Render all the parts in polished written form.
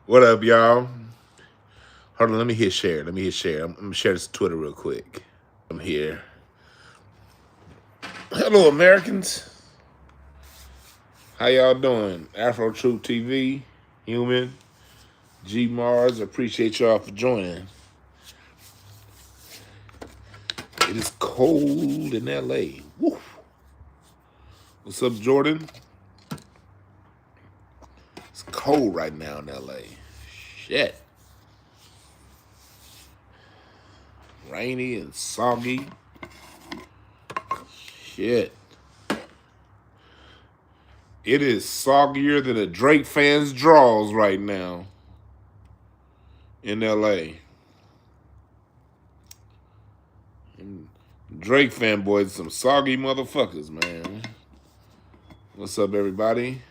What up, y'all? Hold on, let me hit share. Let me hit share. I'm gonna share this to Twitter real quick. I'm here. Hello, Americans. How y'all doing? Afro Truth TV, Human, G Mars. Appreciate y'all for joining. It is cold in LA. Woo. What's up, Jordan? It's cold right now in LA. Shit. Rainy and soggy. Shit. It is soggier than a Drake fan's draws right now in LA. And Drake fanboys, some soggy motherfuckers, man. What's up, everybody?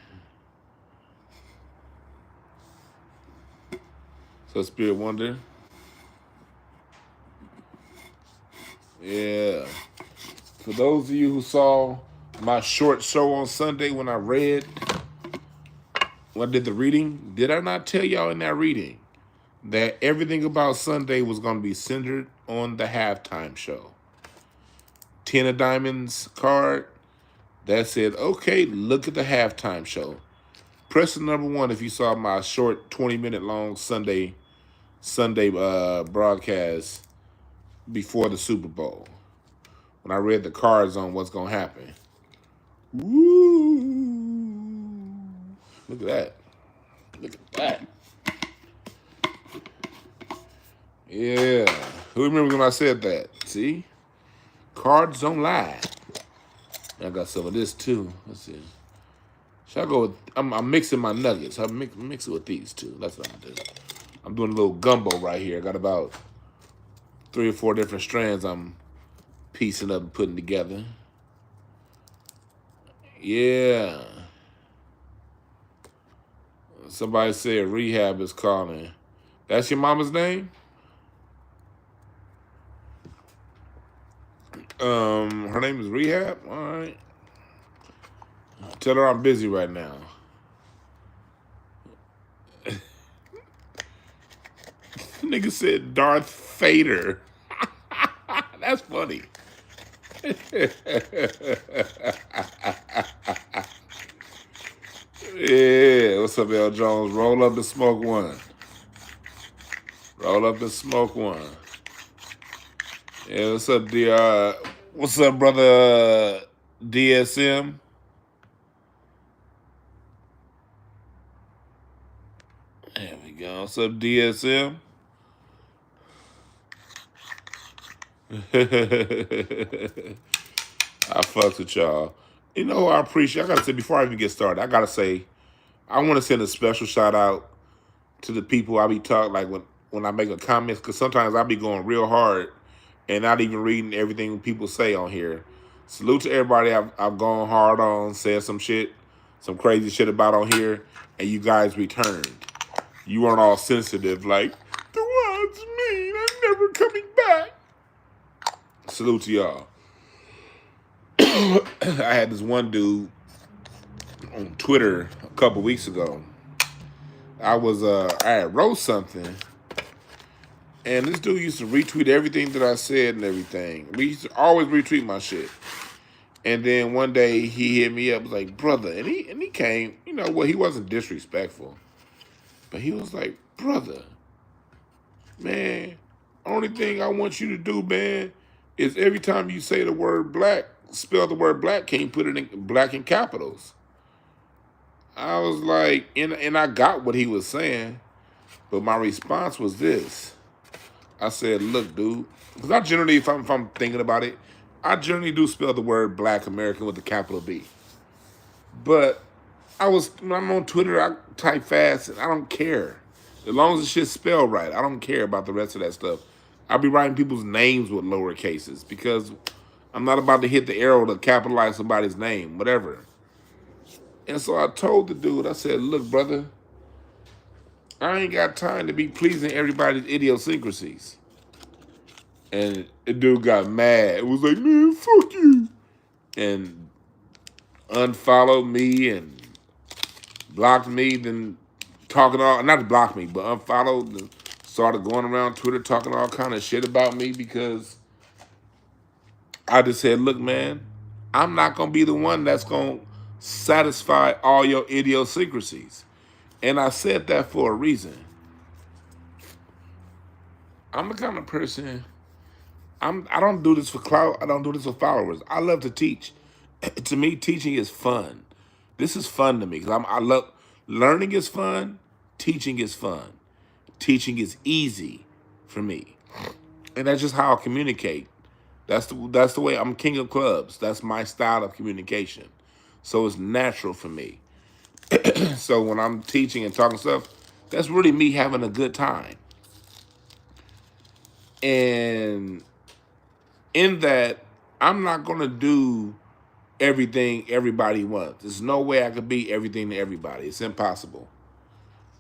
So, Spirit Wonder. Yeah. For those of you who saw my short show on Sunday when I did the reading, did I not tell y'all in that reading that everything about Sunday was going to be centered on the halftime show? 10 of Diamonds card that said, okay, look at the halftime show. Press the number 1 if you saw my short 20-minute long Sunday broadcast before the Super Bowl, when I read the cards on what's going to happen. Woo! Look at that. Look at that. Yeah. Who remembers when I said that? See? Cards don't lie. I got some of this too. Let's see. Should I go with, I'm mixing my nuggets. I'm mix it with these two. That's what I'm doing. I'm doing a little gumbo right here. I got about 3 or 4 different strands I'm piecing up and putting together. Yeah. Somebody said Rehab is calling. That's your mama's name? Her name is Rehab? All right. Tell her I'm busy right now. Nigga said Darth Vader. That's funny. Yeah, what's up, L. Jones? Roll up and smoke one. Roll up and smoke one. Yeah, what's up, DR? What's up, brother DSM? There we go. What's up, DSM? I fucks with y'all. You know, I appreciate. I gotta say before I even get started, I gotta say, I want to send a special shout out to the people I be talking like when I make a comments, because sometimes I be going real hard and not even reading everything people say on here. Salute to everybody I've gone hard on, said some shit, some crazy shit about on here, and you guys returned. You weren't all sensitive like the one's mean. I'm never coming back. Salute to y'all. I had this one dude on Twitter a couple weeks ago. I had wrote something, and this dude used to retweet everything that I said and everything. We used to always retweet my shit. And then one day he hit me up, was like, brother, and he came, you know what, he wasn't disrespectful, but he was like, brother, man, only thing I want you to do, man, is every time you say the word black, spell the word black, can't put it in black in capitals. I was like, and I got what he was saying, but my response was this. I said, look, dude, because I generally, if I'm thinking about it, I generally do spell the word black American with a capital B. But when I'm on Twitter, I type fast and I don't care. As long as the shit's spelled right, I don't care about the rest of that stuff. I'll be writing people's names with lower cases because I'm not about to hit the arrow to capitalize somebody's name, whatever. And so I told the dude, I said, look, brother, I ain't got time to be pleasing everybody's idiosyncrasies. And the dude got mad. It was like, man, fuck you. And unfollowed me and blocked me, then talking all, not to block me, but unfollowed and started going around Twitter talking all kind of shit about me because I just said, look, man, I'm not going to be the one that's going to satisfy all your idiosyncrasies. And I said that for a reason. I'm the kind of person, I don't do this for clout. I don't do this for followers. I love to teach. To me, teaching is fun. This is fun to me because I love, learning is fun. Teaching is fun. Teaching is easy for me. And that's just how I communicate. That's the way I'm king of clubs. That's my style of communication. So it's natural for me. So when I'm teaching and talking stuff, that's really me having a good time. And in that, I'm not going to do everything everybody wants. There's no way I could be everything to everybody. It's impossible.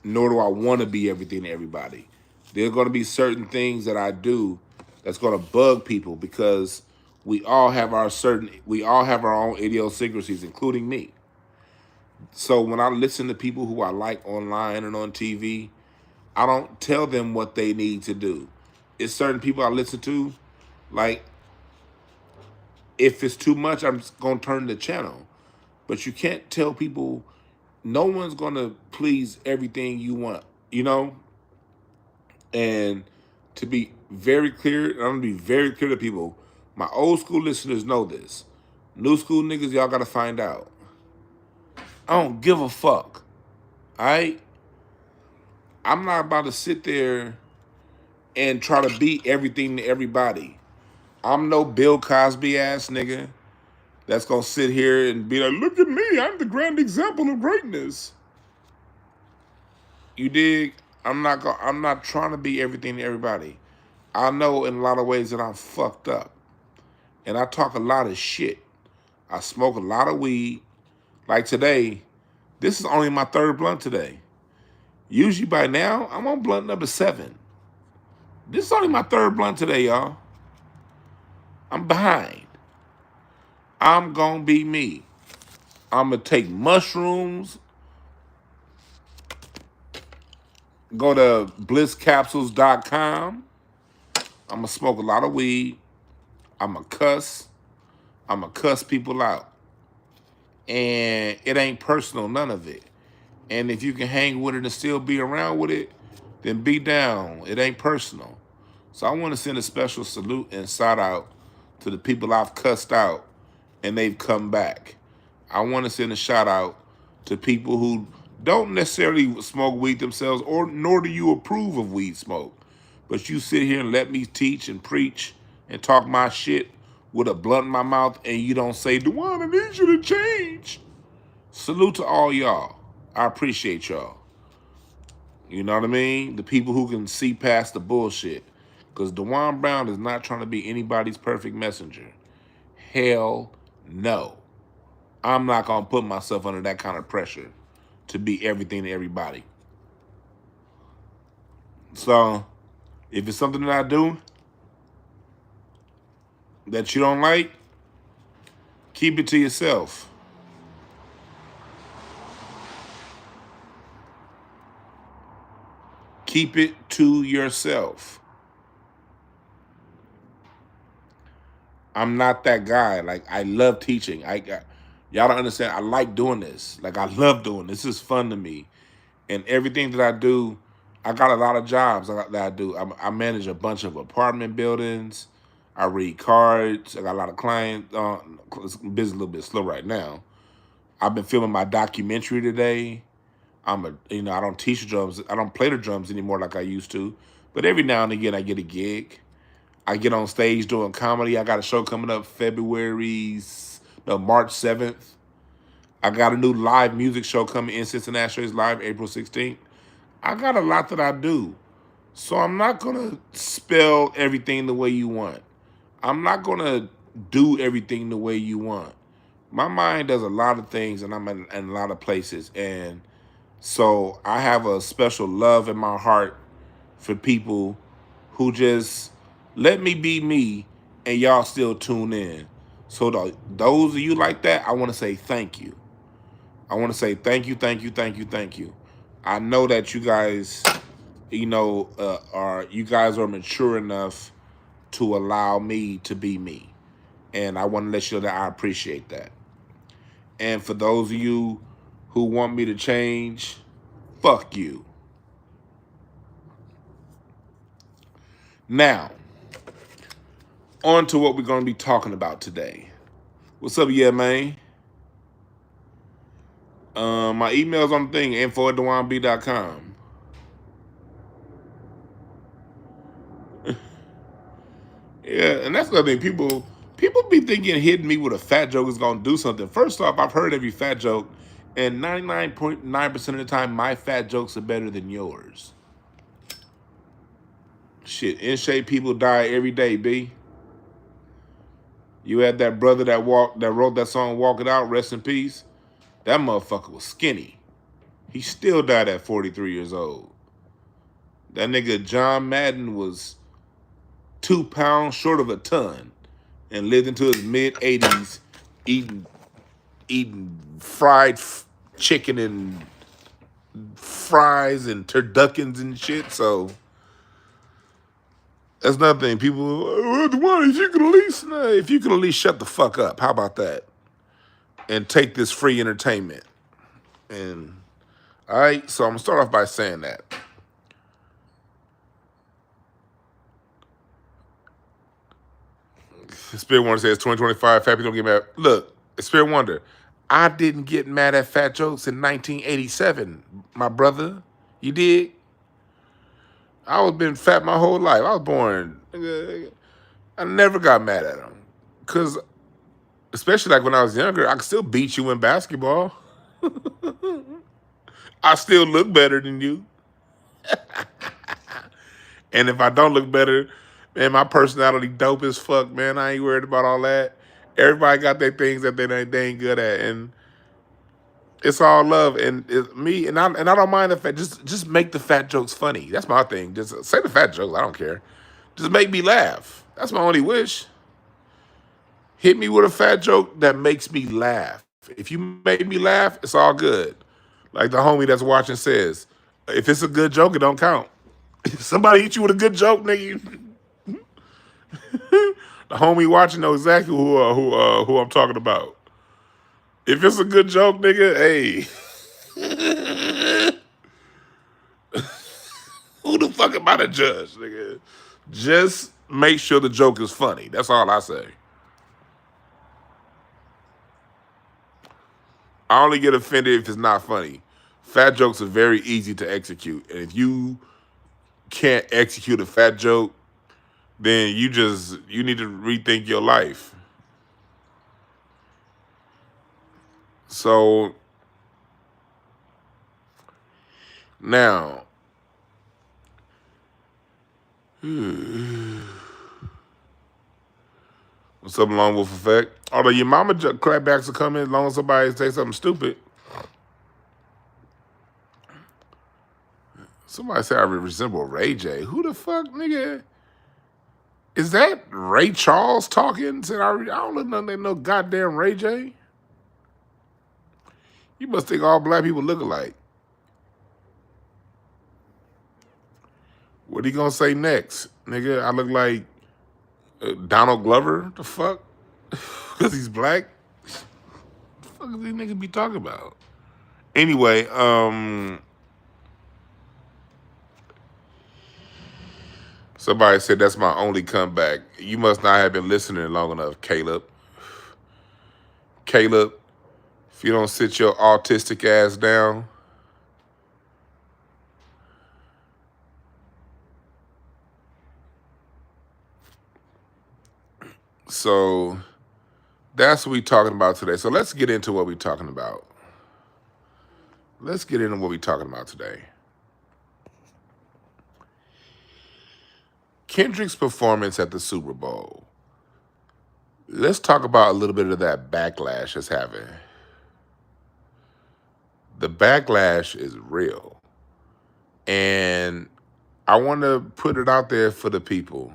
Nor do I want to be everything to everybody. There are going to be certain things that I do that's going to bug people because we all have our own idiosyncrasies, including me. So when I listen to people who I like online and on TV, I don't tell them what they need to do. It's certain people I listen to, like, if it's too much, I'm just going to turn the channel. But you can't tell people, no one's going to please everything you want, you know? And to be very clear, I'm going to be very clear to people, my old school listeners know this. New school niggas, y'all got to find out. I don't give a fuck, all right? I'm not about to sit there and try to be everything to everybody. I'm no Bill Cosby ass nigga that's gonna sit here and be like, look at me, I'm the grand example of greatness. You dig? I'm not trying to be everything to everybody. I know in a lot of ways that I'm fucked up. And I talk a lot of shit. I smoke a lot of weed. Like today, this is only my third blunt today. Usually by now, I'm on blunt number 7. This is only my third blunt today, y'all. I'm behind. I'm gonna be me. I'm gonna take mushrooms, go to blisscapsules.com. I'm gonna smoke a lot of weed. I'm gonna cuss. I'm gonna cuss people out. And it ain't personal, none of it. And if you can hang with it and still be around with it, then be down. It ain't personal. So I want to send a special salute and shout out to the people I've cussed out and they've come back. I want to send a shout out to people who don't necessarily smoke weed themselves, or nor do you approve of weed smoke. But you sit here and let me teach and preach and talk my shit with a blunt in my mouth and you don't say, Dewan, I need you to change. Salute to all y'all. I appreciate y'all. You know what I mean? The people who can see past the bullshit. Because Dewan Brown is not trying to be anybody's perfect messenger. Hell no. I'm not going to put myself under that kind of pressure to be everything to everybody. So, if it's something that I do that you don't like, keep it to yourself. Keep it to yourself. I'm not that guy. Like, I love teaching. Y'all don't understand. I like doing this. Like, I love doing this. This is fun to me. And everything that I do, I got a lot of jobs that I do. I manage a bunch of apartment buildings. I read cards. I got a lot of clients. Business a little bit slow right now. I've been filming my documentary today. I don't teach the drums. I don't play the drums anymore like I used to. But every now and again, I get a gig. I get on stage doing comedy. I got a show coming up March 7th. I got a new live music show coming in Cincinnati. It's live April 16th. I got a lot that I do. So I'm not going to spell everything the way you want. I'm not going to do everything the way you want. My mind does a lot of things, and I'm in a lot of places. And so I have a special love in my heart for people who just let me be me and y'all still tune in. So those of you like that, I want to say thank you. I want to say thank you, thank you, thank you, thank you. I know that you guys, you guys are mature enough to allow me to be me, and I want to let you know that I appreciate that. And for those of you who want me to change, fuck you. Now, on to what we're going to be talking about today. What's up, yeah, man? My email's on the thing, info@dewanb.com. Yeah, and that's the other thing. People be thinking hitting me with a fat joke is gonna do something. First off, I've heard every fat joke, and 99.9% of the time, my fat jokes are better than yours. Shit, in shape people die every day, B. You had that brother that wrote that song "Walk It Out," rest in peace. That motherfucker was skinny. He still died at 43 years old. That nigga John Madden was 2 pounds short of a ton and lived into his mid-80s eating fried chicken and fries and turduckens and shit. So that's another thing. People, if you could at least shut the fuck up. How about that? And take this free entertainment. And all right, so I'm gonna start off by saying that. Spirit Wonder says 2025, fat people don't get mad. Look, Spirit Wonder, I didn't get mad at fat jokes in 1987, my brother. You did? I was been fat my whole life. I was born. I never got mad at them. Because, especially like when I was younger, I could still beat you in basketball. I still look better than you. And if I don't look better, man, my personality dope as fuck, man. I ain't worried about all that. Everybody got their things that they ain't good at. And it's all love. And it's me, and I don't mind the fat. Just make the fat jokes funny. That's my thing. Just say the fat jokes. I don't care. Just make me laugh. That's my only wish. Hit me with a fat joke that makes me laugh. If you make me laugh, it's all good. Like the homie that's watching says, if it's a good joke, it don't count. If somebody hit you with a good joke, nigga, the homie watching know exactly who I'm talking about. If it's a good joke, nigga, hey, who the fuck am I to judge, nigga? Just make sure the joke is funny. That's all I say. I only get offended if it's not funny. Fat jokes are very easy to execute. And if you can't execute a fat joke, then you need to rethink your life. So now, what's up, Lone Wolf Effect? Although your mama clapbacks will come in as long as somebody say something stupid. Somebody say I resemble Ray J. Who the fuck, nigga? Is that Ray Charles talking? Said I don't look nothing like no goddamn Ray J. You must think all black people look alike. What he gonna say next, nigga? I look like Donald Glover. The fuck? Because he's black. The fuck is these niggas be talking about? Anyway, somebody said that's my only comeback. You must not have been listening long enough, Caleb. Caleb, if you don't sit your autistic ass down, so that's what we're talking about today. So let's get into what we're talking about. Let's get into what we're talking about today. Kendrick's performance at the Super Bowl. Let's talk about a little bit of that backlash it's having. The backlash is real. And I want to put it out there for the people.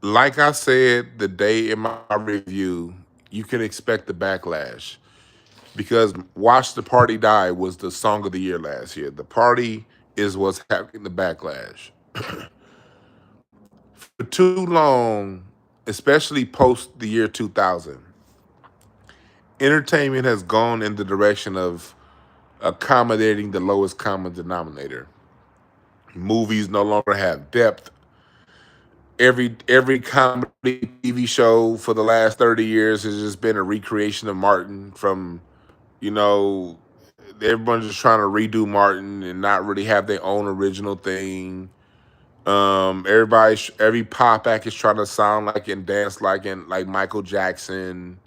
Like I said the day in my review, you can expect the backlash. because "Watch the Party Die" was the song of the year last year. The party is what's happening. The backlash for too long, especially post the year 2000. Entertainment has gone in the direction of accommodating the lowest common denominator. Movies no longer have depth. Every comedy TV show for the last 30 years has just been a recreation of Martin from, you know, everyone's just trying to redo Martin and not really have their own original thing. Every pop act is trying to sound like and dance like Michael Jackson.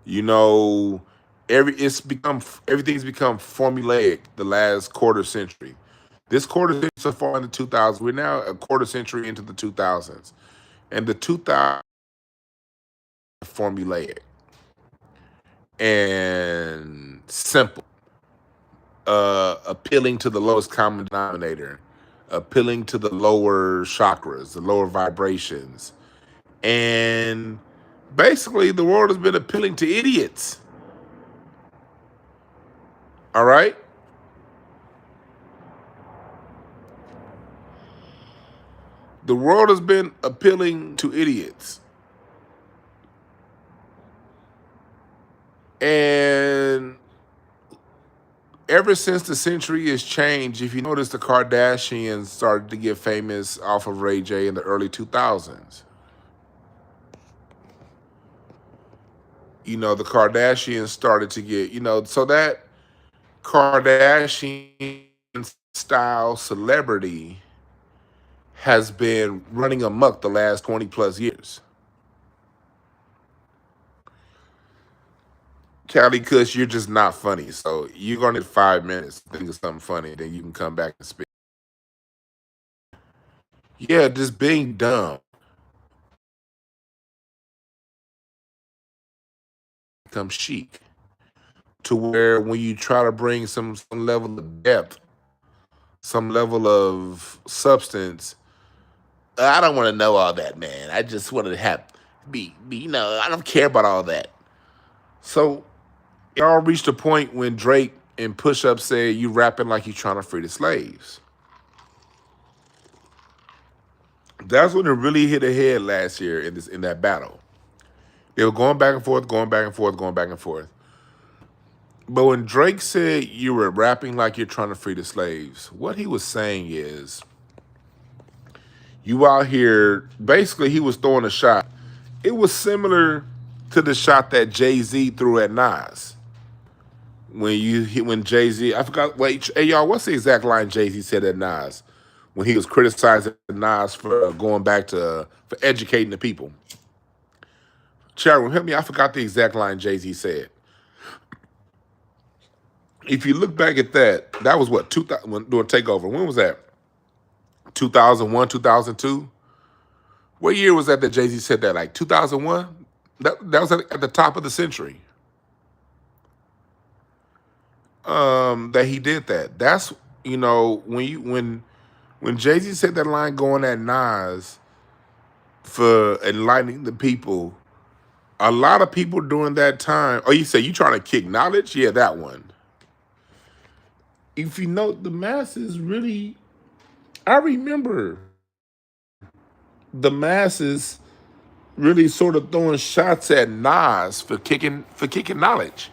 You know, everything's become formulaic the last quarter century. This quarter century so far in the 2000s, we're now a quarter century into the 2000s, and the 2000s formulaic and simple, appealing to the lowest common denominator, appealing to the lower chakras, the lower vibrations, and basically the world has been appealing to idiots. All right. The world has been appealing to idiots. And ever since the century has changed, if you notice, the Kardashians started to get famous off of Ray J in the early 2000s. You know, the Kardashians started to get, so that Kardashian style celebrity has been running amok the last 20 plus years. Callie Kush, you're just not funny. So you're going to need 5 minutes to think of something funny, then you can come back and speak. Yeah, just being dumb becomes chic to where when you try to bring some level of depth, some level of substance, I don't want to know all that, man. I just want to have I don't care about all that. So it all reached a point when Drake and Push Up said, "You rapping like you trying to free the slaves." That's when it really hit a head last year in that battle. They were going back and forth, going back and forth, going back and forth. But when Drake said you were rapping like you're trying to free the slaves, what he was saying is, you out here, basically he was throwing a shot. It was similar to the shot that Jay-Z threw at Nas. When Jay-Z, I forgot, wait, hey y'all, what's the exact line Jay-Z said at Nas? When he was criticizing Nas for going back to, for educating the people. Chairman, help me, I forgot the exact line Jay-Z said. If you look back at that, that was what, 2000, during Takeover. When was that? 2001, 2002? What year was that Jay-Z said that? Like 2001? That was at the top of the century. That he did that. That's, when Jay-Z said that line going at Nas for enlightening the people, a lot of people during that time, oh, you say you trying to kick knowledge? Yeah, that one. If you know, the masses really, I remember the masses really sort of throwing shots at Nas for kicking knowledge.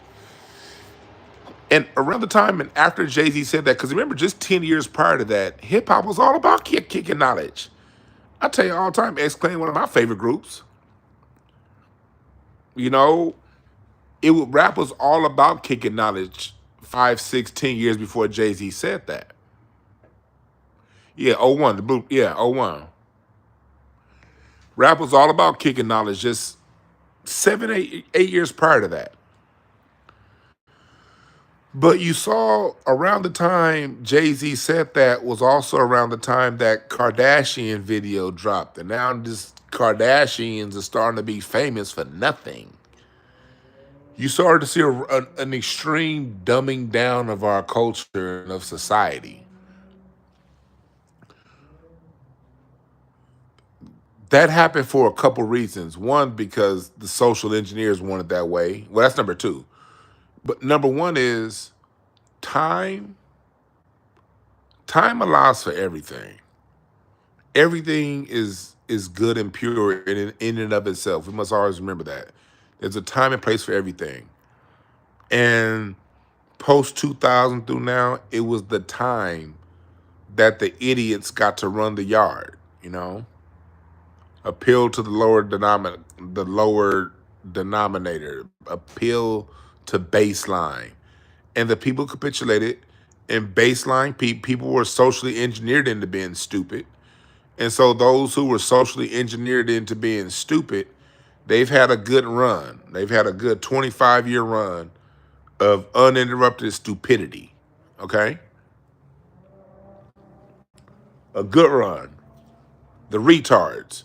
And around the time and after Jay-Z said that, because remember, just 10 years prior to that, hip hop was all about kicking knowledge. I tell you all the time, X-Clan, one of my favorite groups. You know, rap was all about kicking knowledge 5, 6, 10 years before Jay-Z said that. Yeah, '01, the blue, yeah, '01. Rap was all about kicking knowledge just 7, 8 years prior to that. But you saw around the time Jay-Z said that was also around the time that Kardashian video dropped. And now this Kardashians are starting to be famous for nothing. You started to see an extreme dumbing down of our culture and of society. That happened for a couple reasons. One, because the social engineers wanted that way. Well, that's number two. But number one is time. Time allows for everything. Everything is good and pure in and of itself. We must always remember that. There's a time and place for everything. And post 2000 through now, it was the time that the idiots got to run the yard, you know? Appeal to the lower denominator, appeal to baseline. And the people capitulated, and baseline people were socially engineered into being stupid. And so those who were socially engineered into being stupid, they've had a good run. They've had a good 25-year run of uninterrupted stupidity. Okay? A good run. The retards.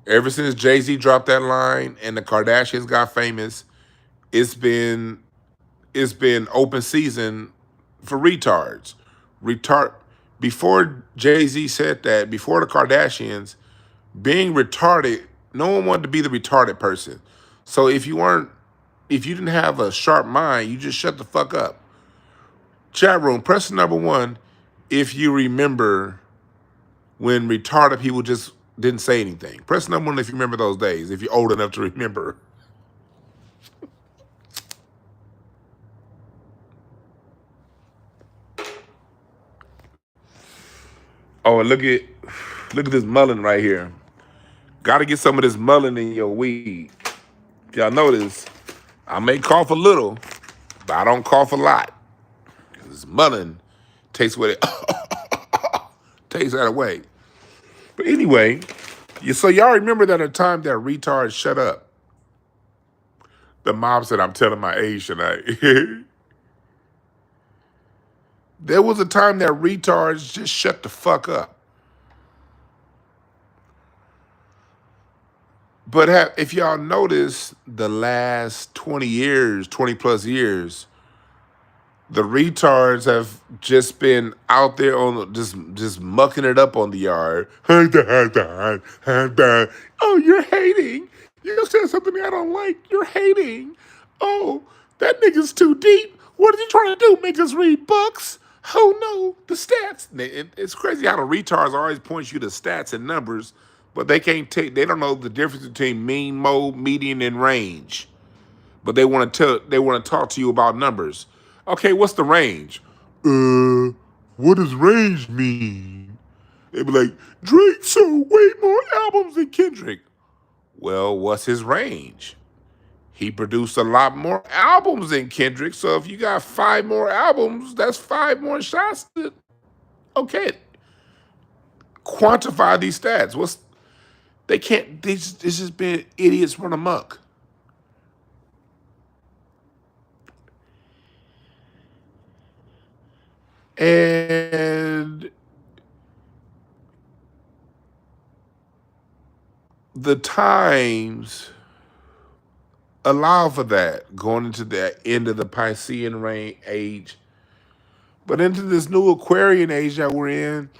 Ever since Jay-Z dropped that line and the Kardashians got famous, it's been open season for retards. Retard Before Jay-Z said that, before the Kardashians, being retarded, no one wanted to be the retarded person. So if you didn't have a sharp mind, you just shut the fuck up. Chat room, press number one if you remember when retarded people just didn't say anything. Press number one if you remember those days, if you're old enough to remember. Oh, and look at this mullein right here. Got to get some of this mullein in your weed. If y'all notice, I may cough a little, but I don't cough a lot. This mullein takes what it takes that away. But anyway, so y'all remember that a time that retards shut up. The mom said, I'm telling my age tonight. There was a time that retards just shut the fuck up. But if y'all notice, the last 20 plus years, the retards have just been out there on just mucking it up on the yard. Oh, you're hating. You said something I don't like. You're hating. Oh, that nigga's too deep. What is he trying to do? Make us read books? Oh no, the stats. It's crazy how the retards always point you to stats and numbers, but they don't know the difference between mean, mode, median, and range. But they want to talk to you about numbers. Okay, what's the range? What does range mean? They be like, Drake sold way more albums than Kendrick. Well, what's his range? He produced a lot more albums than Kendrick, so if you got 5 more albums, that's 5 more shots. Okay, quantify these stats. They can't. It's just been idiots run amok. And the times allow for that, going into the end of the Piscean age. But into this new Aquarian age that we're in,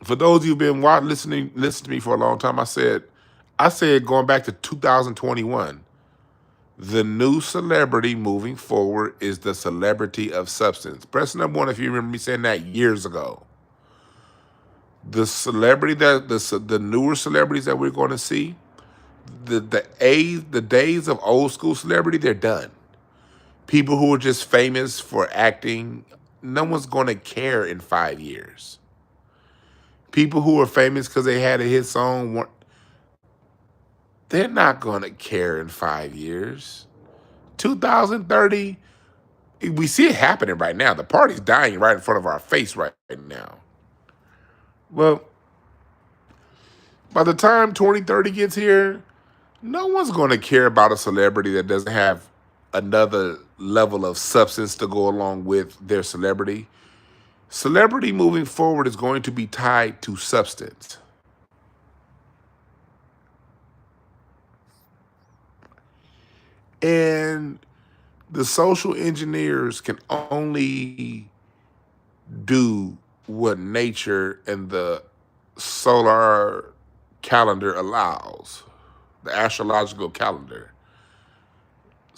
for those of you who've been listening to me for a long time, I said going back to 2021, the new celebrity moving forward is the celebrity of substance. Press number one if you remember me saying that years ago. The newer celebrities that we're going to see, the days of old school celebrity, they're done. People who are just famous for acting, no one's going to care in 5 years. People who are famous because they had a hit song, they're not going to care in 5 years. 2030, we see it happening right now. The party's dying right in front of our face right now. Well, by the time 2030 gets here, no one's going to care about a celebrity that doesn't have another level of substance to go along with their celebrity. Celebrity moving forward is going to be tied to substance. And the social engineers can only do what nature and the solar calendar allows, the astrological calendar.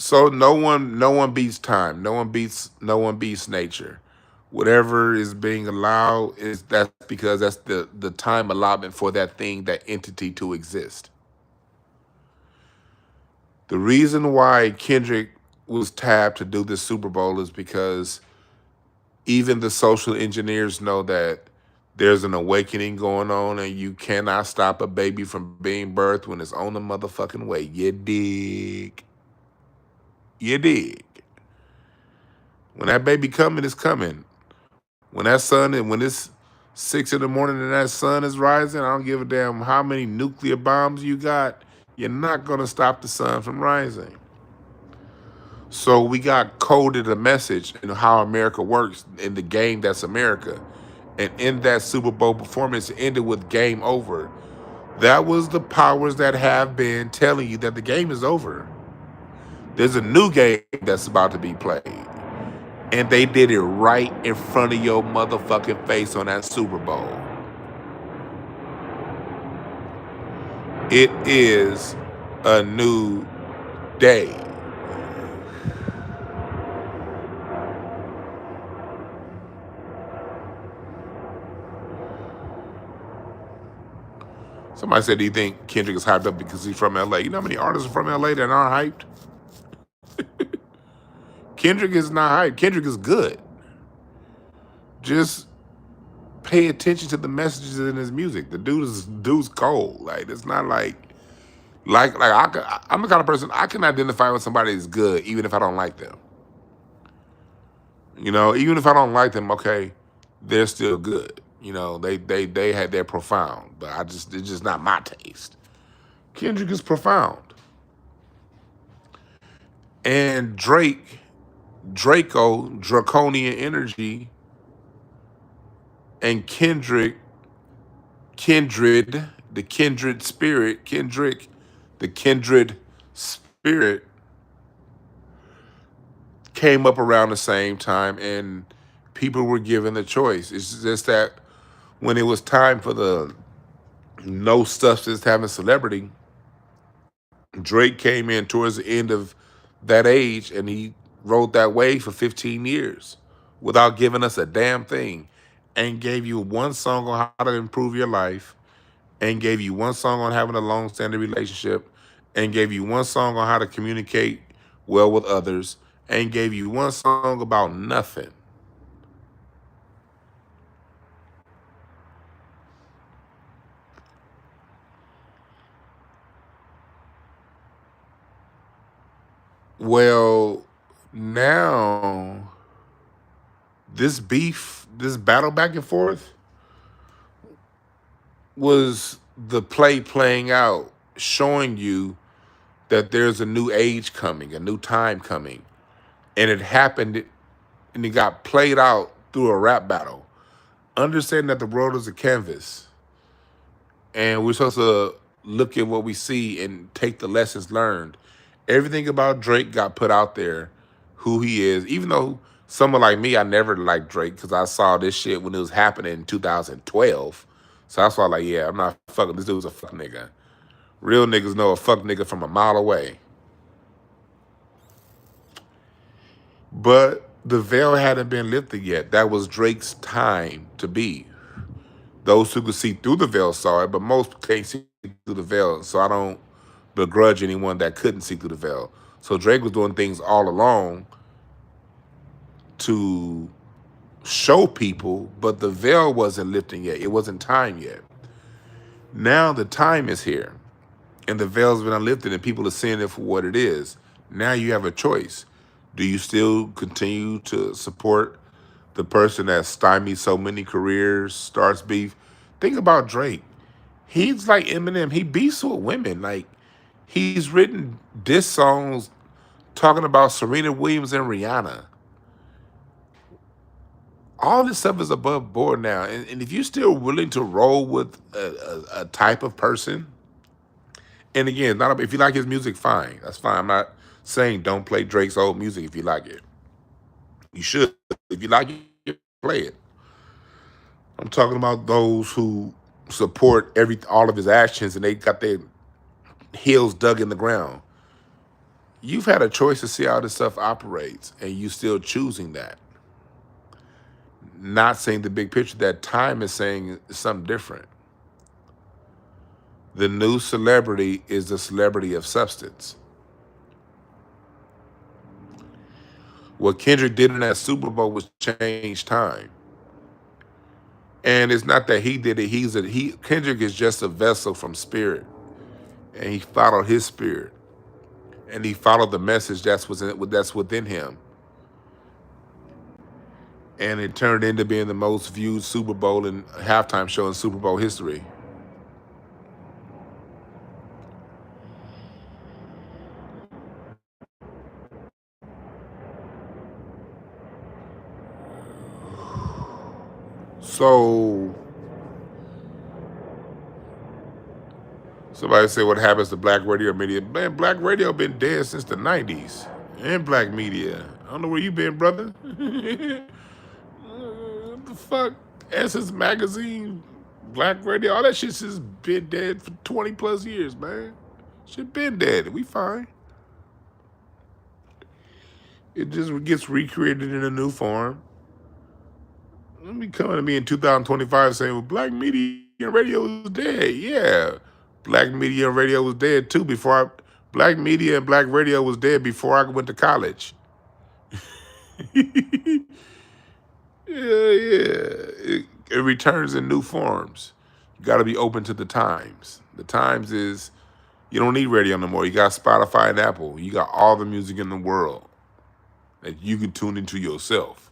So no one beats time. No one beats nature. Whatever is being allowed is that's because that's the time allotment for that thing, that entity to exist. The reason why Kendrick was tapped to do this Super Bowl is because even the social engineers know that there's an awakening going on and you cannot stop a baby from being birthed when it's on the motherfucking way. You dig? You dig? When that baby coming, it's coming. When it's 6 in the morning and that sun is rising, I don't give a damn how many nuclear bombs you got. You're not gonna stop the sun from rising. So we got coded a message in how America works in the game that's America. And in that Super Bowl performance, it ended with game over. That was the powers that have been telling you that the game is over. There's a new game that's about to be played. And they did it right in front of your motherfucking face on that Super Bowl. It is a new day. Somebody said, do you think Kendrick is hyped up because he's from LA? You know how many artists are from LA that aren't hyped? Kendrick is not hyped. Kendrick is good. Just pay attention to the messages in his music. The dude's cold. Like it's not like I'm the kind of person I can identify when somebody is good even if I don't like them. Even if I don't like them, okay, they're still good. They're profound, but it's just not my taste. Kendrick is profound. And Draco, draconian energy, and kindred, the kindred spirit, Kendrick, the kindred spirit came up around the same time and people were given the choice. It's just that when it was time for the no substance having celebrity, Drake came in towards the end of that age and he rode that wave for 15 years without giving us a damn thing and gave you one song on how to improve your life and gave you one song on having a long-standing relationship and gave you one song on how to communicate well with others and gave you one song about nothing. Well, now this beef, this battle back and forth was the play playing out, showing you that there's a new age coming, a new time coming. And it happened and it got played out through a rap battle. Understanding that the world is a canvas and we're supposed to look at what we see and take the lessons learned. Everything about Drake got put out there, who he is. Even though someone like me, I never liked Drake because I saw this shit when it was happening in 2012. So I saw like, yeah, I'm not fucking. This dude's a fuck nigga. Real niggas know a fuck nigga from a mile away. But the veil hadn't been lifted yet. That was Drake's time to be. Those who could see through the veil saw it, but most can't see through the veil. So I don't begrudge anyone that couldn't see through the veil. So Drake was doing things all along to show people, but the veil wasn't lifting yet. It wasn't time yet. Now the time is here, and the veil's been unlifted, and people are seeing it for what it is. Now you have a choice. Do you still continue to support the person that stymies so many careers, starts beef? Think about Drake. He's like Eminem. He beefs with women. Like, he's written diss songs talking about Serena Williams and Rihanna. All this stuff is above board now. And if you're still willing to roll with a type of person, and again, not if you like his music, fine. That's fine. I'm not saying don't play Drake's old music if you like it. You should. If you like it, play it. I'm talking about those who support all of his actions and they got their heels dug in the ground. You've had a choice to see how this stuff operates, and you still choosing that. Not saying the big picture. That time is saying something different. The new celebrity is the celebrity of substance. What Kendrick did in that Super Bowl was change time. And it's not that he did it. Kendrick is just a vessel from spirit. And he followed his spirit. And he followed the message that's within him. And it turned into being the most viewed Super Bowl and halftime show in Super Bowl history. So somebody say what happens to black radio media? Man, black radio been dead since the 90s. And black media. I don't know where you been, brother. What the fuck? Essence Magazine, Black Radio, all that shit has been dead for 20 plus years, man. Shit been dead. We fine. It just gets recreated in a new form. Let me come to me in 2025 saying, well, black media and radio was dead. Yeah. Black media and radio was dead too black media and black radio was dead before I went to college. It returns in new forms. You got to be open to the times. The times is you don't need radio no more. You got Spotify and Apple. You got all the music in the world that you can tune into yourself.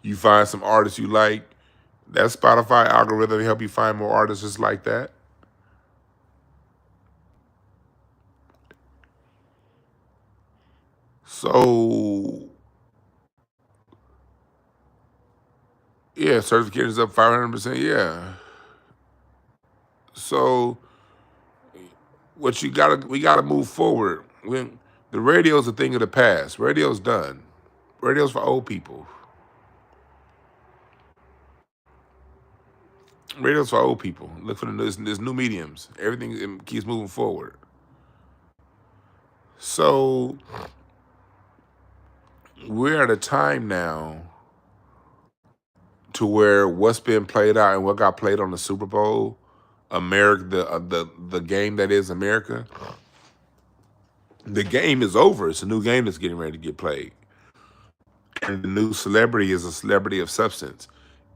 You find some artists you like. That Spotify algorithm help you find more artists just like that. So, yeah, certification is up 500%. Yeah. So, we gotta move forward. The radio's a thing of the past. Radio's done. Radio's for old people. Radio's for old people. Look for there's new mediums. Everything keeps moving forward. So we're at a time now to where what's been played out and what got played on the Super Bowl, America, the game that is America, the game is over. It's a new game that's getting ready to get played. And the new celebrity is a celebrity of substance.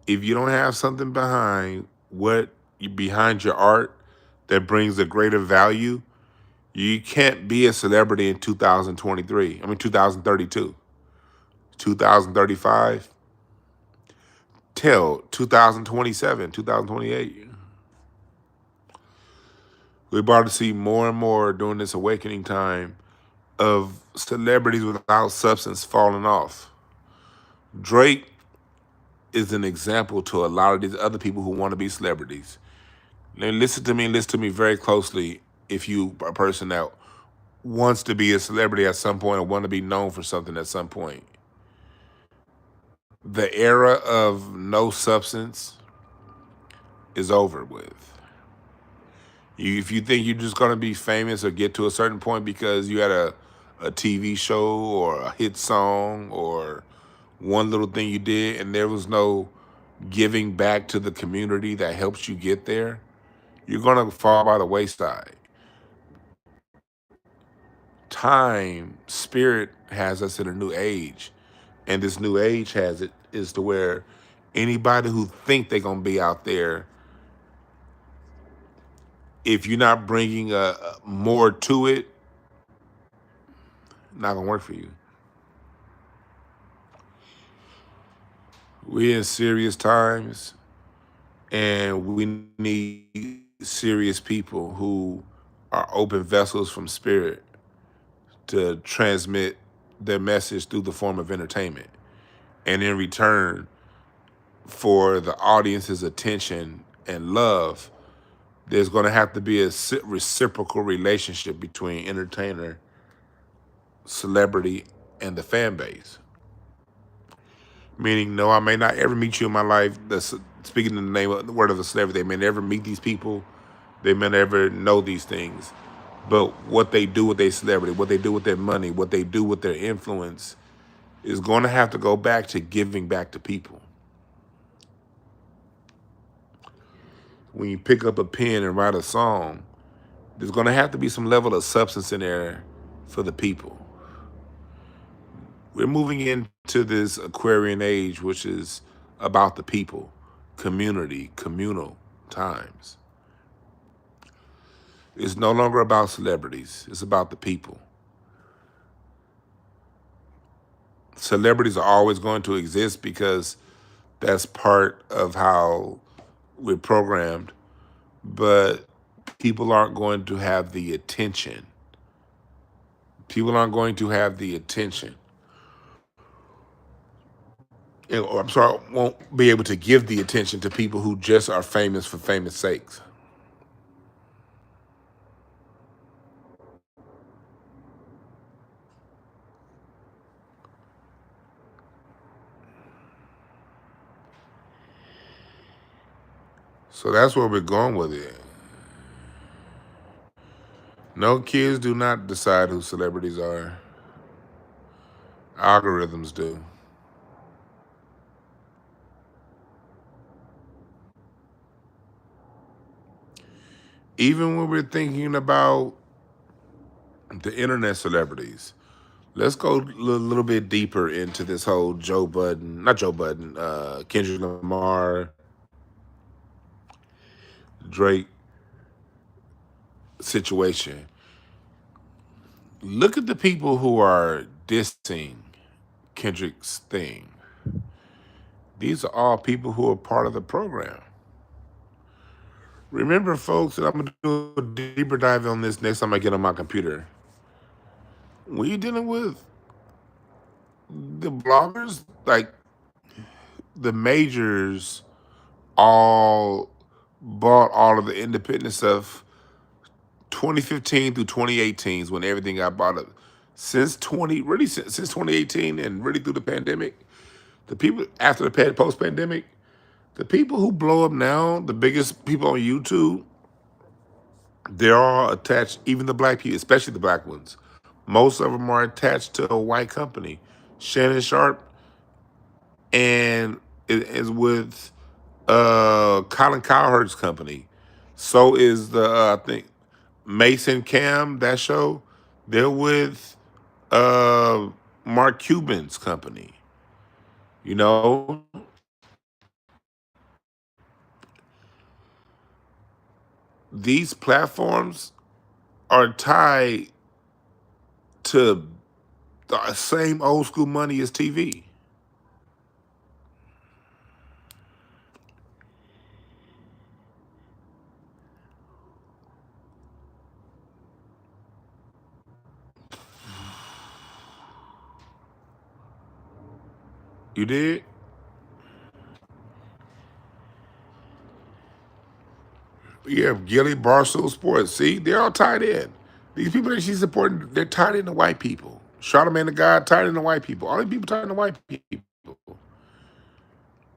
If you don't have something behind your art that brings a greater value, you can't be a celebrity in 2023. I mean 2032. 2035. Till 2027, 2028. We're about to see more and more during this awakening time of celebrities without substance falling off. Drake is an example to a lot of these other people who want to be celebrities. Now listen to me very closely if you are a person that wants to be a celebrity at some point or want to be known for something at some point. The era of no substance is over with. If you think you're just going to be famous or get to a certain point because you had a TV show or a hit song or one little thing you did and there was no giving back to the community that helps you get there, you're going to fall by the wayside. Time, spirit has us in a new age. And this new age is to where anybody who think they're going to be out there, if you're not bringing more to it, not going to work for you. We're in serious times, and we need serious people who are open vessels from spirit to transmit their message through the form of entertainment. And in return, for the audience's attention and love, there's going to have to be a reciprocal relationship between entertainer, celebrity, and the fan base. Meaning, no, I may not ever meet you in my life. Speaking in the word of a celebrity, they may never meet these people. They may never know these things. But what they do with their celebrity, what they do with their money, what they do with their influence is going to have to go back to giving back to people. When you pick up a pen and write a song, there's going to have to be some level of substance in there for the people. We're moving into this Aquarian age, which is about the people, community, communal times. It's no longer about celebrities. It's about the people. Celebrities are always going to exist because that's part of how we're programmed, but people aren't going to have the attention. People aren't going to have the attention. Or I'm sorry, won't be able to give the attention to people who just are famous for famous sakes. So that's where we're going with it. No, kids do not decide who celebrities are. Algorithms do. Even when we're thinking about the internet celebrities, let's go a little bit deeper into this whole Joe Budden, not Joe Budden, Kendrick Lamar, Drake situation. Look at the people who are dissing Kendrick's thing. These are all people who are part of the program. Remember, folks, and I'm going to do a deeper dive on this next time I get on my computer. When you're dealing with the bloggers, like the majors, all bought all of the independent stuff 2015 through 2018 is when everything got bought up. Since 2018 and really through the pandemic, the people after the post pandemic, the people who blow up now, the biggest people on YouTube, they're all attached. Even the black people, especially the black ones, most of them are attached to a white company. Shannon Sharp and is with Colin Cowherd's company. So is the I think Mason Cam, that show. They're with uh Mark Cuban's company. You know, these platforms are tied to the same old school money as TV. You did? Yeah, Gilly, Barstool Sports. See, they're all tied in. These people that she's supporting, they're tied into white people. Charlamagne the God tied into white people. All these people tied into white people.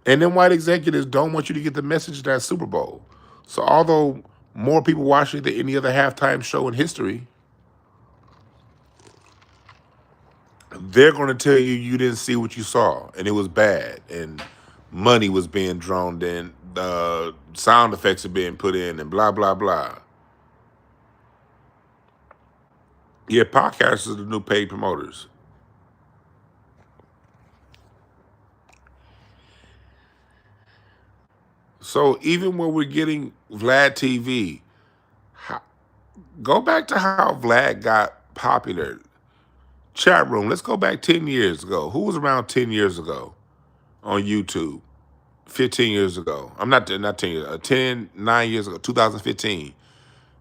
And then white executives don't want you to get the message of that Super Bowl. So although more people watch it than any other halftime show in history, they're going to tell you you didn't see what you saw and it was bad and money was being drawn in, sound effects are being put in and blah, blah, blah. Yeah, podcasts are the new paid promoters. So even when we're getting Vlad TV, how, go back to how Vlad got popular. Chat room, let's go back 10 years ago. Who was around 10 years ago on YouTube? 15 years ago. I'm not 10 years, 10, 9 years ago, 2015,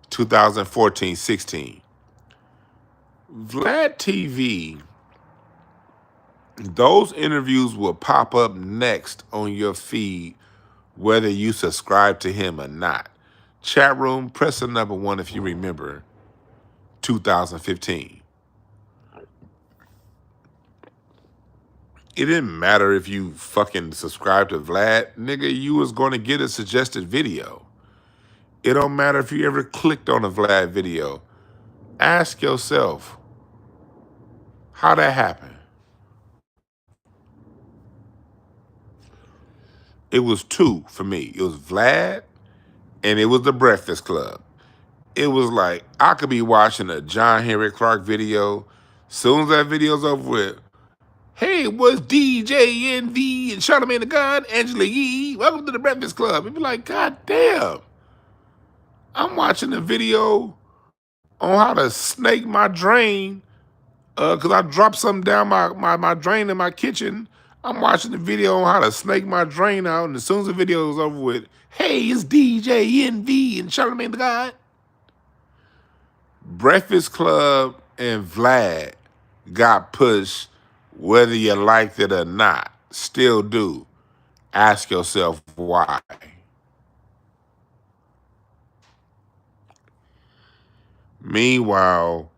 2014, 16. Vlad TV, those interviews will pop up next on your feed, whether you subscribe to him or not. Chat room, press the number 1 if you remember 2015. It didn't matter if you fucking subscribed to Vlad, nigga, you was going to get a suggested video. It don't matter if you ever clicked on a Vlad video. Ask yourself how that happened. It was two for me. It was Vlad and it was the Breakfast Club. It was like I could be watching a John Henry Clark video. Soon as that video's over with, hey, what's DJ NV and Charlamagne the God, Angela Yee? Welcome to the Breakfast Club. It'd be like, God damn. I'm watching a video on how to snake my drain because I dropped something down my drain in my kitchen. I'm watching the video on how to snake my drain out, and as soon as the video is over with, hey, it's DJ NV and Charlamagne the God. Breakfast Club and Vlad got pushed whether you liked it or not. Still do. Ask yourself why. Meanwhile,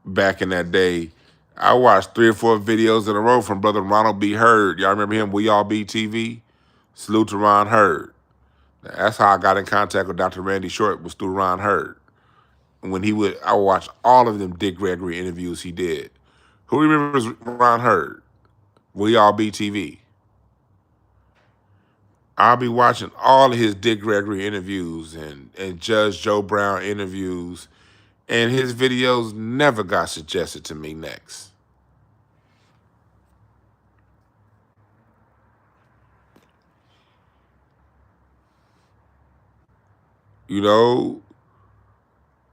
back in that day, I watched 3 or 4 videos in a row from brother Ronald B. Hurd. Y'all remember him? We All Be TV? Salute to Ron Hurd. That's how I got in contact with Dr. Randy Short, was through Ron Hurd. When I would watch all of them Dick Gregory interviews he did. Who remembers Ron Hurd? We All Be TV. I'll be watching all of his Dick Gregory interviews and Judge Joe Brown interviews, and his videos never got suggested to me next. You know,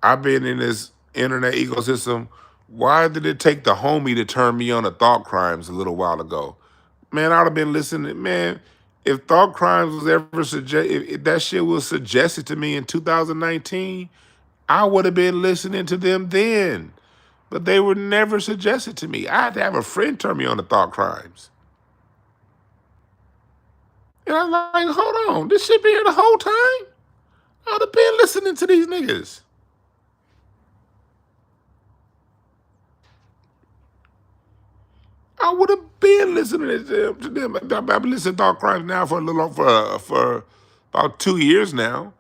I've been in this internet ecosystem. Why did it take the homie to turn me on to Thought Crimes a little while ago? Man, I would have been listening. Man, if Thought Crimes was ever if that shit was suggested to me in 2019, I would have been listening to them then. But they were never suggested to me. I had to have a friend turn me on to Thought Crimes. And I'm like, hold on, this shit been here the whole time? I'd have been listening to these niggas. I would have been listening to them. I've been listening to Thought Crimes now for a little for about 2 years now.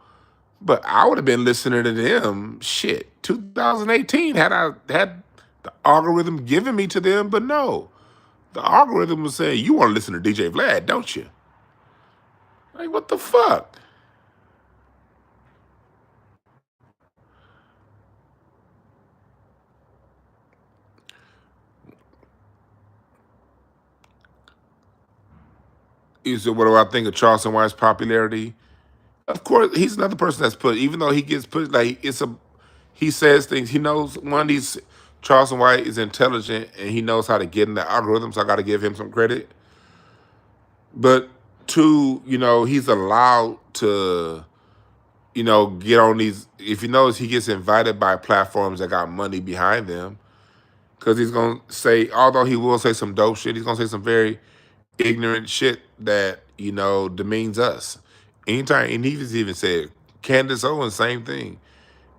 But I would have been listening to them, shit, 2018 had I had the algorithm given me to them, but no. The algorithm was saying, you want to listen to DJ Vlad, don't you? Like, what the fuck? You said, what do I think of Charleston White's popularity? Of course, he's another person that's put, even though he gets put, like, he says things, he knows, one of these, Charleston White is intelligent and he knows how to get in the algorithm, so I got to give him some credit. But two, he's allowed to, get on these, if you notice, he gets invited by platforms that got money behind them, because he's going to say, although he will say some dope shit, he's going to say some very ignorant shit that, demeans us. Anytime, and he even said, Candace Owens, same thing.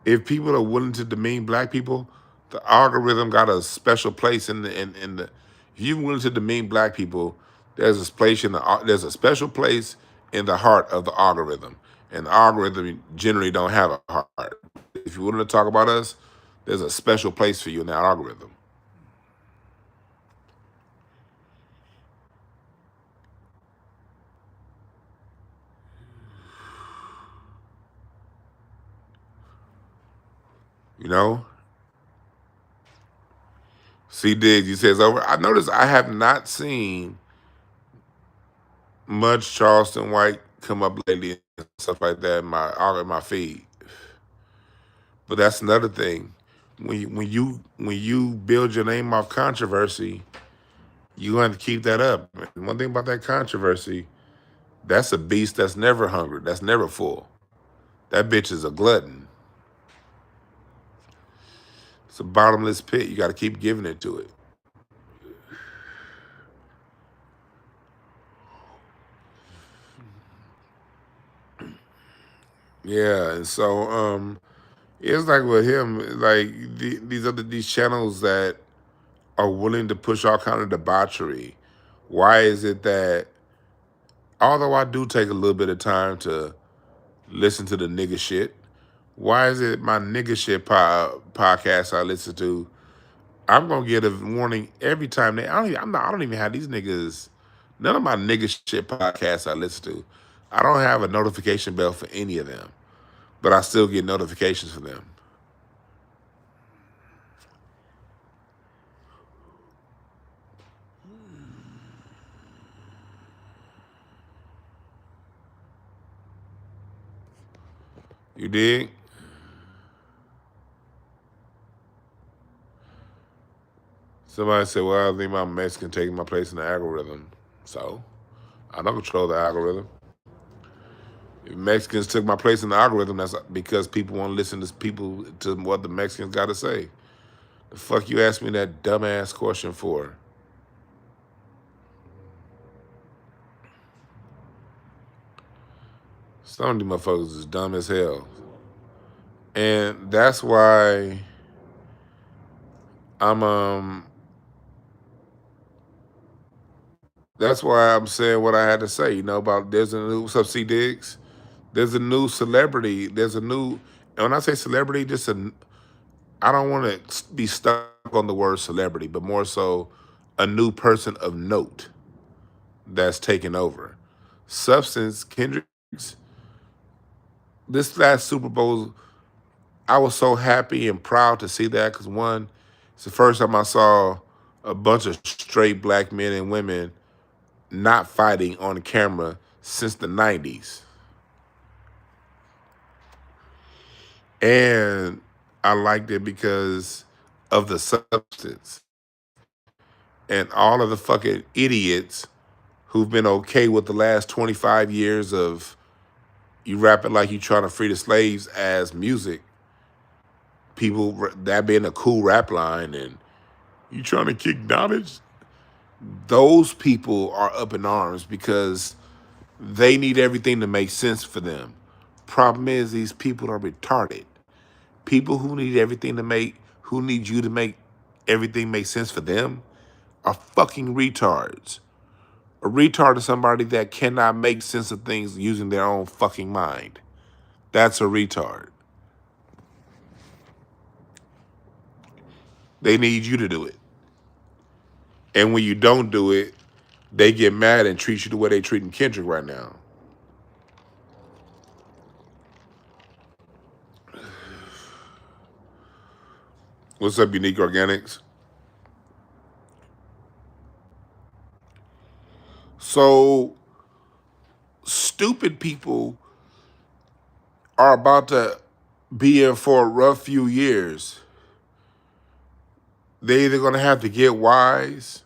If people are willing to demean black people, the algorithm got a special place in the. If you're willing to demean black people, there's there's a special place in the heart of the algorithm, and the algorithm generally don't have a heart. If you're willing to talk about us, there's a special place for you in that algorithm. You know. C Diggs, you say it's over. I noticed I have not seen much Charleston White come up lately and stuff like that in my feed. But that's another thing. When you build your name off controversy, you have to keep that up. And one thing about that controversy, that's a beast that's never hungry, that's never full. That bitch is a glutton. It's a bottomless pit. You got to keep giving it to it. Yeah, and so it's like with him, like these channels that are willing to push all kind of debauchery. Why is it that, although I do take a little bit of time to listen to the nigga shit, Why is it my nigga shit podcast I listen to? I'm gonna get a warning every time I don't even have these niggas. None of my nigga shit podcasts I listen to. I don't have a notification bell for any of them, but I still get notifications for them. You dig? Somebody said, well, I think my Mexican taking my place in the algorithm. So, I don't control the algorithm. If Mexicans took my place in the algorithm, that's because people want to listen to what the Mexicans got to say. The fuck you asked me that dumbass question for? Some of these motherfuckers is dumb as hell. And I'm um that's why I'm saying what I had to say, about there's a new what's up, C Diggs? There's a new celebrity. There's a new and when I say celebrity, I don't want to be stuck on the word celebrity, but more so a new person of note that's taken over. Substance, Kendrick's this last Super Bowl, I was so happy and proud to see that because one, it's the first time I saw a bunch of straight black men and women not fighting on camera since the 90s. And I liked it because of the substance and all of the fucking idiots who've been okay with the last 25 years of you rap it like you trying to free the slaves as music. People, that being a cool rap line and you trying to kick knowledge. Those people are up in arms because they need everything to make sense for them. Problem is, these people are retarded. People who need you to make everything make sense for them are fucking retards. A retard is somebody that cannot make sense of things using their own fucking mind. That's a retard. They need you to do it. And when you don't do it, they get mad and treat you the way they treating Kendrick right now. What's up, Unique Organics? So stupid people are about to be in for a rough few years. They're either gonna have to get wise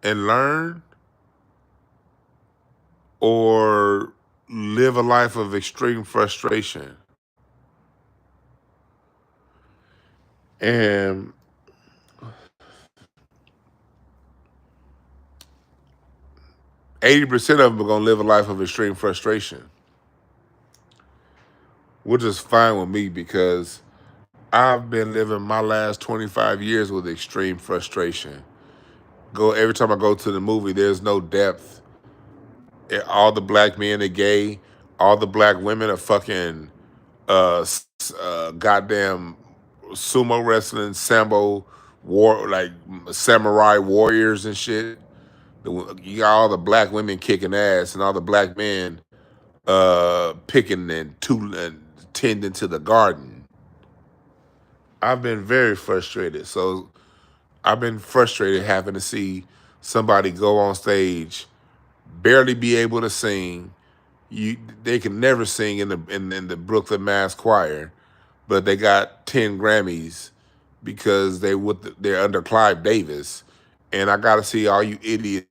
and learn or live a life of extreme frustration. And 80% of them are gonna live a life of extreme frustration, which is fine with me because I've been living my last 25 years with extreme frustration. Every time I go to the movie, there's no depth. All the black men are gay. All the black women are fucking goddamn sumo wrestling, sambo like samurai warriors and shit. You got all the black women kicking ass and all the black men picking and tending to the garden. I've been very frustrated. So I've been frustrated having to see somebody go on stage, barely be able to sing. They can never sing in the Brooklyn Mass Choir, but they got 10 Grammys because they're under Clive Davis. And I gotta see all you idiots.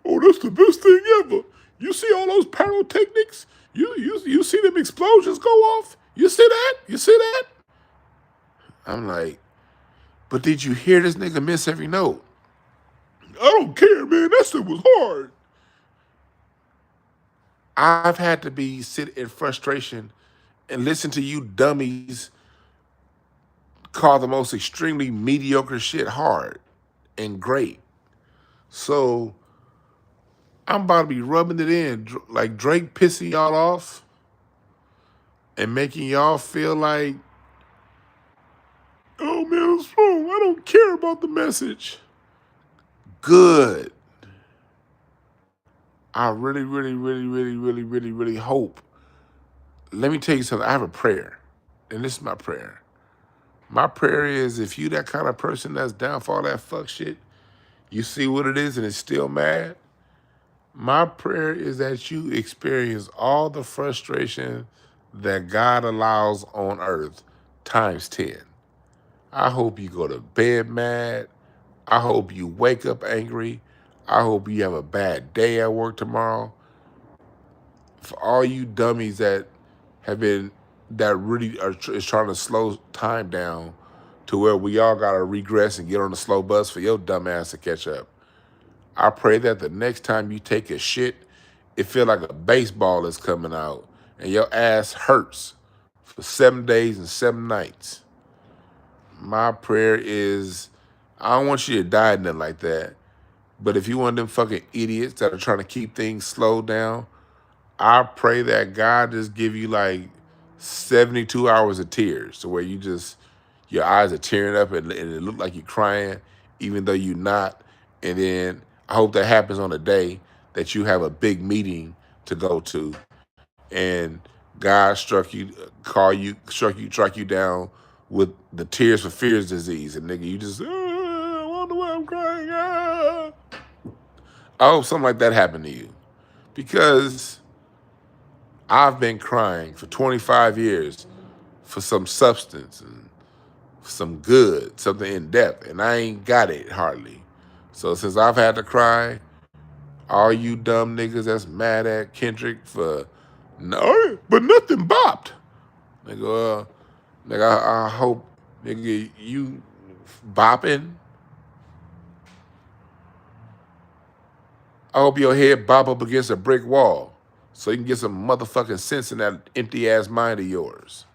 Oh, that's the best thing ever. You see all those pyrotechnics? You see them explosions go off? You see that? You see that? I'm like, but did you hear this nigga miss every note? I don't care, man. That shit was hard. I've had to sit in frustration and listen to you dummies call the most extremely mediocre shit hard and great. So I'm about to be rubbing it in like Drake pissing y'all off. and making y'all feel like, oh man, what's wrong? I don't care about the message. Good. I really, really, really, really, really, really, really hope. Let me tell you something. I have a prayer, and this is my prayer. My prayer is if you that kind of person that's down for all that fuck shit, you see what it is and it's still mad. My prayer is that you experience all the frustration that God allows on earth times 10. I hope you go to bed mad. I hope you wake up angry. I hope you have a bad day at work tomorrow. For all you dummies that have been, that really is trying to slow time down to where we all got to regress and get on the slow bus for your dumb ass to catch up. I pray that the next time you take a shit, it feel like a baseball is coming out and your ass hurts for 7 days and 7 nights. My prayer is, I don't want you to die nothing like that. But if you one of them fucking idiots that are trying to keep things slowed down, I pray that God just give you like 72 hours of tears to where you just, your eyes are tearing up and it look like you're crying, even though you're not. And then I hope that happens on a day that you have a big meeting to go to, and God struck you down with the tears for fears disease, and nigga, you just, I wonder why I'm crying. I hope something like that happened to you, because I've been crying for 25 years for some substance and some good, something in depth, and I ain't got it hardly. So since I've had to cry, all you dumb niggas that's mad at Kendrick for no, but nothing bopped. Nigga, I hope, nigga, you bopping. I hope your head bop up against a brick wall so you can get some motherfucking sense in that empty ass mind of yours.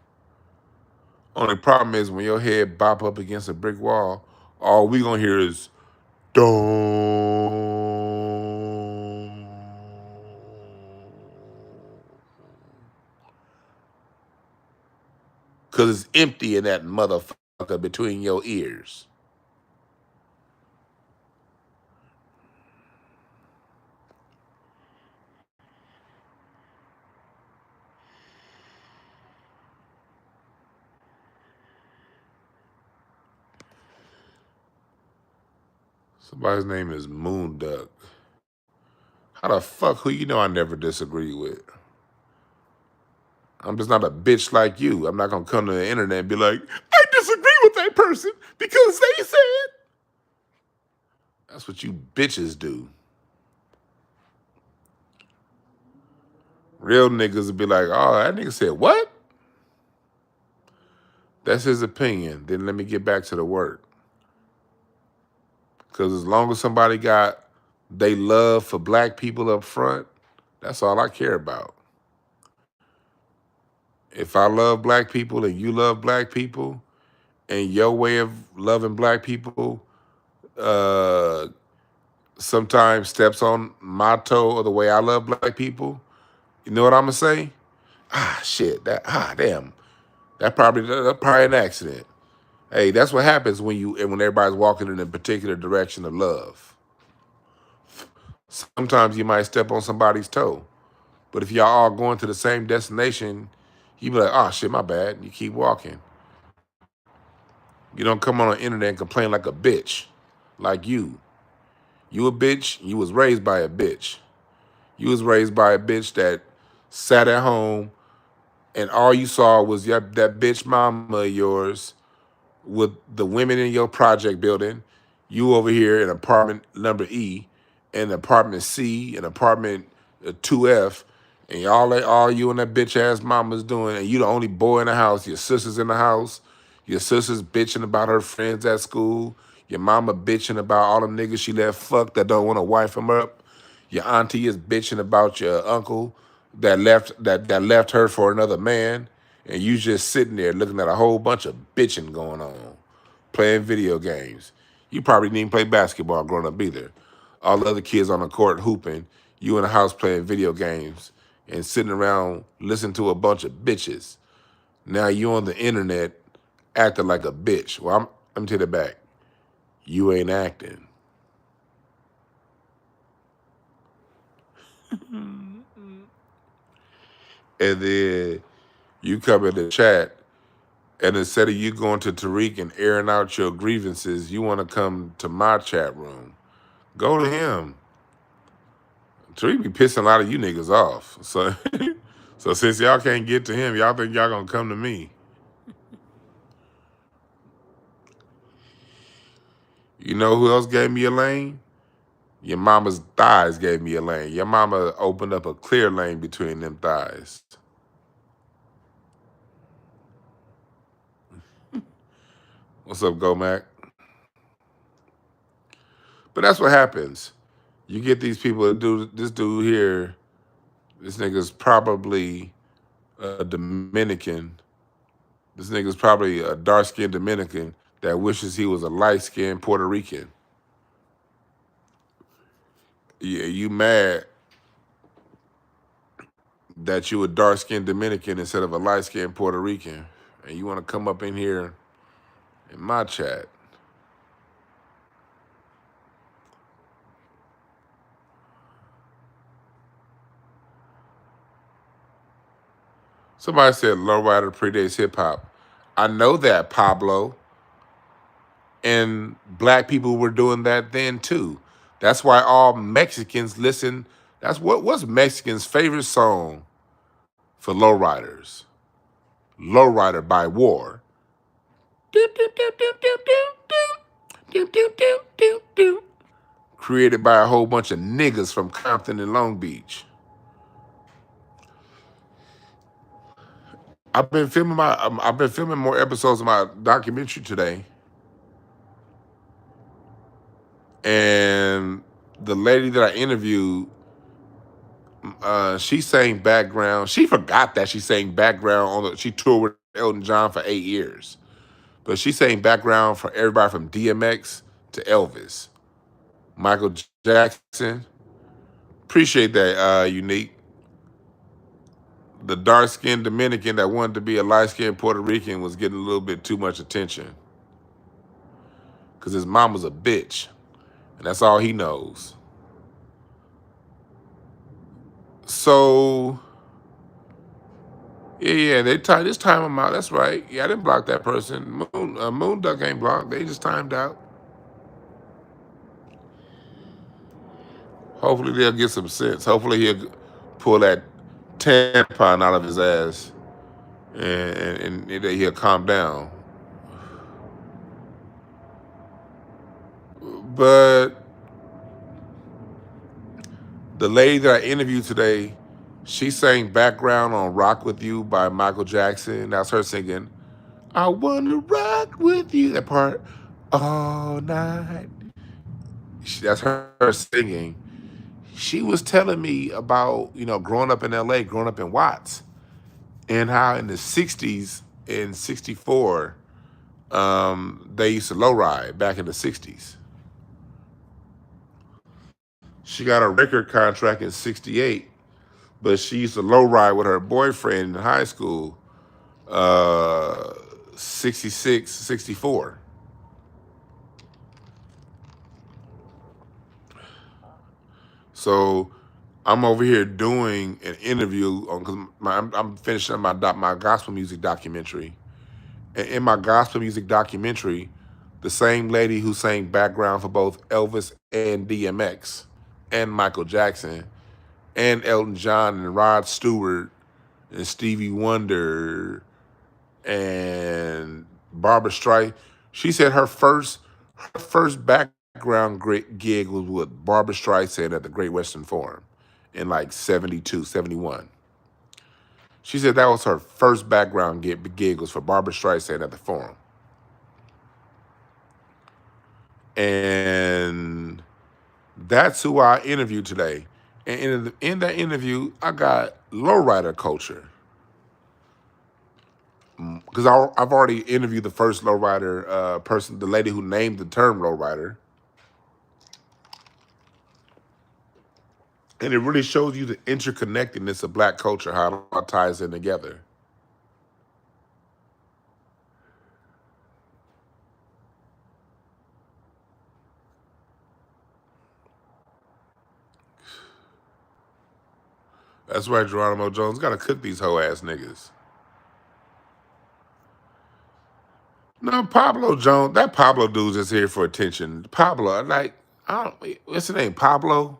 Only problem is when your head bop up against a brick wall, all we gonna hear is don't. Cause it's empty in that motherfucker between your ears. Somebody's name is Moon Duck. How the fuck who you know I never disagree with? I'm just not a bitch like you. I'm not gonna come to the internet and be like, I disagree with that person because they said. That's what you bitches do. Real niggas would be like, oh, that nigga said what? That's his opinion. Then let me get back to the work. Because as long as somebody got they love for black people up front, that's all I care about. If I love black people and you love black people, and your way of loving black people uh, sometimes steps on my toe or the way I love black people, you know what I'm gonna say? Ah, shit. Damn. That's probably an accident. Hey, that's what happens when everybody's walking in a particular direction of love. Sometimes you might step on somebody's toe, but if y'all all going to the same destination, you be like, oh shit, my bad. You keep walking. You don't come on the internet and complain like a bitch, like you. You a bitch. You was raised by a bitch. You was raised by a bitch that sat at home and all you saw was that bitch mama of yours with the women in your project building. You over here in apartment number E, and apartment C, and apartment 2F, and all you and that bitch ass mama's doing, and you the only boy in the house. Your sister's in the house. Your sister's bitching about her friends at school. Your mama bitching about all them niggas she let fuck that don't want to wife them up. Your auntie is bitching about your uncle that left her for another man, and you just sitting there looking at a whole bunch of bitching going on, playing video games. You probably didn't even play basketball growing up either. All the other kids on the court hooping, you in the house playing video games and sitting around listening to a bunch of bitches. Now you on the internet acting like a bitch. Well, let me take that back. You ain't acting. And then you come in the chat, and instead of you going to Tariq and airing out your grievances, you want to come to my chat room. Go to him. Tariq be pissing a lot of you niggas off. So, so since y'all can't get to him, y'all think y'all gonna come to me. You know who else gave me a lane? Your mama's thighs gave me a lane. Your mama opened up a clear lane between them thighs. What's up, Gomac? But that's what happens. You get these people that do this dude here. This nigga's probably a Dominican. This nigga's probably a dark-skinned Dominican that wishes he was a light-skinned Puerto Rican. Yeah, you mad that you a dark-skinned Dominican instead of a light-skinned Puerto Rican, and you want to come up in here in my chat. Somebody said lowrider predates hip hop. I know that, Pablo. And black people were doing that then too. That's why all Mexicans listen. What's Mexicans' favorite song for lowriders? Lowrider by War. Created by a whole bunch of niggas from Compton and Long Beach. I've been filming more episodes of my documentary today. And the lady that I interviewed, she sang background. She forgot that she sang background she toured with Elton John for 8 years. But she sang background for everybody from DMX to Elvis. Michael Jackson. Appreciate that, Unique. The dark-skinned Dominican that wanted to be a light-skinned Puerto Rican was getting a little bit too much attention. Because his mom was a bitch. And that's all he knows. So, yeah, they just time him out. That's right. Yeah, I didn't block that person. Moon Duck ain't blocked. They just timed out. Hopefully they'll get some sense. Hopefully he'll pull that tampon out of his ass and he'll calm down. But the lady that I interviewed today, she sang background on Rock With You by Michael Jackson. That's her singing, I wanna rock with you. That part, all night. That's her singing. She was telling me about, growing up in LA, growing up in Watts, and how in the 60s and 64, they used to lowride back in the 60s. She got a record contract in 68, but she used to lowride with her boyfriend in high school, 66, 64. So I'm over here doing an interview because I'm finishing my gospel music documentary. And in my gospel music documentary, the same lady who sang background for both Elvis and DMX and Michael Jackson and Elton John and Rod Stewart and Stevie Wonder and Barbara Streisand, she said her first background gig was with Barbara Streisand at the Great Western Forum in like 72, 71. She said that was her first background gig was for Barbara Streisand at the Forum. And that's who I interviewed today. And in that interview, I got lowrider culture. Because I've already interviewed the first lowrider person, the lady who named the term lowrider. And it really shows you the interconnectedness of black culture, how it all ties in together. That's right, Geronimo Jones. Got to cook these hoe ass niggas. No, Pablo Jones. That Pablo dude's just here for attention. Pablo, like, I don't. What's his name? Pablo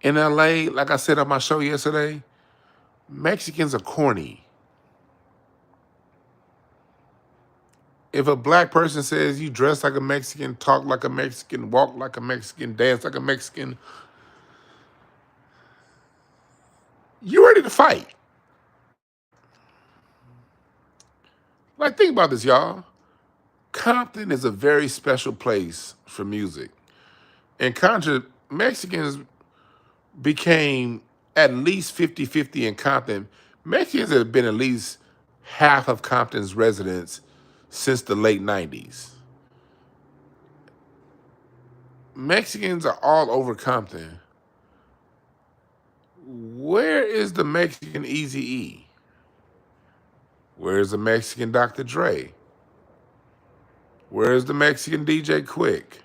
in L.A. Like I said on my show yesterday, Mexicans are corny. If a black person says you dress like a Mexican, talk like a Mexican, walk like a Mexican, dance like a Mexican, you ready to fight. Like, think about this, y'all. Compton is a very special place for music. And contra Mexicans became at least 50-50 in Compton. Mexicans have been at least half of Compton's residents since the late 90s. Mexicans are all over Compton. Where is the Mexican Eazy-E? Where's the Mexican Dr. Dre? Where's the Mexican DJ Quick?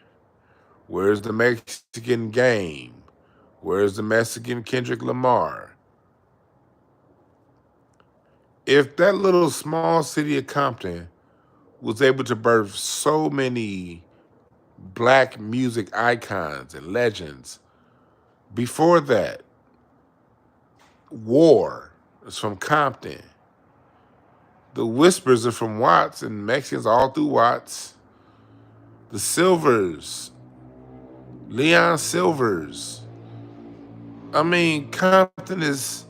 Where's the Mexican Game? Where's the Mexican Kendrick Lamar? If that little small city of Compton was able to birth so many black music icons and legends, before that, War is from Compton. The Whispers are from Watts, and Mexicans all through Watts. The Silvers, Leon Silvers. I mean, Compton is,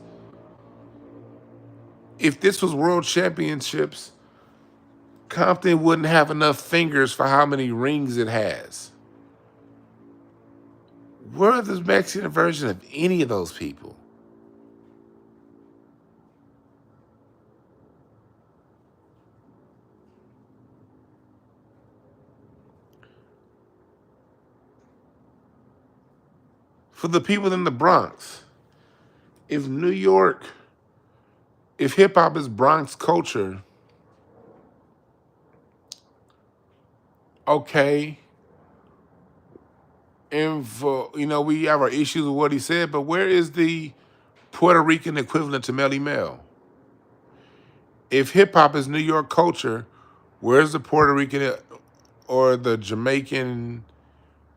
if this was world championships, Compton wouldn't have enough fingers for how many rings it has. Where the Mexican version of any of those people? For the people in the Bronx, if New York, if hip hop is Bronx culture, okay. And for, we have our issues with what he said, but where is the Puerto Rican equivalent to Melly Mel? If hip hop is New York culture, where's the Puerto Rican or the Jamaican,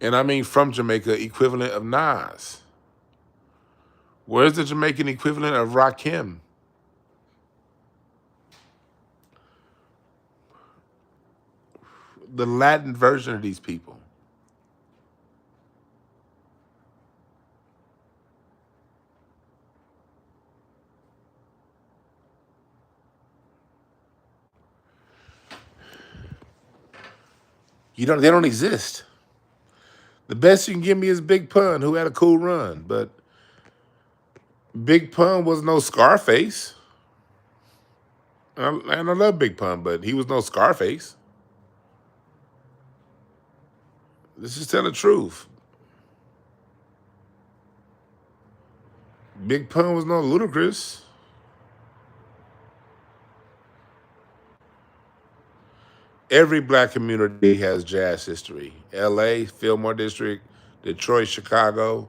and I mean from Jamaica, equivalent of Nas? Where's the Jamaican equivalent of Rakim? The Latin version of these people. They don't exist. The best you can give me is Big Pun, who had a cool run, but Big Pun was no Scarface. And I love Big Pun, but he was no Scarface. Let's just tell the truth. Big Pun was no Ludacris. Every black community has jazz history. LA, Fillmore District, Detroit, Chicago.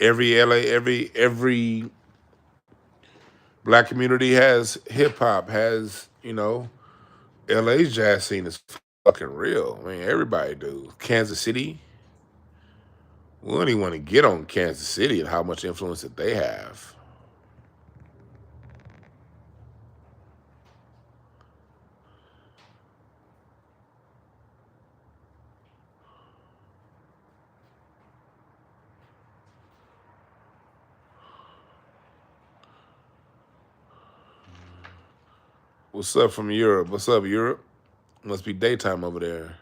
Every LA, every black community has hip hop, has, LA's jazz scene is fucking real. I mean, everybody do. Kansas City, we don't even want to get on Kansas City and how much influence that they have. What's up from Europe? What's up, Europe? Must be daytime over there.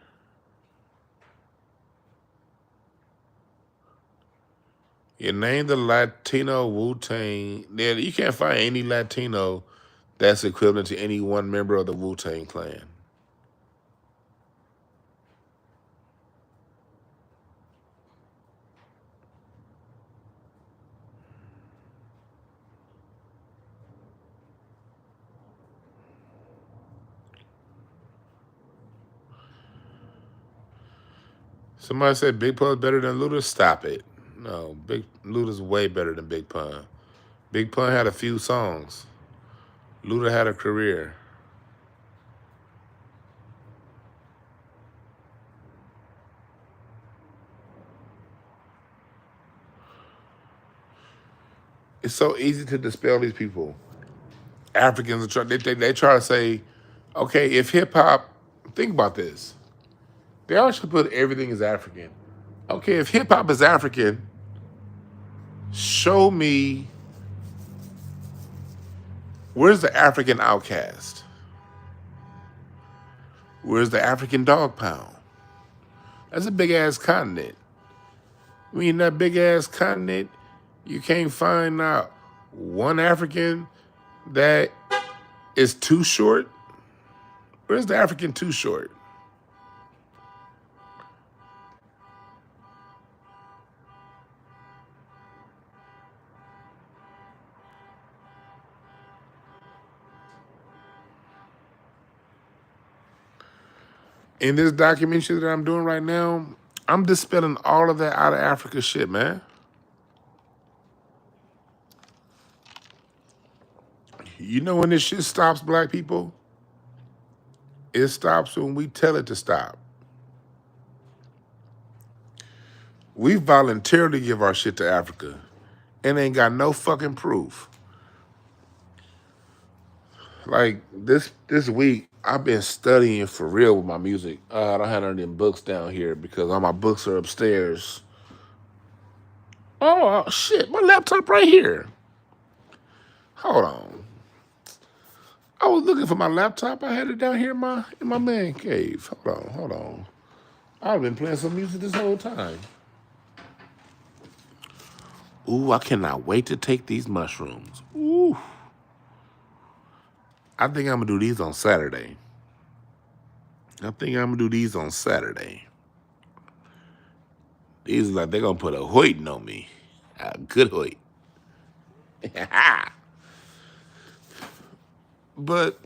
You name the Latino Wu-Tang. Yeah, you can't find any Latino that's equivalent to any one member of the Wu-Tang Clan. Somebody said Big Pun better than Luda. Stop it. No, Big Luda's way better than Big Pun. Big Pun had a few songs. Luda had a career. It's so easy to dispel these people. Africans are they try to say, okay, if hip hop, think about this. They always should put everything as African. Okay, if hip hop is African, show me where's the African outcast? Where's the African dog pound? That's a big ass continent. I mean, that big ass continent, you can't find out one African that is too short. Where's the African too short? In this documentary that I'm doing right now, I'm dispelling all of that out of Africa shit, man. You know when this shit stops, black people? It stops when we tell it to stop. We voluntarily give our shit to Africa and ain't got no fucking proof. Like this week, I've been studying for real with my music. I don't have none of them books down here because all my books are upstairs. Oh shit, my laptop right here. Hold on. I was looking for my laptop. I had it down here in my man cave. Hold on. I've been playing some music this whole time. Ooh, I cannot wait to take these mushrooms. Ooh. I think I'm gonna do these on Saturday. These are like they're gonna put a hoitin on me. A good hoit. But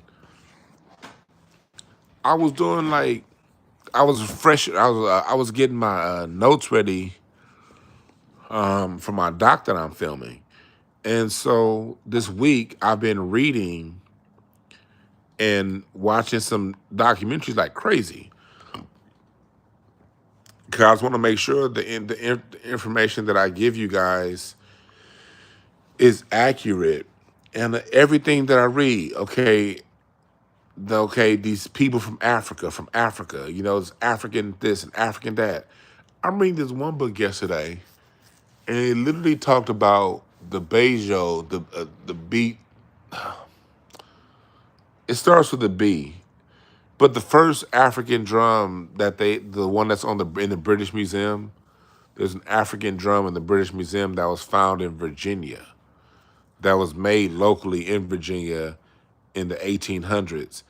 I was doing like I was fresh. I was getting my notes ready for my doc that I'm filming, and so this week I've been reading and watching some documentaries like crazy. Because I just want to make sure the information that I give you guys is accurate, and everything that I read. Okay, these people from Africa, you know, it's African this and African that. I'm reading this one book yesterday, and it literally talked about the banjo, the beat. It starts with a B, but the first African drum the one that's in the British Museum, there's an African drum in the British Museum that was found in Virginia, that was made locally in Virginia in the 1800s.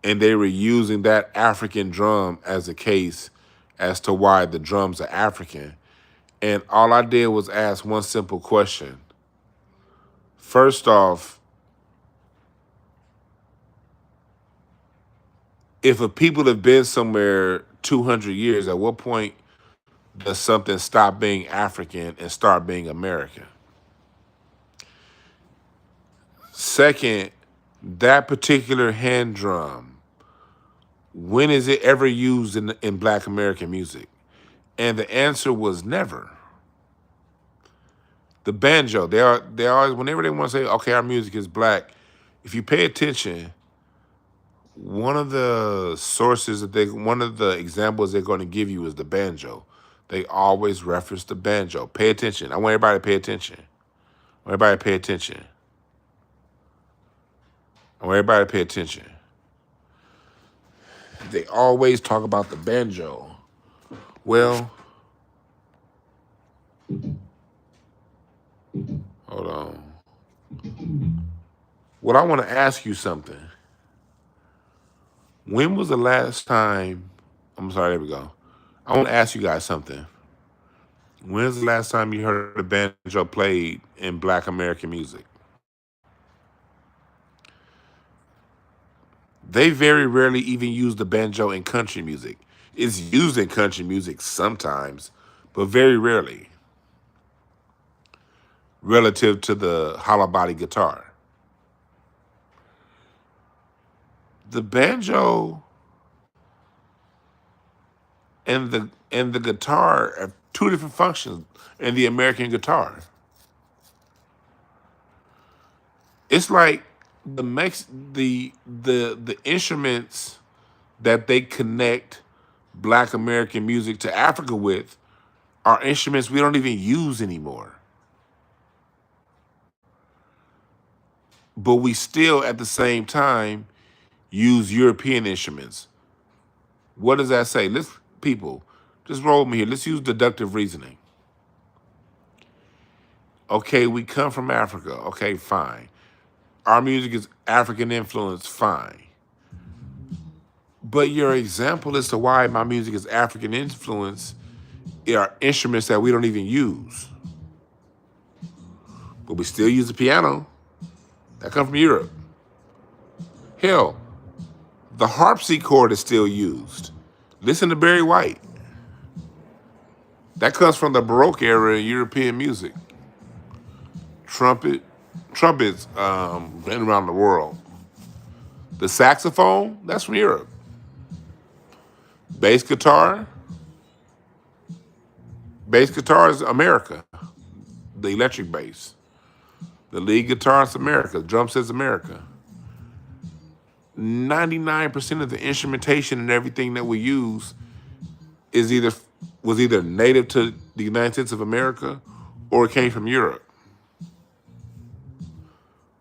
And they were using that African drum as a case as to why the drums are African. And all I did was ask one simple question. First off, if a people have been somewhere 200 years, at what point does something stop being African and start being American? Second, that particular hand drum, when is it ever used in Black American music? And the answer was never. The banjo, they always, whenever they want to say, okay, our music is black, if you pay attention, one of the one of the examples they're going to give you is the banjo. They always reference the banjo. Pay attention. I want everybody to pay attention. I want everybody to pay attention. I want everybody to pay attention. They always talk about the banjo. Well, hold on. Well, I want to ask you something. When was the last time? I'm sorry, there we go. I want to ask you guys something. When's the last time you heard a banjo played in Black American music? They very rarely even use the banjo in country music. It's used in country music sometimes, but very rarely. relative to the hollow body guitar. The banjo and the guitar have two different functions in the American guitar. It's like the instruments that they connect Black American music to Africa with are instruments we don't even use anymore. But we still at the same time use European instruments. What does that say? Let's people, just roll me here. Let's use deductive reasoning. Okay, we come from Africa. Okay, fine. Our music is African influence, fine. But your example as to why my music is African influence are instruments that we don't even use. But we still use the piano. That comes from Europe. Hell, the harpsichord is still used. Listen to Barry White. That comes from the Baroque era in European music. Trumpets been around the world. The saxophone, that's from Europe. Bass guitar is America. The electric bass. The lead guitar is America. The drum set is America. 99% of the instrumentation and everything that we use was either native to the United States of America or it came from Europe.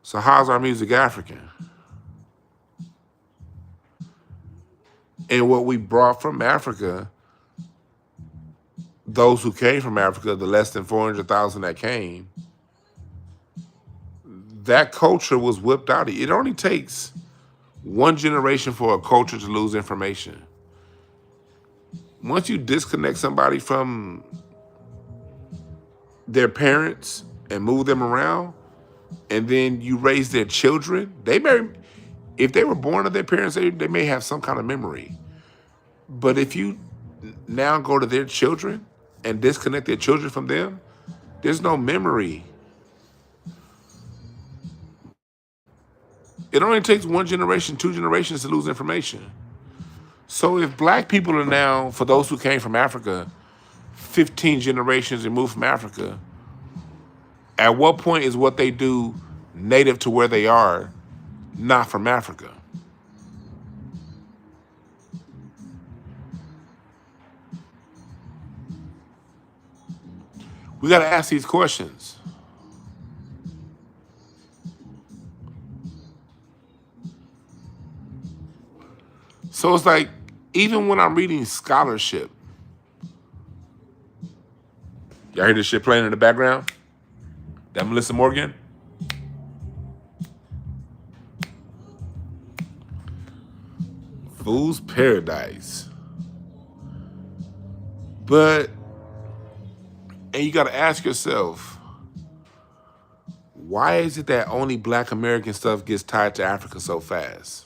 So how's our music African? And what we brought from Africa, those who came from Africa, the less than 400,000 that came, that culture was whipped out. It only takes one generation for a culture to lose information. Once you disconnect somebody from their parents and move them around, and then you raise their children, if they were born to their parents, they may have some kind of memory. But if you now go to their children and disconnect their children from them, there's no memory. It only takes one generation, 2 generations to lose information. So if Black people are now, for those who came from Africa, 15 generations removed from Africa, at what point is what they do native to where they are, not from Africa? We got to ask these questions. So it's like, even when I'm reading scholarship, y'all hear this shit playing in the background? That Melissa Morgan? Fool's Paradise. And you got to ask yourself, why is it that only Black American stuff gets tied to Africa so fast?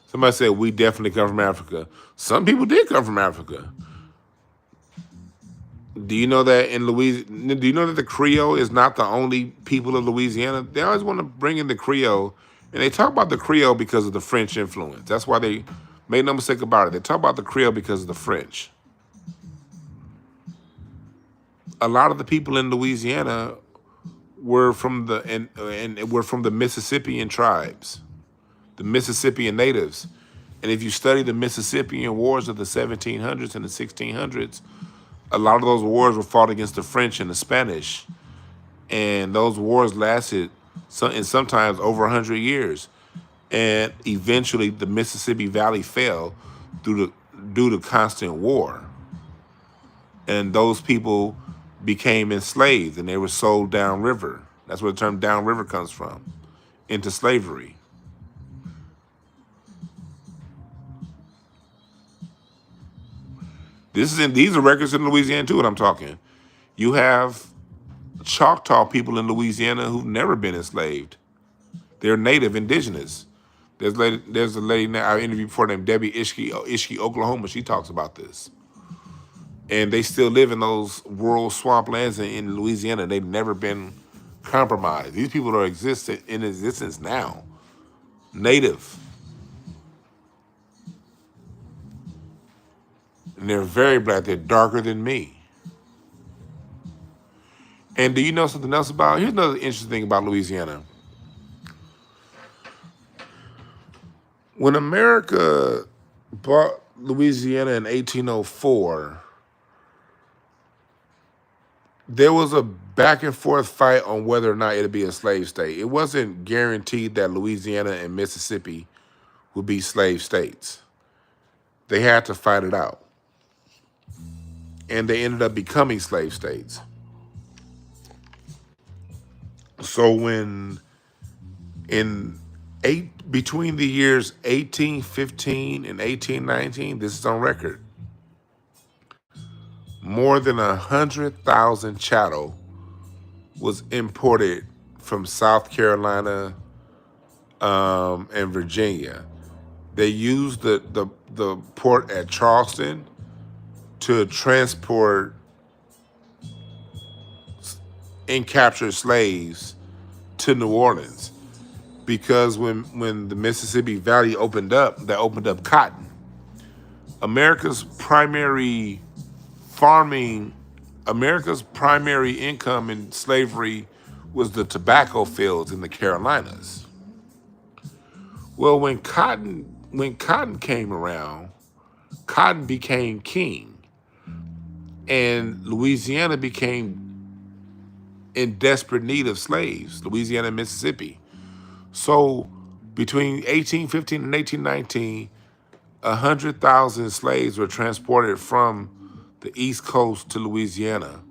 Somebody said, we definitely come from Africa. Some people did come from Africa. Do you know that in Louisiana, do you know that the Creole is not the only people of Louisiana? They always want to bring in the Creole, and they talk about the Creole because of the French influence. That's why they made no mistake about it. They talk about the Creole because of the French. A lot of the people in Louisiana were from the Mississippian tribes, the Mississippian natives. And if you study the Mississippian wars of the 1700s and the 1600s, a lot of those wars were fought against the French and the Spanish. And those wars lasted sometimes over 100 years. And eventually the Mississippi Valley fell due to constant war. And those people became enslaved and they were sold downriver. That's where the term downriver comes from, into slavery. These are records in Louisiana too, what I'm talking. You have Choctaw people in Louisiana who've never been enslaved. They're native, indigenous. There's a lady now I interviewed before named Debbie Ishki, Oklahoma. She talks about this. And they still live in those rural swamplands in Louisiana. They've never been compromised. These people are in existence now. Native. And they're very black. They're darker than me. And do you know something else about? Here's another interesting thing about Louisiana. When America bought Louisiana in 1804, there was a back and forth fight on whether or not it'd be a slave state. It wasn't guaranteed that Louisiana and Mississippi would be slave states. They had to fight it out. And they ended up becoming slave states. So when between the years 1815 and 1819, this is on record, more than 100,000 chattel was imported from South Carolina and Virginia. They used the port at Charleston to transport and capture slaves to New Orleans, because when the Mississippi Valley opened up, that opened up cotton. America's primary income in slavery was the tobacco fields in the Carolinas. Well, when cotton came around, cotton became king, and Louisiana became in desperate need of slaves, Louisiana and Mississippi. So between 1815 and 1819, 100,000 slaves were transported from the East Coast to Louisiana.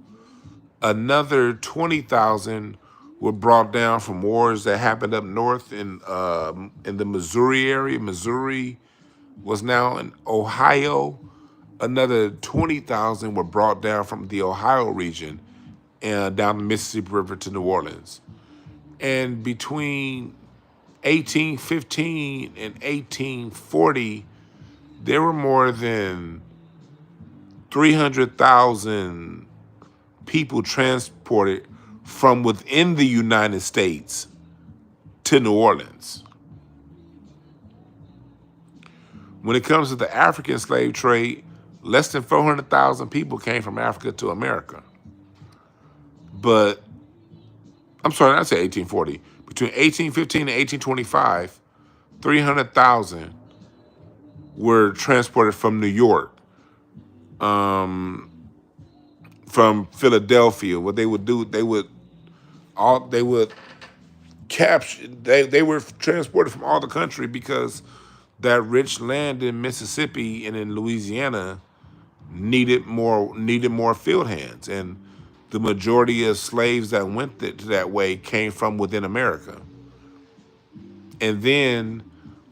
Another 20,000 were brought down from wars that happened up north in the Missouri area. Missouri was now in Ohio. Another 20,000 were brought down from the Ohio region and down the Mississippi River to New Orleans. And between 1815 and 1840, there were more than 300,000 people transported from within the United States to New Orleans. When it comes to the African slave trade, less than 400,000 people came from Africa to America. But, I'm sorry, I said 1840. Between 1815 and 1825, 300,000 were transported from New York, from Philadelphia. What they would do, they would capture. They were transported from all the country because that rich land in Mississippi and in Louisiana needed more field hands, and the majority of slaves that went that way came from within America. And then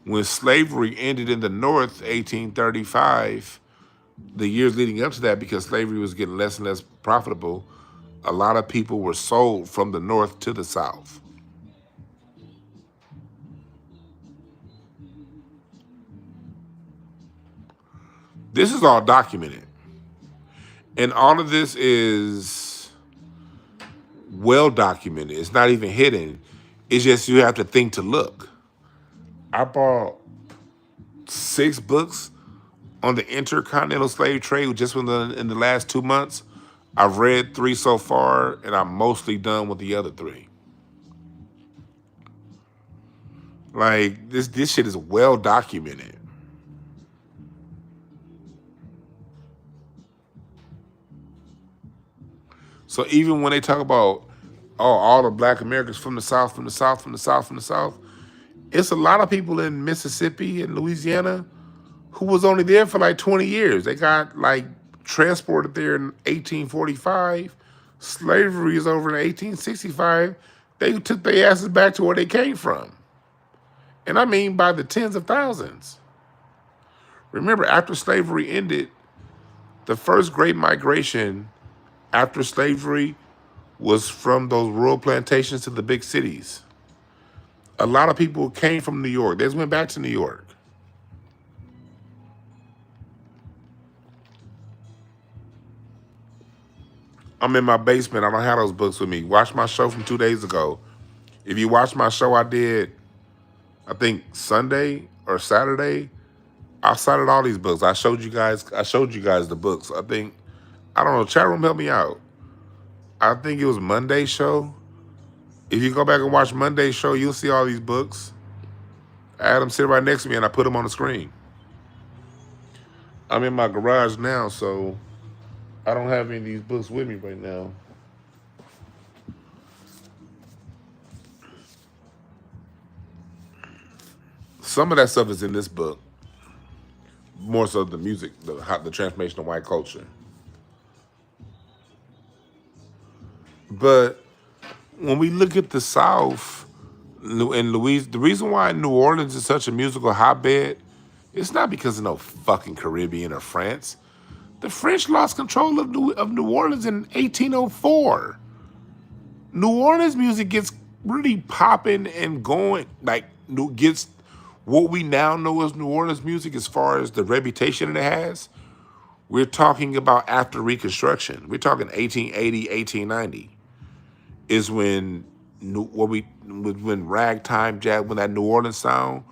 when slavery ended in the North, 1835, the years leading up to that, because slavery was getting less and less profitable, a lot of people were sold from the North to the South. This is all documented. And all of this is well documented. It's not even hidden. It's just you have to think to look. I bought 6 books on the intercontinental slave trade just in the last 2 months. I've read 3 so far, and I'm mostly done with the other 3. Like, this shit is well documented. So even when they talk about, all the black Americans from the South, from the South, from the South, from the South, it's a lot of people in Mississippi and Louisiana who was only there for like 20 years. They got like transported there in 1845. Slavery is over in 1865. They took their asses back to where they came from. And I mean by the tens of thousands. Remember, after slavery ended, the first great migration after slavery was from those rural plantations to the big cities. A lot of people came from New York. They just went back to New York. I'm in my basement. I don't have those books with me. Watch my show from 2 days ago. If you watch my show I did, I think Sunday or Saturday, I cited all these books. I showed you guys the books. I don't know, chat room help me out. I think it was Monday's show. If you go back and watch Monday's show, you'll see all these books. I had them sit right next to me and I put them on the screen. I'm in my garage now, so I don't have any of these books with me right now. Some of that stuff is in this book, more so the music, the transformation of white culture. But when we look at the South and Louise, the reason why New Orleans is such a musical hotbed, it's not because of no fucking Caribbean or France. The French lost control of New Orleans in 1804. New Orleans music gets really popping and going, like gets what we now know as New Orleans music as far as the reputation it has. We're talking about after Reconstruction. We're talking 1880, 1890 is when when ragtime jazz, when that New Orleans sound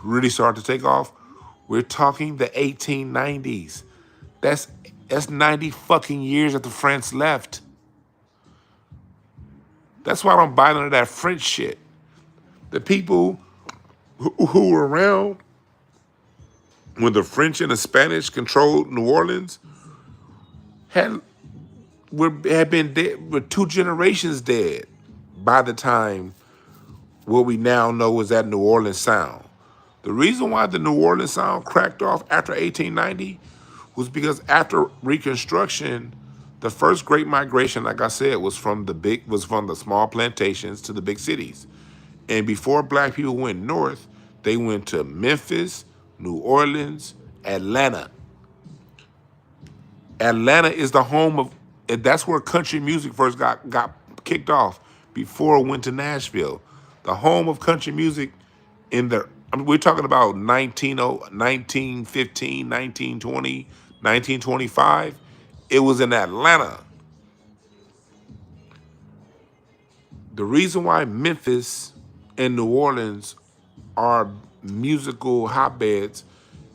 really started to take off. We're talking the 1890s. That's 90 fucking years after France left. That's why I don't buy none of that French shit. The people who were around when the French and the Spanish controlled New Orleans had been dead, were 2 generations dead by the time what we now know is that New Orleans sound. The reason why the New Orleans sound cracked off after 1890 was because after Reconstruction, the first great migration, like I said, was from the small plantations to the big cities. And before black people went north, they went to Memphis, New Orleans, Atlanta. Atlanta is the home of, that's where country music first got kicked off before it went to Nashville. The home of country music we're talking about 1915, 1920, 1925. It was in Atlanta. The reason why Memphis and New Orleans are musical hotbeds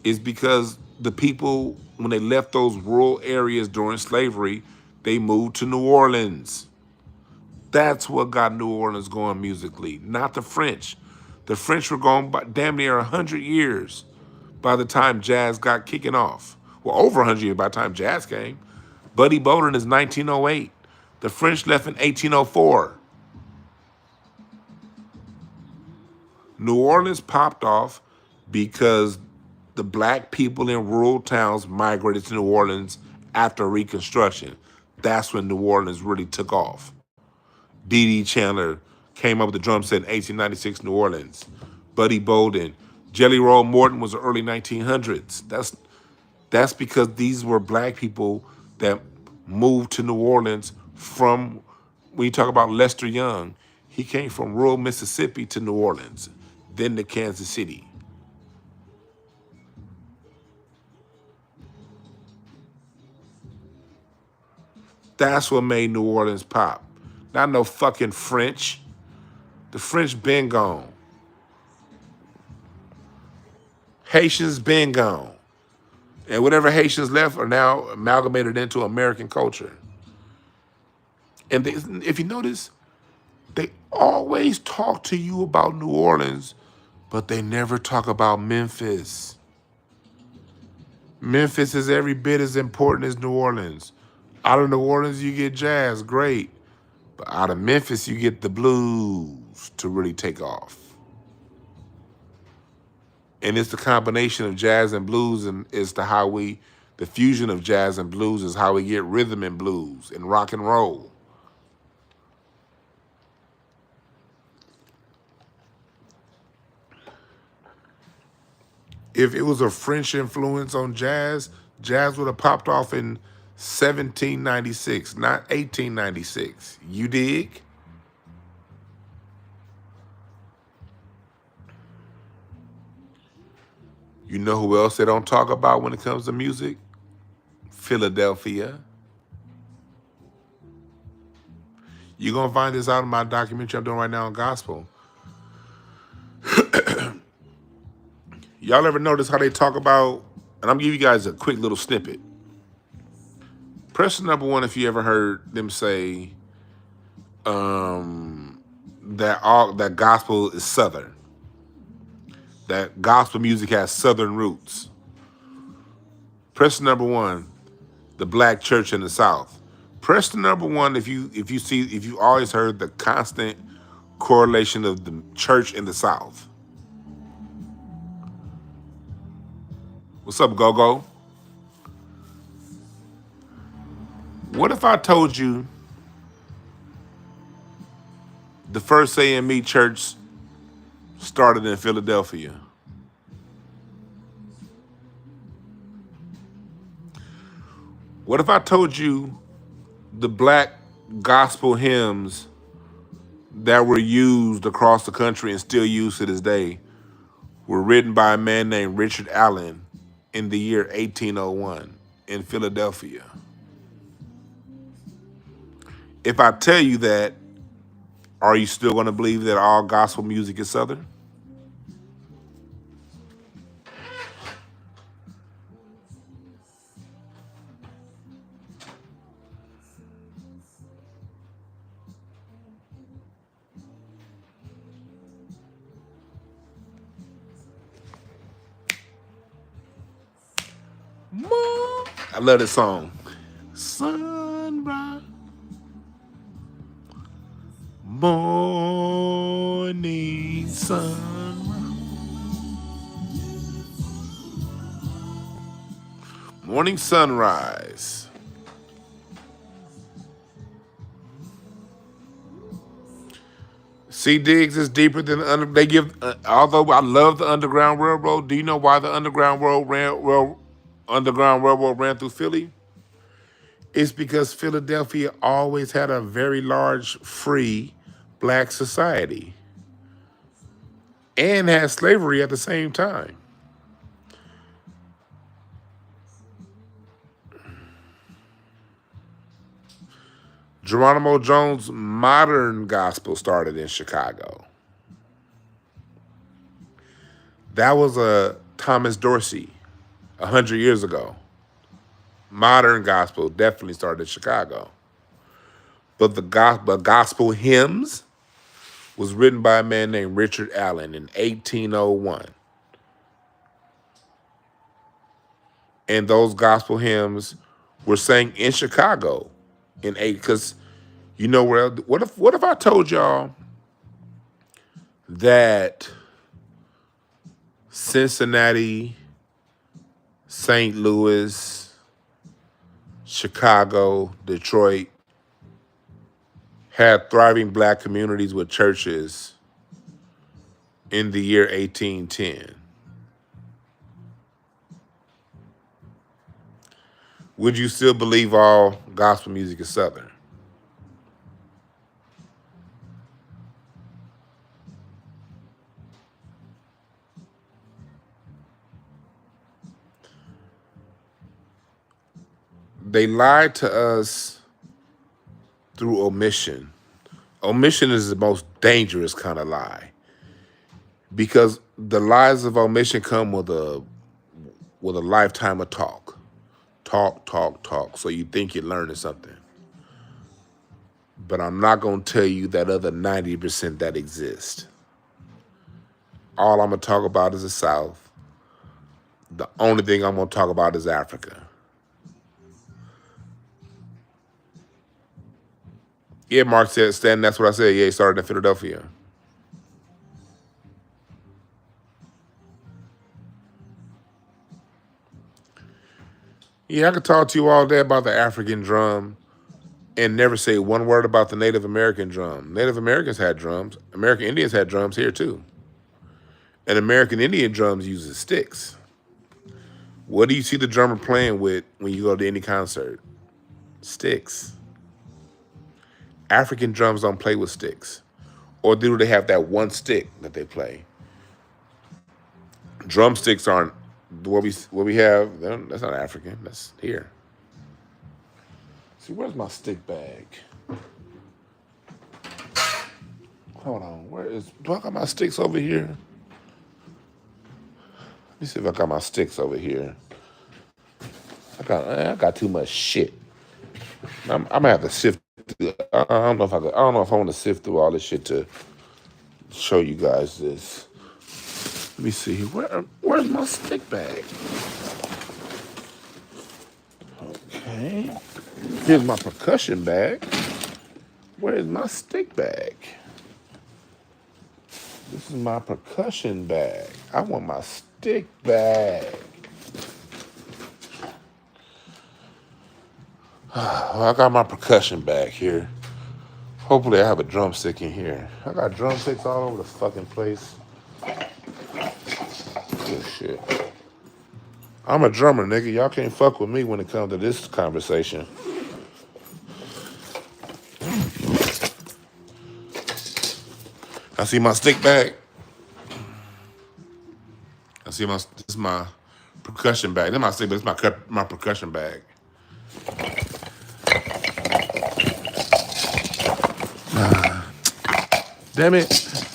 is because the people, when they left those rural areas during slavery, they moved to New Orleans. That's what got New Orleans going musically, not the French. The French were gone by damn near 100 years by the time jazz got kicking off. Well, over 100 years by the time jazz came. Buddy Bolden is 1908. The French left in 1804. New Orleans popped off because the black people in rural towns migrated to New Orleans after Reconstruction. That's when New Orleans really took off. Dee Dee Chandler came up with the drum set in 1896, New Orleans. Buddy Bolden. Jelly Roll Morton was the early 1900s. That's because these were black people that moved to New Orleans from, when you talk about Lester Young, he came from rural Mississippi to New Orleans, then to Kansas City. That's what made New Orleans pop. Not no fucking French. The French been gone. Haitians been gone. And whatever Haitians left are now amalgamated into American culture. And if you notice, they always talk to you about New Orleans, but they never talk about Memphis. Memphis is every bit as important as New Orleans. Out of New Orleans, you get jazz, great. But out of Memphis, you get the blues to really take off. And it's the combination of jazz and blues, and it's the fusion of jazz and blues is how we get rhythm and blues and rock and roll. If it was a French influence on jazz, jazz would have popped off in 1796, not 1896. You dig? You know who else they don't talk about when it comes to music? Philadelphia. You're going to find this out in my documentary I'm doing right now on gospel. Y'all ever notice how they talk about, and I'm going to give you guys a quick little snippet. Press number one if you ever heard them say that gospel is Southern. That gospel music has Southern roots. Press number one, the black church in the South. Press the number one if you always heard the constant correlation of the church in the South. What's up, Go-Go? What if I told you the first AME church started in Philadelphia? What if I told you the black gospel hymns that were used across the country and still used to this day were written by a man named Richard Allen in the year 1801 in Philadelphia? If I tell you that, are you still going to believe that all gospel music is Southern? I love this song. Sunrise, morning sunrise, morning sunrise. C Diggs is deeper than they give. Although I love the Underground Railroad, do you know why the Underground Railroad ran through Philly? It's because Philadelphia always had a very large free black society and had slavery at the same time. Geronimo Jones' modern gospel started in Chicago. That was a Thomas Dorsey 100 years ago. Modern gospel definitely started in Chicago. But the gospel hymns was written by a man named Richard Allen in 1801. And those gospel hymns were sang in Chicago in because you know where what if I told y'all that Cincinnati, St. Louis, Chicago, Detroit had thriving black communities with churches in the year 1810? Would you still believe all gospel music is Southern? They lied to us through omission. Omission is the most dangerous kind of lie because the lies of omission come with a lifetime of talk. Talk. So you think you're learning something. But I'm not going to tell you that other 90% that exist. All I'm going to talk about is the South. The only thing I'm going to talk about is Africa. Yeah, Mark said, Stan, that's what I said. Yeah, he started in Philadelphia. Yeah, I could talk to you all day about the African drum and never say one word about the Native American drum. Native Americans had drums. American Indians had drums here too. And American Indian drums uses sticks. What do you see the drummer playing with when you go to any concert? Sticks. African drums don't play with sticks. Or do they have that one stick that they play? Drumsticks aren't what we have, that's not African. That's here. See, where's my stick bag? Hold on. Do I got my sticks over here? Let me see if I got my sticks over here. I got too much shit. I'm gonna have to sift through. I don't know if I want to sift through all this shit to show you guys this. Let me see. Where's my stick bag? Okay. Here's my percussion bag. Where's my stick bag? This is my percussion bag. I want my stick bag. Well, I got my percussion bag here. Hopefully I have a drumstick in here. I got drumsticks all over the fucking place. Good shit. I'm a drummer, nigga. Y'all can't fuck with me when it comes to this conversation. I see my stick bag. This is my percussion bag. This is my stick, but it's my percussion bag. Damn it.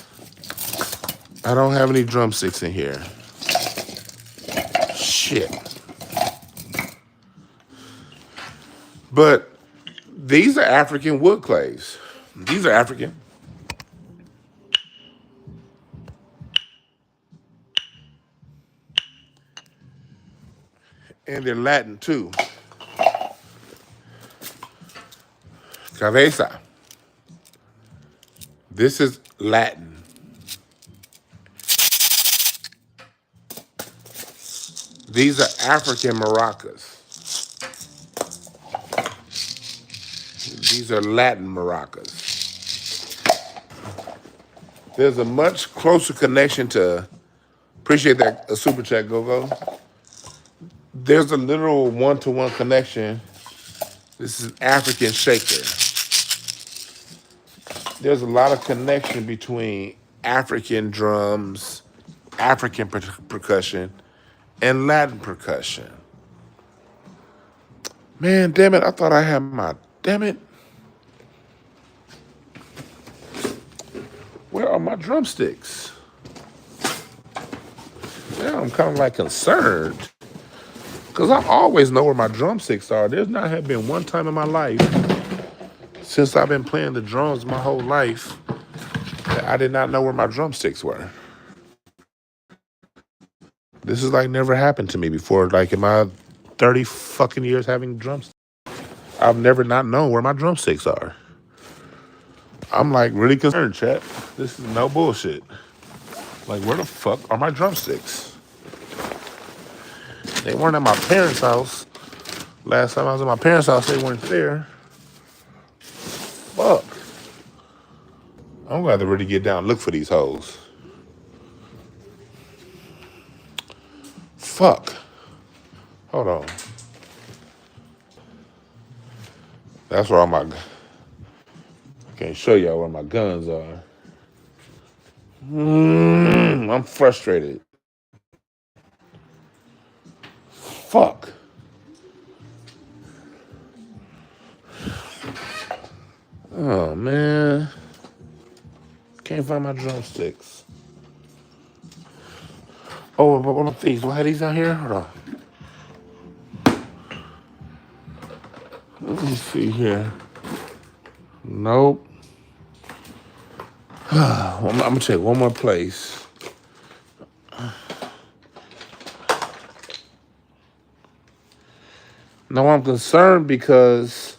I don't have any drumsticks in here. Shit. But these are African wood clays. These are African. And they're Latin too. Cabeza. This is Latin. These are African maracas. These are Latin maracas. There's a much closer connection to, appreciate that, a super chat, go. There's a literal one-to-one connection. This is an African shaker. There's a lot of connection between African drums, African percussion, and Latin percussion. Man, damn it, I thought I had damn it. Where are my drumsticks? Now I'm kind of like concerned. Because I always know where my drumsticks are. There's not have been one time in my life, since I've been playing the drums my whole life, that I did not know where my drumsticks were. This is like never happened to me before, like in my 30 fucking years having drumsticks. I've never not known where my drumsticks are. I'm like really concerned, chat. This is no bullshit. Like, where the fuck are my drumsticks? They weren't at my parents' house. Last time I was at my parents' house, they weren't there. Fuck. I'm gonna have to really get down and look for these hoes. Fuck. Hold on. That's where all my... I can't show y'all where my guns are. I'm frustrated. Fuck. Oh, man. Can't find my drumsticks. Oh, but what are these? Do I have these out here? Hold on. Let me see here. Nope. I'm gonna check one more place. No, I'm concerned because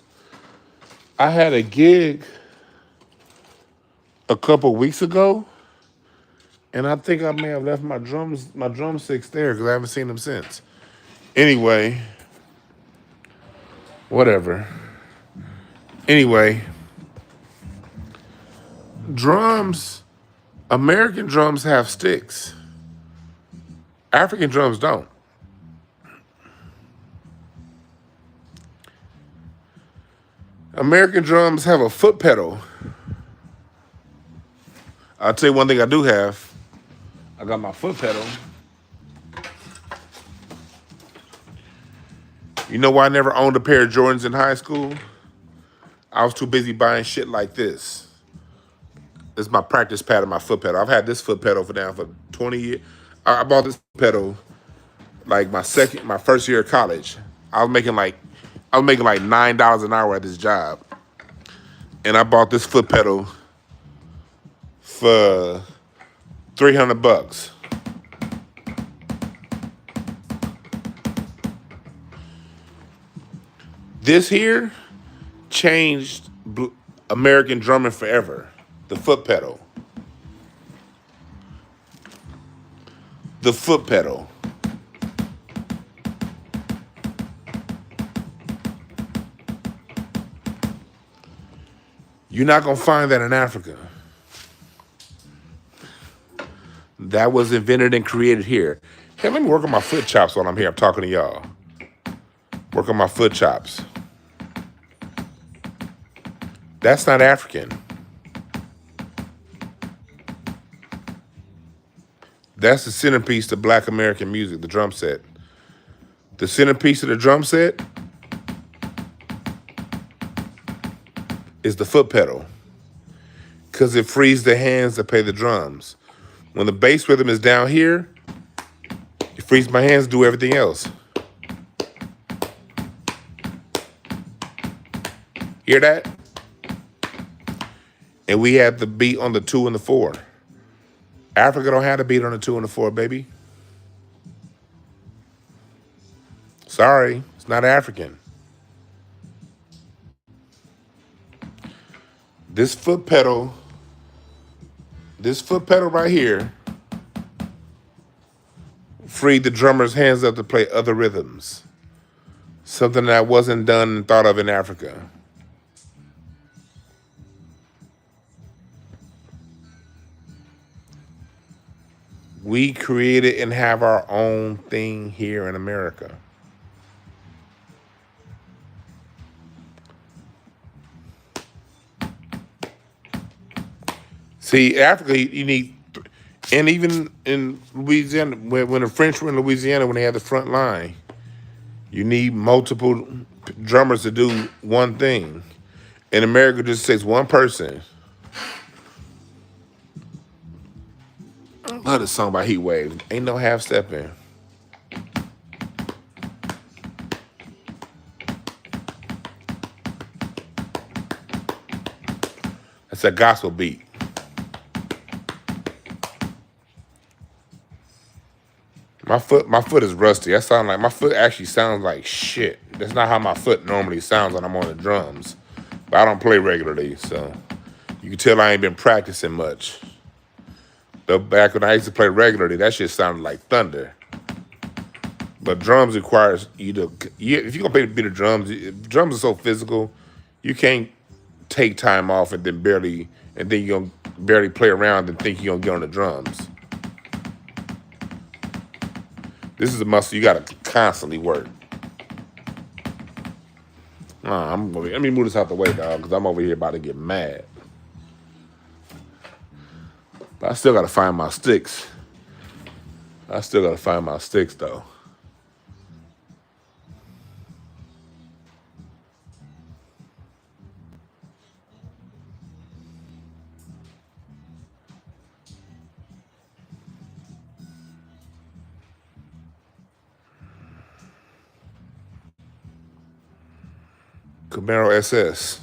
I had a gig a couple weeks ago, and I think I may have left my drumsticks there because I haven't seen them since. Anyway, whatever. Anyway, drums, American drums have sticks. African drums don't. American drums have a foot pedal. I'll tell you one thing I do have. I got my foot pedal. You know why I never owned a pair of Jordans in high school? I was too busy buying shit like this. This is my practice pad and my foot pedal. I've had this foot pedal for 20 years. I bought this pedal like my first year of college. I was making like $9 an hour at this job, and I bought this foot pedal for $300. This here changed American drumming forever. The foot pedal. The foot pedal. You're not gonna find that in Africa. That was invented and created here. Hey, let me work on my foot chops while I'm here. I'm talking to y'all. Work on my foot chops. That's not African. That's the centerpiece to Black American music, the drum set. The centerpiece of the drum set is the foot pedal, because it frees the hands to play the drums. When the bass rhythm is down here, it frees my hands to do everything else. Hear that? And we have the beat on the 2 and the 4. Africa don't have the beat on the 2 and the 4, baby. Sorry, it's not African. This foot pedal right here freed the drummer's hands up to play other rhythms. Something that wasn't done and thought of in Africa. We created and have our own thing here in America. See, Africa, you need, and even in Louisiana, when the French were in Louisiana, when they had the front line, you need multiple drummers to do one thing. In America, it just takes one person. I love this song by Heat Wave. Ain't no half stepping. That's a gospel beat. My foot is rusty. My foot actually sounds like shit. That's not how my foot normally sounds when I'm on the drums. But I don't play regularly, so you can tell I ain't been practicing much. But back when I used to play regularly, that shit sounded like thunder. But drums requires you to, if you're gonna play the beat of drums, drums are so physical, you can't take time off and then you're gonna barely play around and think you're gonna get on the drums. This is a muscle you gotta constantly work. Let me move this out the way, dog, because I'm over here about to get mad. But I still gotta find my sticks. Though. Camaro SS.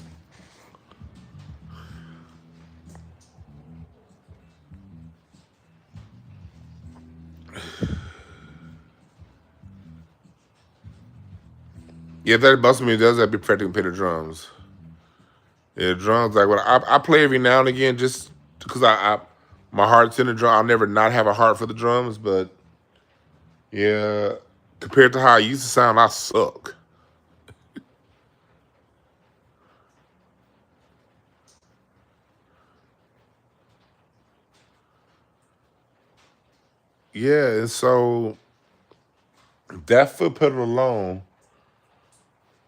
Yeah, that must mean does that be practicing play the drums. Yeah, drums like I play every now and again just because my heart's in the drum. I'll never not have a heart for the drums, but yeah, compared to how I used to sound, I suck. Yeah, and so that foot pedal alone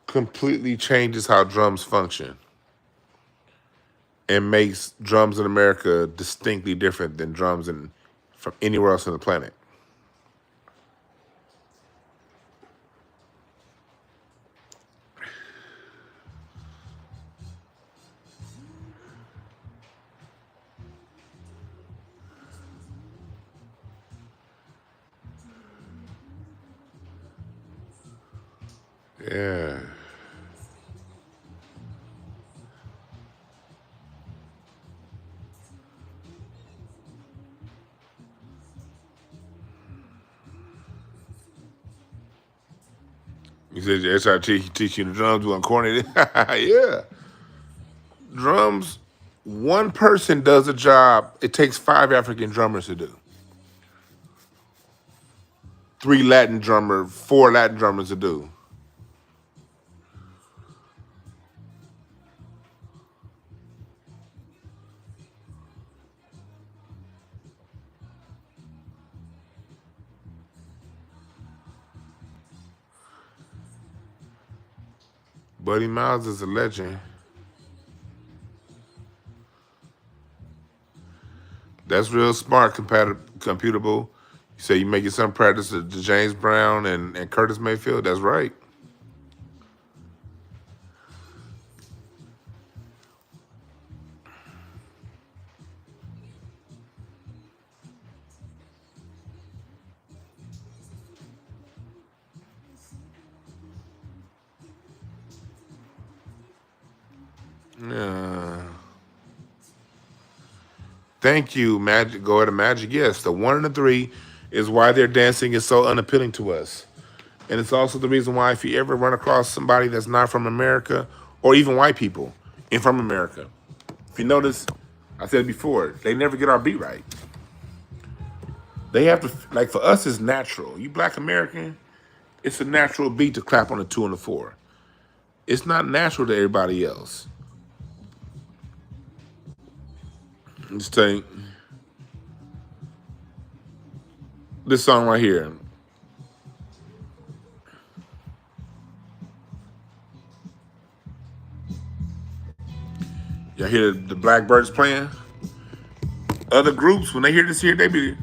completely changes how drums function and makes drums in America distinctly different than drums from anywhere else on the planet. Yeah. You said your SRT teach you the drums wasn't corny. Yeah. Drums, one person does a job, it takes 5 African drummers to do. 3 Latin drummer, 4 Latin drummers to do. Buddy Miles is a legend. That's real smart, computable. You say you making some practice to James Brown and Curtis Mayfield. That's right. Yeah. Thank you, Magic. Go ahead, Magic. Yes, the 1 and the 3 is why their dancing is so unappealing to us. And it's also the reason why if you ever run across somebody that's not from America, or even white people and from America, if you notice, I said before, they never get our beat right. They have to, like for us, it's natural. You Black American, it's a natural beat to clap on the 2 and the 4. It's not natural to everybody else. Just take this song right here. Y'all hear the Blackbirds playing? Other groups, when they hear this here, they be.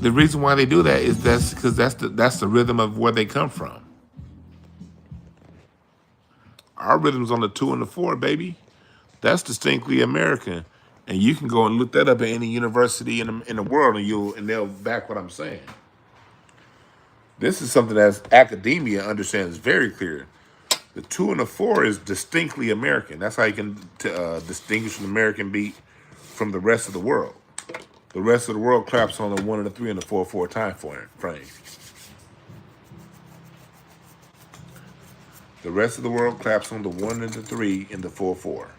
The reason why they do that is that's because that's the rhythm of where they come from. Our rhythm's on the 2 and the 4, baby. That's distinctly American, and you can go and look that up at any university in the world, and they'll back what I'm saying. This is something that academia understands very clear. The 2 and the 4 is distinctly American. That's how you can distinguish an American beat from the rest of the world. The rest of the world claps on the 1 and the 3 and the 4/4 time frame. The rest of the world claps on the 1 and the 3 and the 4/4.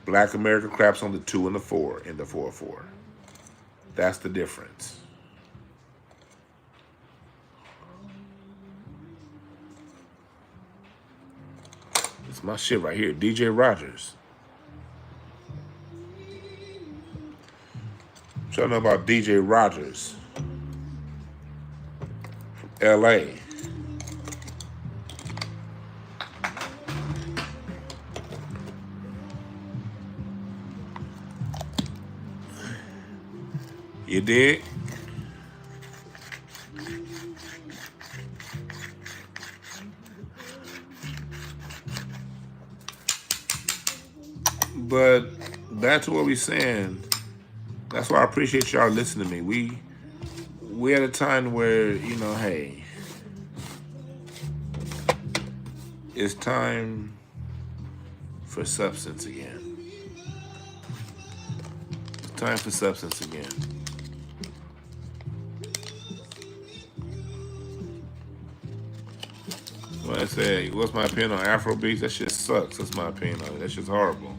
Black America claps on the 2 and the 4 and the 4/4. That's the difference. It's my shit right here, DJ Rogers. What y'all know about DJ Rogers from LA? You did? But that's what we're saying. That's why I appreciate y'all listening to me. We at a time where, hey, it's time for substance again. It's time for substance again. When I say, what's my opinion on Afro beats? That shit sucks. That's my opinion on it. That shit's horrible.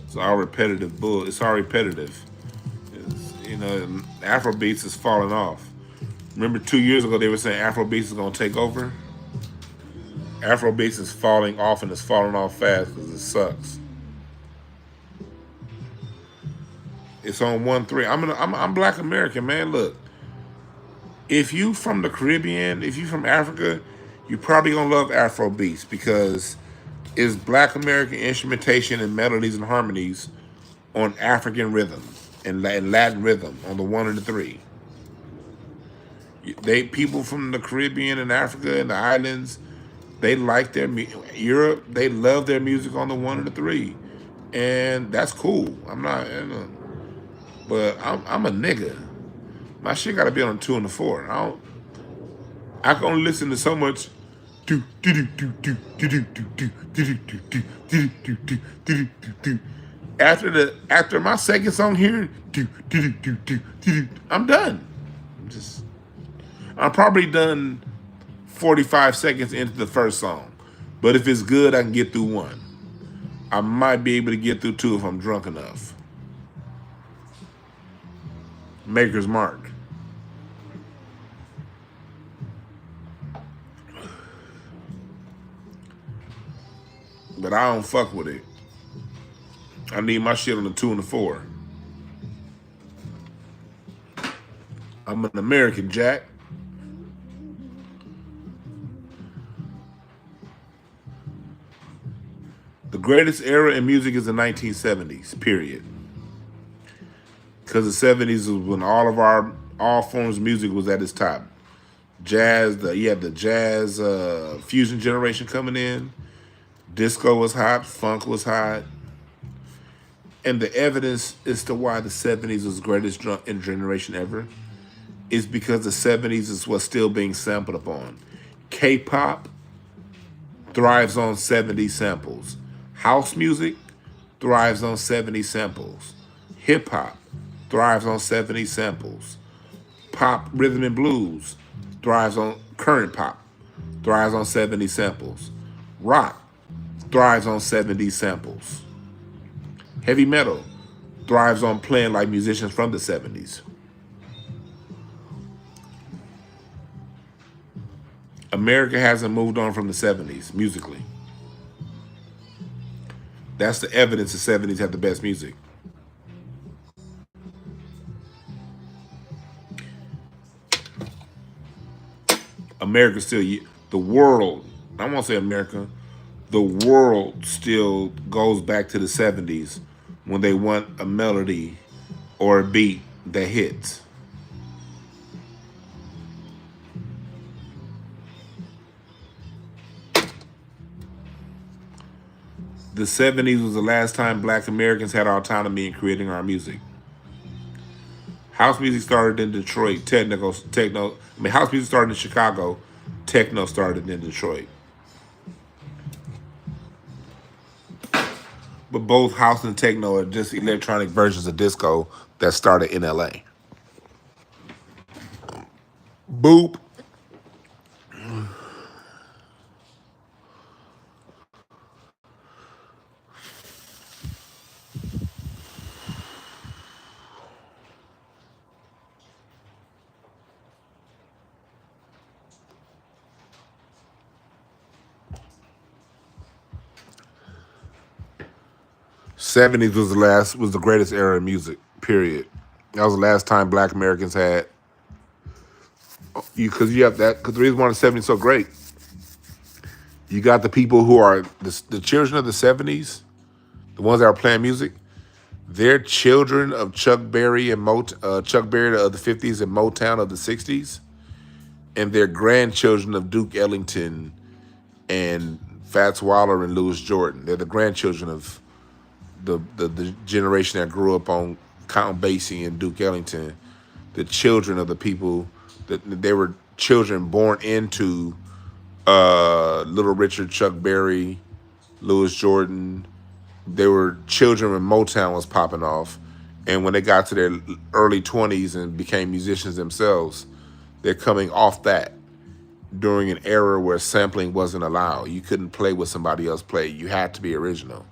It's all repetitive bull. It's all repetitive. Afro beats is falling off. Remember 2 years ago they were saying Afro beats is gonna take over. Afro beats is falling off and it's falling off fast because it sucks. It's on 1-3. I'm Black American, man. Look, if you from the Caribbean, if you from Africa, you probably gonna love Afro beats because it's Black American instrumentation and melodies and harmonies on African rhythm and Latin rhythm on the 1 and the 3. People from the Caribbean and Africa and the islands, they like Europe. They love their music on the 1 and the 3. and that's cool. I'm not, but I'm a nigga. My shit got to be on a 2 and a 4. I can only listen to so much. Do do do do do do do do do do do do do do do do. After my second song here, I'm done. I'm probably done 45 seconds into the first song. But if it's good, I can get through one. I might be able to get through two if I'm drunk enough. Maker's Mark. But I don't fuck with it. I need my shit on the 2 and the 4. I'm an American, Jack. The greatest era in music is the 1970s, period. Because the 70s was when all forms of music was at its top. Jazz, you had the jazz fusion generation coming in. Disco was hot, funk was hot. And the evidence as to why the 70s was the greatest generation ever is because the 70s is what's still being sampled upon. K-pop thrives on 70 samples. House music thrives on 70 samples. Hip hop thrives on 70 samples. Pop, rhythm and blues thrives on current pop, thrives on 70 samples. Rock thrives on 70 samples. Heavy metal thrives on playing like musicians from the 70s. America hasn't moved on from the 70s musically. That's the evidence the 70s have the best music. America still, the world, I won't say America, the world still goes back to the 70s when they want a melody or a beat that hits. The 70s was the last time black Americans had autonomy in creating our music. House music started in Detroit. House music started in Chicago. Techno started in Detroit. But both house and techno are just electronic versions of disco that started in LA. Boop. '70s was the greatest era of music. Period. That was the last time Black Americans had because you have that. Because the reason why the '70s so great, you got the people who are the children of the '70s, the ones that are playing music. They're children of Chuck Berry and Chuck Berry of the '50s and Motown of the '60s, and they're grandchildren of Duke Ellington and Fats Waller and Louis Jordan. They're the grandchildren of the generation that grew up on Count Basie and Duke Ellington, the children of the people that they were children born into Little Richard, Chuck Berry, Louis Jordan. They were children when Motown was popping off. And when they got to their early 20s and became musicians themselves, they're coming off that during an era where sampling wasn't allowed. You couldn't play what somebody else played. You had to be original.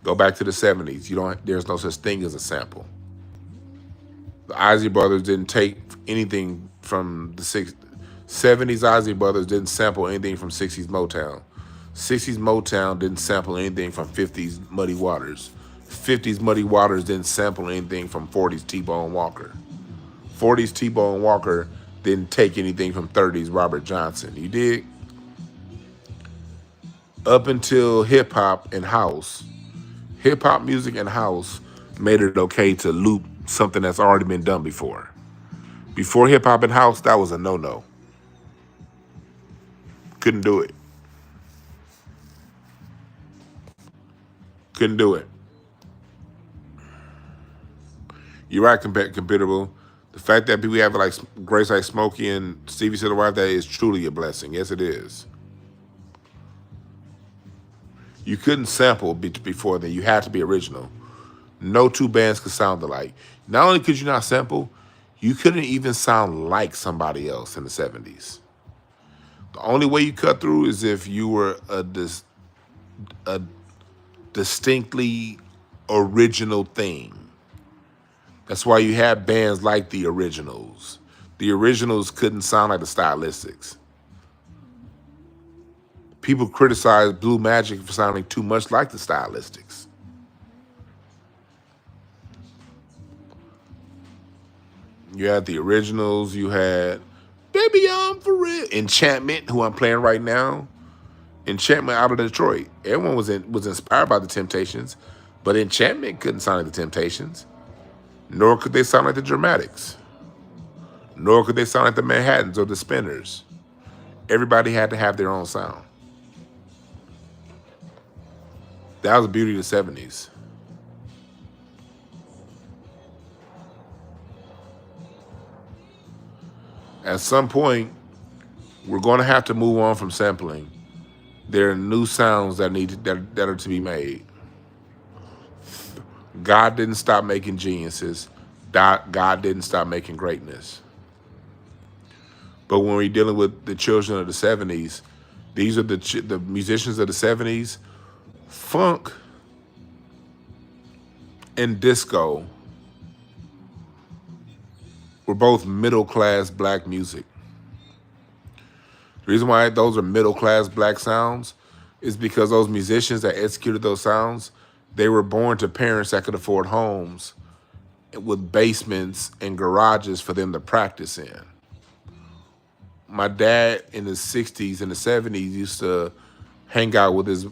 Go back to the '70s. There's no such thing as a sample. The Isley Brothers didn't take anything from the '70s. Isley Brothers didn't sample anything from '60s Motown. '60s Motown didn't sample anything from '50s Muddy Waters. '50s Muddy Waters didn't sample anything from '40s T-Bone Walker. '40s T-Bone Walker didn't take anything from '30s Robert Johnson. You dig? Up until hip-hop and house, hip-hop music and house made it okay to loop something that's already been done before. Before hip-hop and house, that was a no-no. Couldn't do it. couldn't do it. You're right, compatible. The fact that people have like greats like Smokey and Stevie to the wife, that is truly a blessing. Yes, it is. You couldn't sample before then. You had to be original. No two bands could sound alike. Not only could you not sample, you couldn't even sound like somebody else in the 70s. The only way you cut through is if you were a distinctly original thing. That's why you had bands like the Originals. The Originals couldn't sound like the Stylistics. People criticized Blue Magic for sounding too much like the Stylistics. You had the Originals. You had Baby I'm For Real. Enchantment, who I'm playing right now. Enchantment out of Detroit. Everyone was inspired by the Temptations, but Enchantment couldn't sound like the Temptations. Nor could they sound like the Dramatics. Nor could they sound like the Manhattans or the Spinners. Everybody had to have their own sound. That was the beauty of the 70s. At some point, we're going to have to move on from sampling. There are new sounds that are to be made. God didn't stop making geniuses. God didn't stop making greatness. But when we're dealing with the children of the 70s, these are the musicians of the 70s. Funk and disco were both middle-class black music. The reason why those are middle-class black sounds is because those musicians that executed those sounds, they were born to parents that could afford homes with basements and garages for them to practice in. My dad in the 60s and the 70s used to hang out with his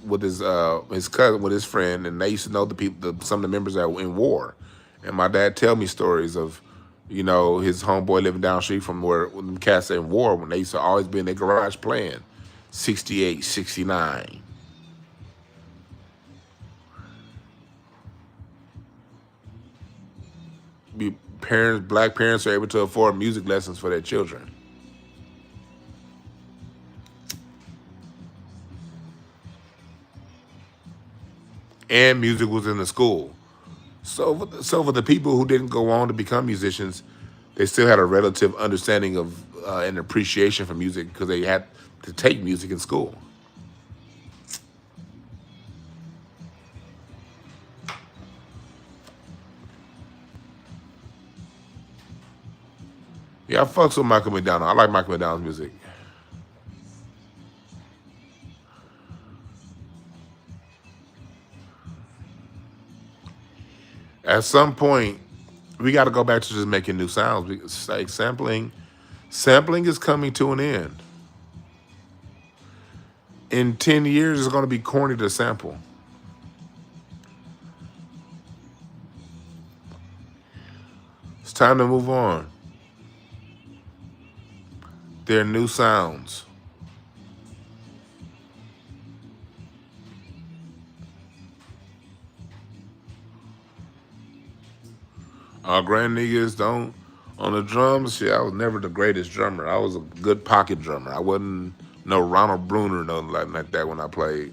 cousin, with his friend, and they used to know the people, some of the members that were in war. And my dad tell me stories of, his homeboy living down the street from where the cats in war, when they used to always be in their garage playing 68, 69. Black parents are able to afford music lessons for their children. And music was in the school. So for the people who didn't go on to become musicians, they still had a relative understanding of and appreciation for music because they had to take music in school. Yeah, I fucks with Michael McDonald. I like Michael McDonald's music. At some point, we got to go back to just making new sounds. It's like sampling is coming to an end. In 10 years, it's going to be corny to sample. It's time to move on. There are new sounds. Our grand niggas don't. On the drums, shit, I was never the greatest drummer. I was a good pocket drummer. I wasn't no Ronald Bruner, nothing like that when I played.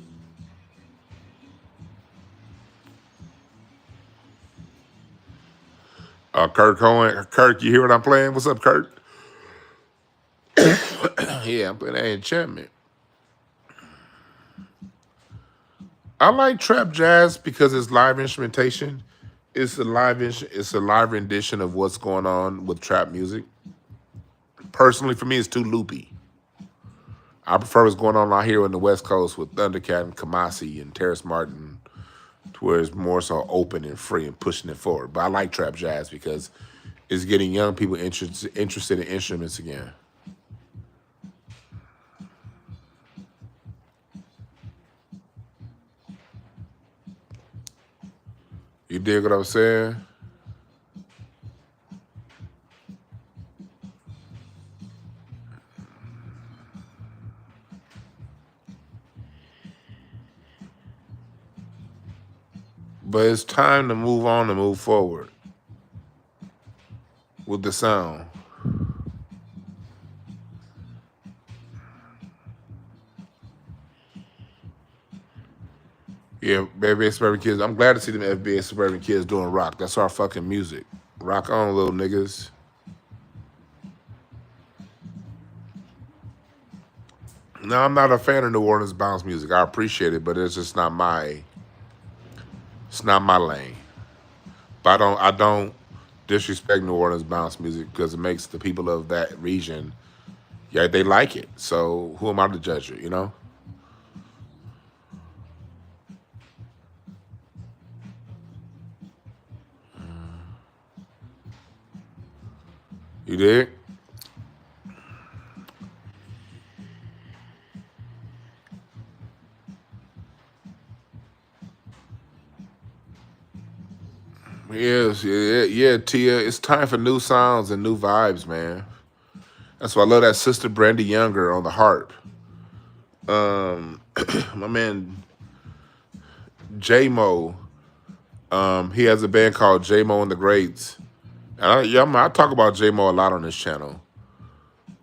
Kirk Cohen. Kirk, you hear what I'm playing? What's up, Kirk? Yeah, I'm playing that Enchantment. I like trap jazz because it's live instrumentation. It's a live rendition of what's going on with trap music. Personally, for me, it's too loopy. I prefer what's going on out here on the West Coast with Thundercat and Kamasi and Terrace Martin, to where it's more so open and free and pushing it forward. But I like trap jazz because it's getting young people interested in instruments again. You dig what I'm saying? But it's time to move on and move forward with the sound. Yeah, baby suburban kids. I'm glad to see them FBA suburban kids doing rock. That's our fucking music. Rock on, little niggas. No, I'm not a fan of New Orleans bounce music. I appreciate it, but it's just not my. It's not my lane. But I don't disrespect New Orleans bounce music because it makes the people of that region, yeah, they like it. So who am I to judge it? You know? You did? Yes, yeah, yeah, Tia. It's time for new sounds and new vibes, man. That's why I love that sister Brandy Younger on the harp. My man J Mo. He has a band called J Mo and the Greats. And I talk about J Mo a lot on this channel.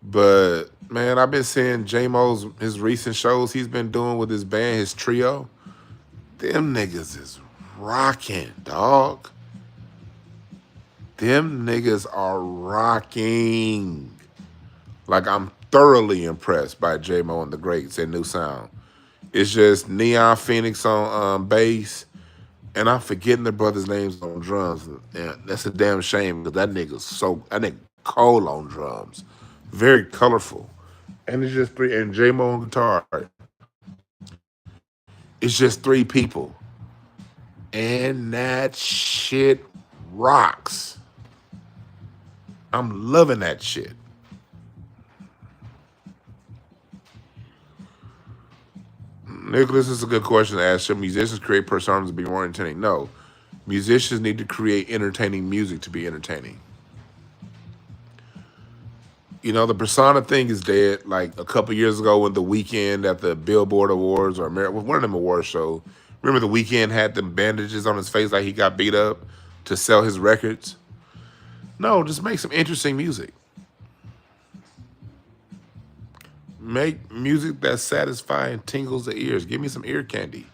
But man, I've been seeing J Mo's his recent shows he's been doing with his band, his trio. Them niggas is rocking, dog. Them niggas are rocking. Like I'm thoroughly impressed by J Mo and the Greats and new sound. It's just Neon Phoenix on bass, and I'm forgetting the brothers' names on drums. And that's a damn shame because that nigga cold on drums, very colorful, and it's just three and J Mo on guitar. It's just three people, and that shit rocks. I'm loving that shit. Nicholas, is a good question to ask. Should musicians create personas to be more entertaining? No. Musicians need to create entertaining music to be entertaining. You know, the persona thing is dead. Like a couple years ago when The Weeknd at the Billboard Awards or one of them award shows, remember The Weeknd had them bandages on his face like he got beat up to sell his records? No, just make some interesting music. Make music that's satisfying, tingles the ears. Give me some ear candy.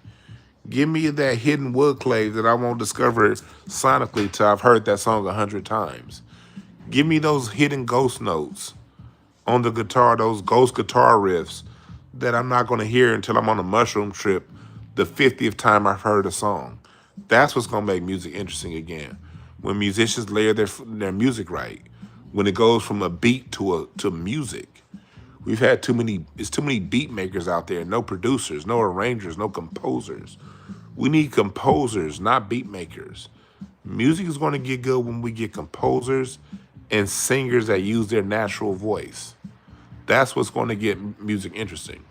Give me that hidden wood clave that I won't discover sonically till I've heard that song 100 times. Give me those hidden ghost notes on the guitar, those ghost guitar riffs that I'm not going to hear until I'm on a mushroom trip the 50th time I've heard a song. That's what's going to make music interesting again. When musicians layer their music right, when it goes from a beat to music. We've had it's too many beat makers out there, no producers, no arrangers, no composers. We need composers, not beat makers. Music is going to get good when we get composers and singers that use their natural voice. That's what's going to get music interesting.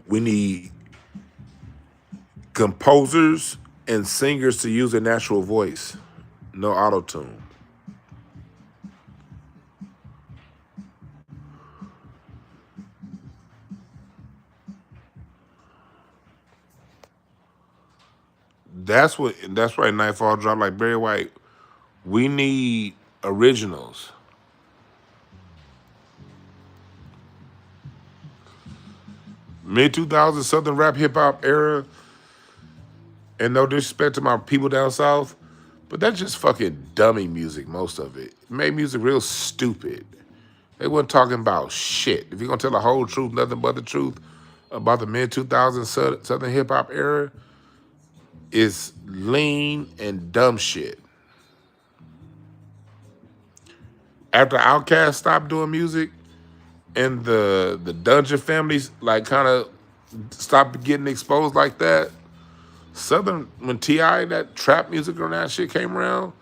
We need composers and singers to use their natural voice. No auto-tune. That's why Nightfall dropped like Barry White. We need originals. Mid 2000s Southern rap hip hop era, and no disrespect to my people down south, but that's just fucking dummy music, most of it. It made music real stupid. They wasn't talking about shit. If you're gonna tell the whole truth, nothing but the truth about the mid 2000s Southern hip hop era, it's lean and dumb shit. After Outkast stopped doing music and the Dungeon families like kind of stopped getting exposed like that, Southern when T.I. that trap music and that shit came around,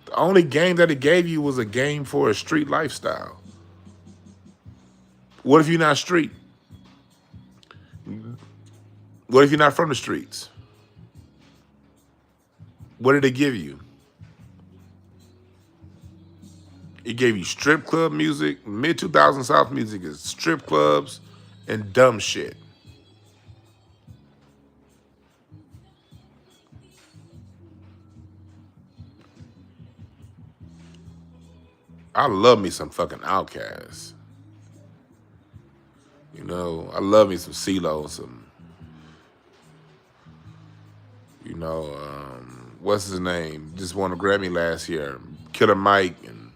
the only game that it gave you was a game for a street lifestyle. What if you're not street? What if you're not from the streets? What did it give you? It gave you strip club music. Mid 2000s South music is strip clubs and dumb shit. I love me some fucking Outkast. You know, I love me some CeeLo, some, what's his name? Just won a Grammy last year. Killer Mike. And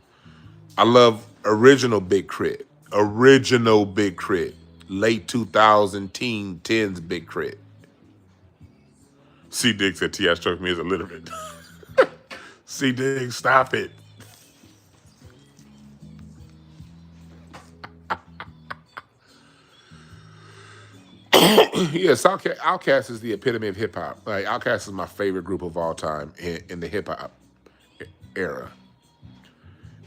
I love original Big Crit. Original Big Crit. Late 2000, teen, tens Big Crit. C. Diggs said T.I. struck me as illiterate. C. Diggs, stop it. Yes, Outkast is the epitome of hip hop. Like Outkast is my favorite group of all time in the hip hop era.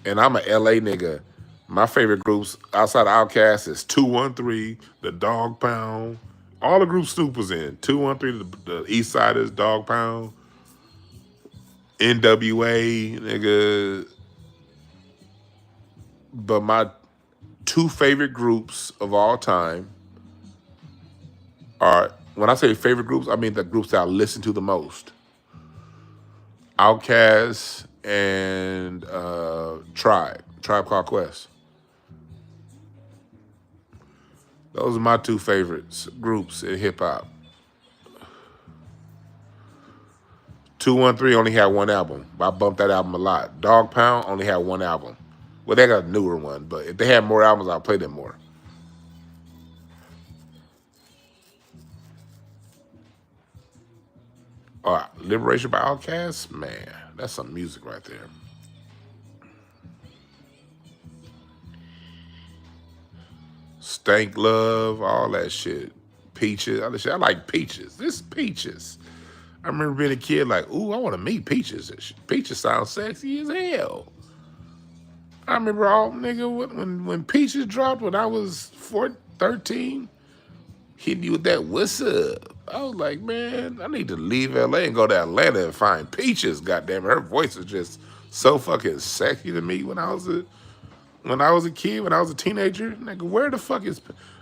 And I'm a LA nigga. My favorite groups outside of Outkast is 213, the Dog Pound. All the groups Snoop was in. 213, the East Siders, Dog Pound, NWA, nigga. But my two favorite groups of all time are, when I say favorite groups, I mean the groups that I listen to the most. Outkast and Tribe Called Quest. Those are my two favorites groups in hip hop. 213 only had one album. I bumped that album a lot. Dog Pound only had one album. Well, they got a newer one, but if they had more albums, I'll play them more. Liberation by Outkast, man, that's some music right there. Stank Love, all that shit. Peaches, all that shit. I like Peaches. This Peaches. I remember being a kid like, ooh, I want to meet Peaches. Peaches sounds sexy as hell. I remember all, nigga, when Peaches dropped when I was 13, hitting you with that, what's up? I was like, man, I need to leave LA and go to Atlanta and find Peaches, goddamn it. Her voice is just so fucking sexy to me when I was a kid, when I was a teenager. Nigga, where the fuck is,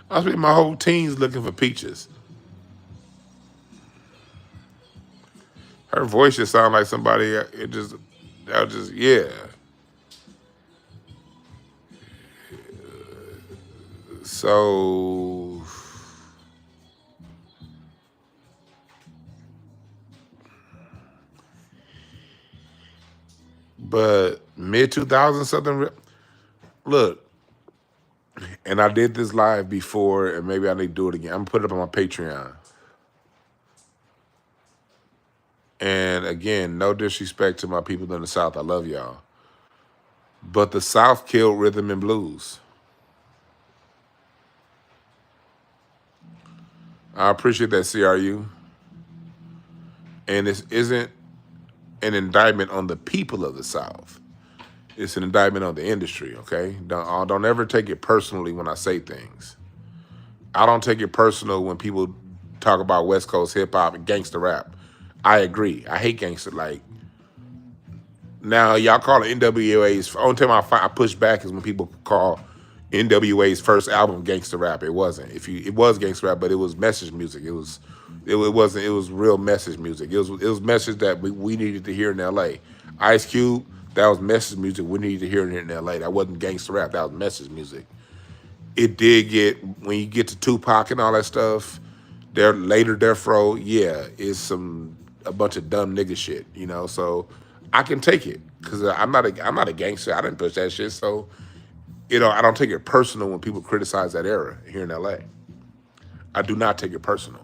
I spent my whole teens looking for Peaches. Her voice just sounded like somebody, yeah. So, but mid 2000s something, look, and I did this live before, and maybe I need to do it again. I'm gonna put it up on my Patreon. And again, no disrespect to my people in the South. I love y'all. But the South killed rhythm and blues. I appreciate that, CRU. And this isn't an indictment on the people of the South. It's an indictment on the industry, okay? Don't ever take it personally when I say things. I don't take it personal when people talk about West Coast hip hop and gangster rap. I agree. I hate gangster. Like, now y'all call it NWA's. Only time I push back is when people call NWA's first album gangster rap. It wasn't. It was gangster rap, but it was message music. It wasn't. It was real message music. It was message that we needed to hear in L.A. Ice Cube, that was message music we needed to hear in L.A. That wasn't gangster rap. That was message music. It did get, when you get to Tupac and all that stuff, their later Death Row, yeah, is a bunch of dumb nigga shit, you know. So I can take it because I'm not a gangster. I didn't push that shit. So, I don't take it personal when people criticize that era here in LA. I do not take it personal.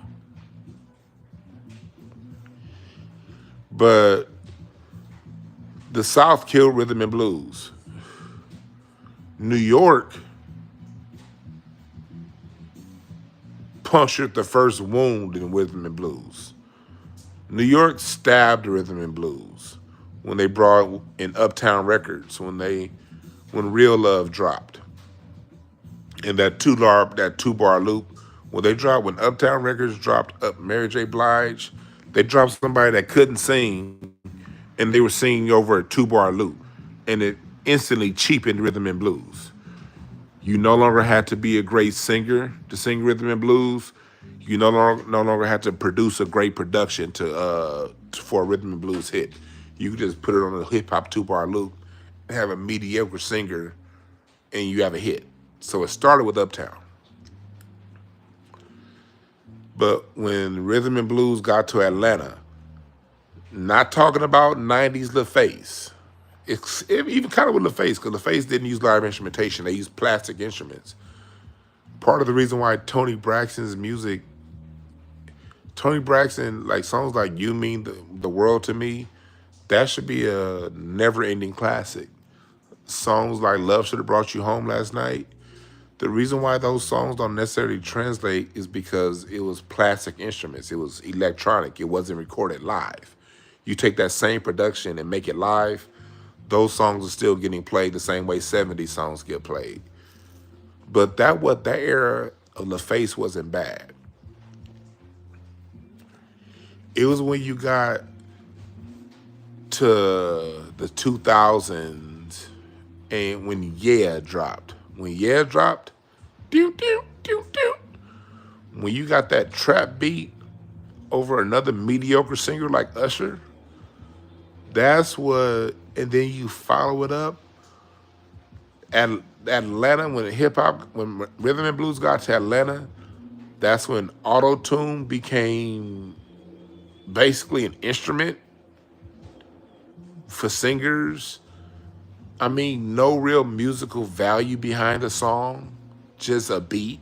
But the South killed rhythm and blues. New York punctured the first wound in rhythm and blues. New York stabbed rhythm and blues when they brought in Uptown Records, when Real Love dropped. And that two bar loop, when Uptown Records dropped up Mary J. Blige, they dropped somebody that couldn't sing, and they were singing over a 2-bar loop, and it instantly cheapened rhythm and blues. You no longer had to be a great singer to sing rhythm and blues. You no longer had to produce a great production for a rhythm and blues hit. You could just put it on a hip hop 2-bar loop and have a mediocre singer, and you have a hit. So it started with Uptown. But when rhythm and blues got to Atlanta, not talking about 90s LaFace, even kind of with LaFace, because LaFace didn't use live instrumentation. They used plastic instruments. Part of the reason why Tony Braxton's music, Tony Braxton, like songs like You Mean the World to Me, that should be a never-ending classic. Songs like Love Should Have Brought You Home Last Night, the reason why those songs don't necessarily translate is because it was plastic instruments. It was electronic. It wasn't recorded live. You take that same production and make it live, those songs are still getting played the same way 70s songs get played. But that era of LaFace wasn't bad. It was when you got to the 2000s and when Yeah dropped. When Yeah dropped, doo, doo, doo, doo. When you got that trap beat over another mediocre singer like Usher, that's what, and then you follow it up. At Atlanta, when rhythm and blues got to Atlanta, that's when auto-tune became basically an instrument for singers. I mean, no real musical value behind the song, just a beat.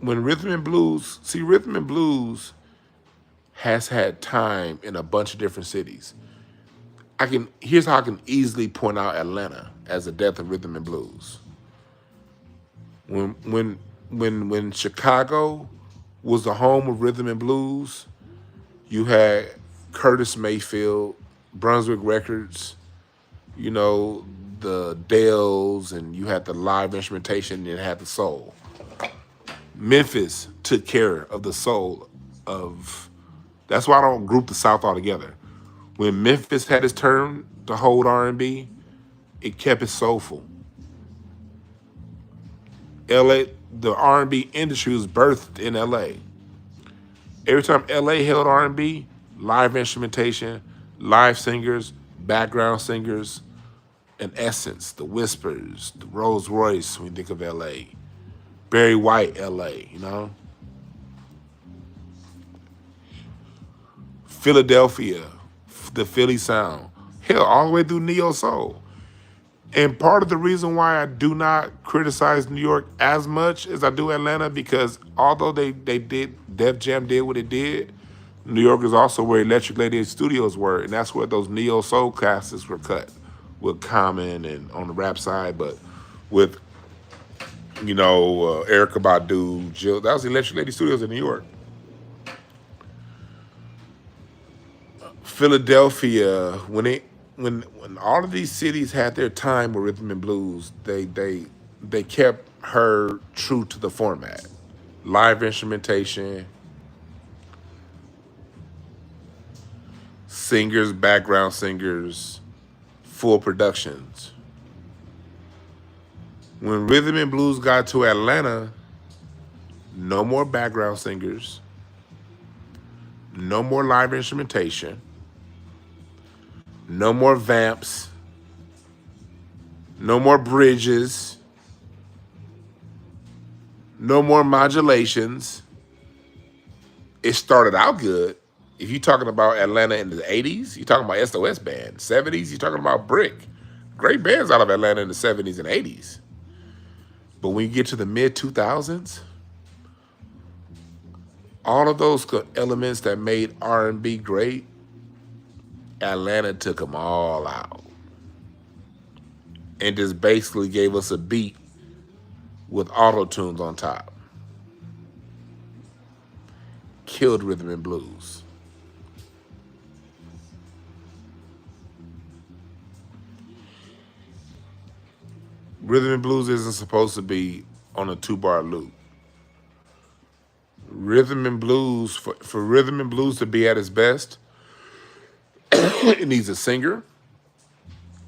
When rhythm and blues has had time in a bunch of different cities. Here's how I can easily point out Atlanta as the death of rhythm and blues. When Chicago was the home of rhythm and blues, you had Curtis Mayfield, Brunswick Records, the Dells, and you had the live instrumentation and it had the soul. Memphis took care of the soul of. That's why I don't group the South all together. When Memphis had its turn to hold R&B, it kept it soulful. LA, the R&B industry was birthed in LA. Every time LA held R&B, live instrumentation, live singers, background singers, an essence, the Whispers, the Rolls Royce when you think of LA. Barry White, LA. Philadelphia, the Philly sound. Hell, all the way through Neo Soul. And part of the reason why I do not criticize New York as much as I do Atlanta, because although they did, Def Jam did what it did, New York is also where Electric Lady Studios were, and that's where those Neo Soul classes were cut with Common and on the rap side, but with, Erykah Badu, Jill, that was Electric Lady Studios in New York. Philadelphia, when all of these cities had their time with rhythm and blues, they kept her true to the format. Live instrumentation, singers, background singers, full productions. When rhythm and blues got to Atlanta, no more background singers, no more live instrumentation, no more vamps, no more bridges, no more modulations. It started out good. If you're talking about Atlanta in the 80s, you're talking about SOS Band. 70s, you're talking about Brick. Great bands out of Atlanta in the 70s and 80s. But when you get to the mid-2000s, all of those elements that made R&B great, Atlanta took them all out and just basically gave us a beat with auto-tunes on top. Killed rhythm and blues. Rhythm and blues isn't supposed to be on a 2-bar loop. Rhythm and blues, for rhythm and blues to be at its best, it needs a singer.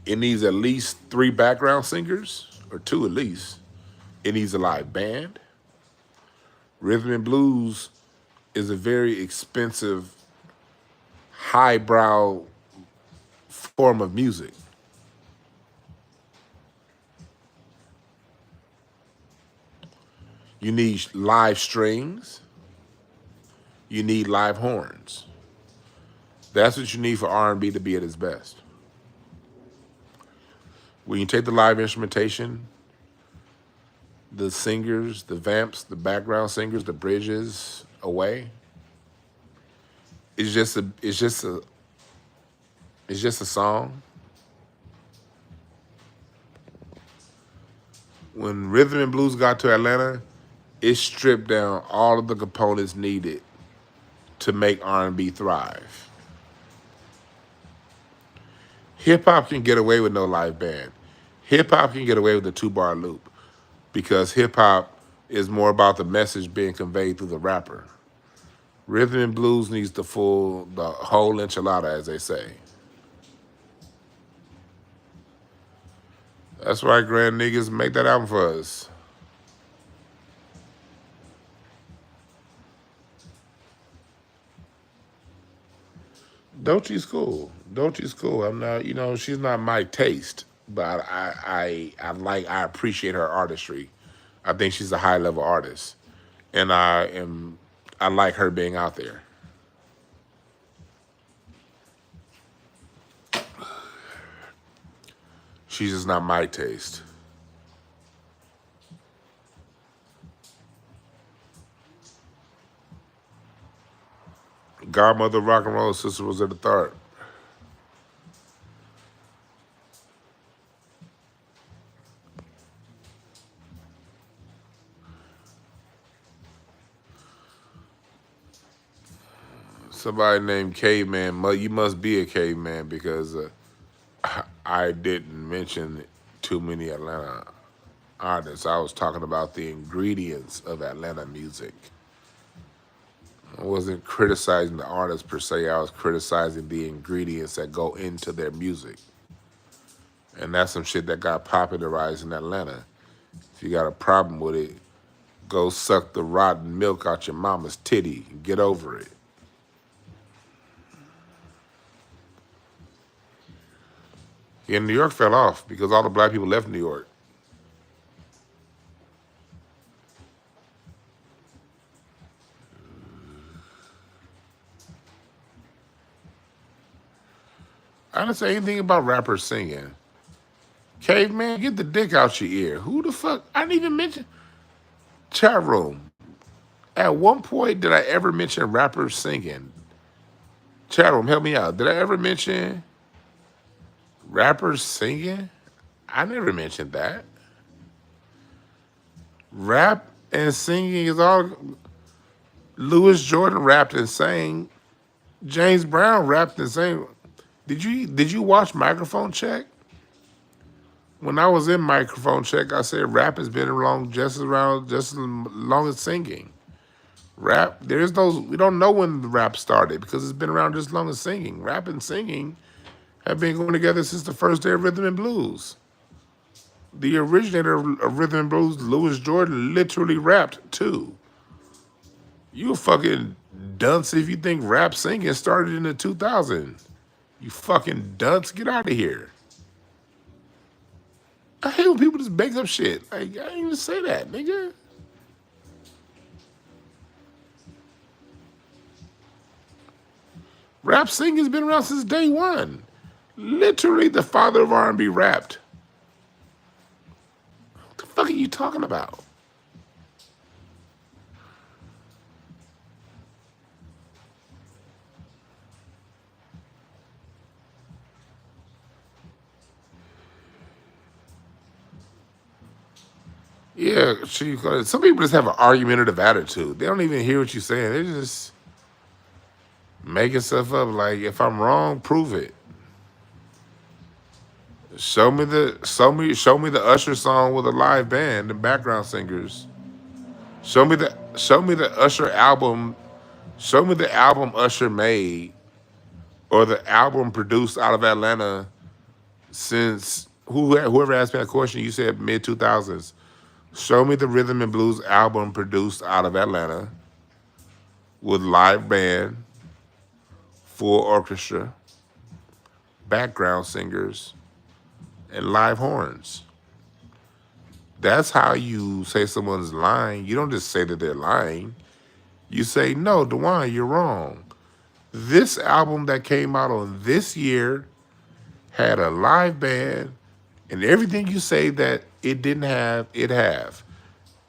It needs at least 3 background singers, or two at least. It needs a live band. Rhythm and blues is a very expensive, highbrow form of music. You need live strings. You need live horns. That's what you need for R&B to be at its best. When you take the live instrumentation, the singers, the vamps, the background singers, the bridges away, it's just a song. When rhythm and blues got to Atlanta, it stripped down all of the components needed to make R&B thrive. Hip hop can get away with no live band. Hip hop can get away with a 2-bar loop because hip hop is more about the message being conveyed through the rapper. Rhythm and blues needs the whole enchilada, as they say. That's right, grand niggas, make that album for us. Dochi's cool. Dochi's cool. I'm not, she's not my taste, but I appreciate her artistry. I think she's a high level artist, and I like her being out there. She's just not my taste. Godmother rock and roll sister was at the third. Somebody named Caveman. You must be a caveman because I didn't mention too many Atlanta artists. I was talking about the ingredients of Atlanta music. I wasn't criticizing the artists per se. I was criticizing the ingredients that go into their music. And that's some shit that got popularized in Atlanta. If you got a problem with it, go suck the rotten milk out your mama's titty and get over it. Yeah, New York fell off because all the black people left New York. I didn't say anything about rappers singing. Caveman, get the dick out your ear. Who the fuck? I didn't even mention. Chat room. At one point, did I ever mention rappers singing? Chat room, help me out. Did I ever mention rappers singing? I never mentioned that. Rap and singing is all. Louis Jordan rapped and sang. James Brown rapped and sang. Did you watch Microphone Check? When I was in Microphone Check, I said rap has been around just as long as singing. Rap, we don't know when the rap started because it's been around just as long as singing. Rap and singing have been going together since the first day of rhythm and blues. The originator of rhythm and blues, Louis Jordan, literally rapped too. You a fucking dunce if you think rap singing started in the 2000s. You fucking dunce, get out of here. I hate when people just make up shit. Like, I didn't even say that, nigga. Rap singing's been around since day one. Literally the father of R&B rapped. What the fuck are you talking about? Yeah, some people just have an argumentative attitude. They don't even hear what you're saying. They're just making stuff up. Like, if I'm wrong, prove it. Show me the Usher song with a live band and background singers. Show me the Usher album. Show me the album Usher made or the album produced out of Atlanta since Whoever asked me that question, you said mid 2000s. Show me the rhythm and blues album produced out of Atlanta with live band, full orchestra, background singers, and live horns. That's how you say someone's lying. You don't just say that they're lying. You say, no, DeJuan, you're wrong. This album that came out on this year had a live band, and everything you say that it didn't have, it have.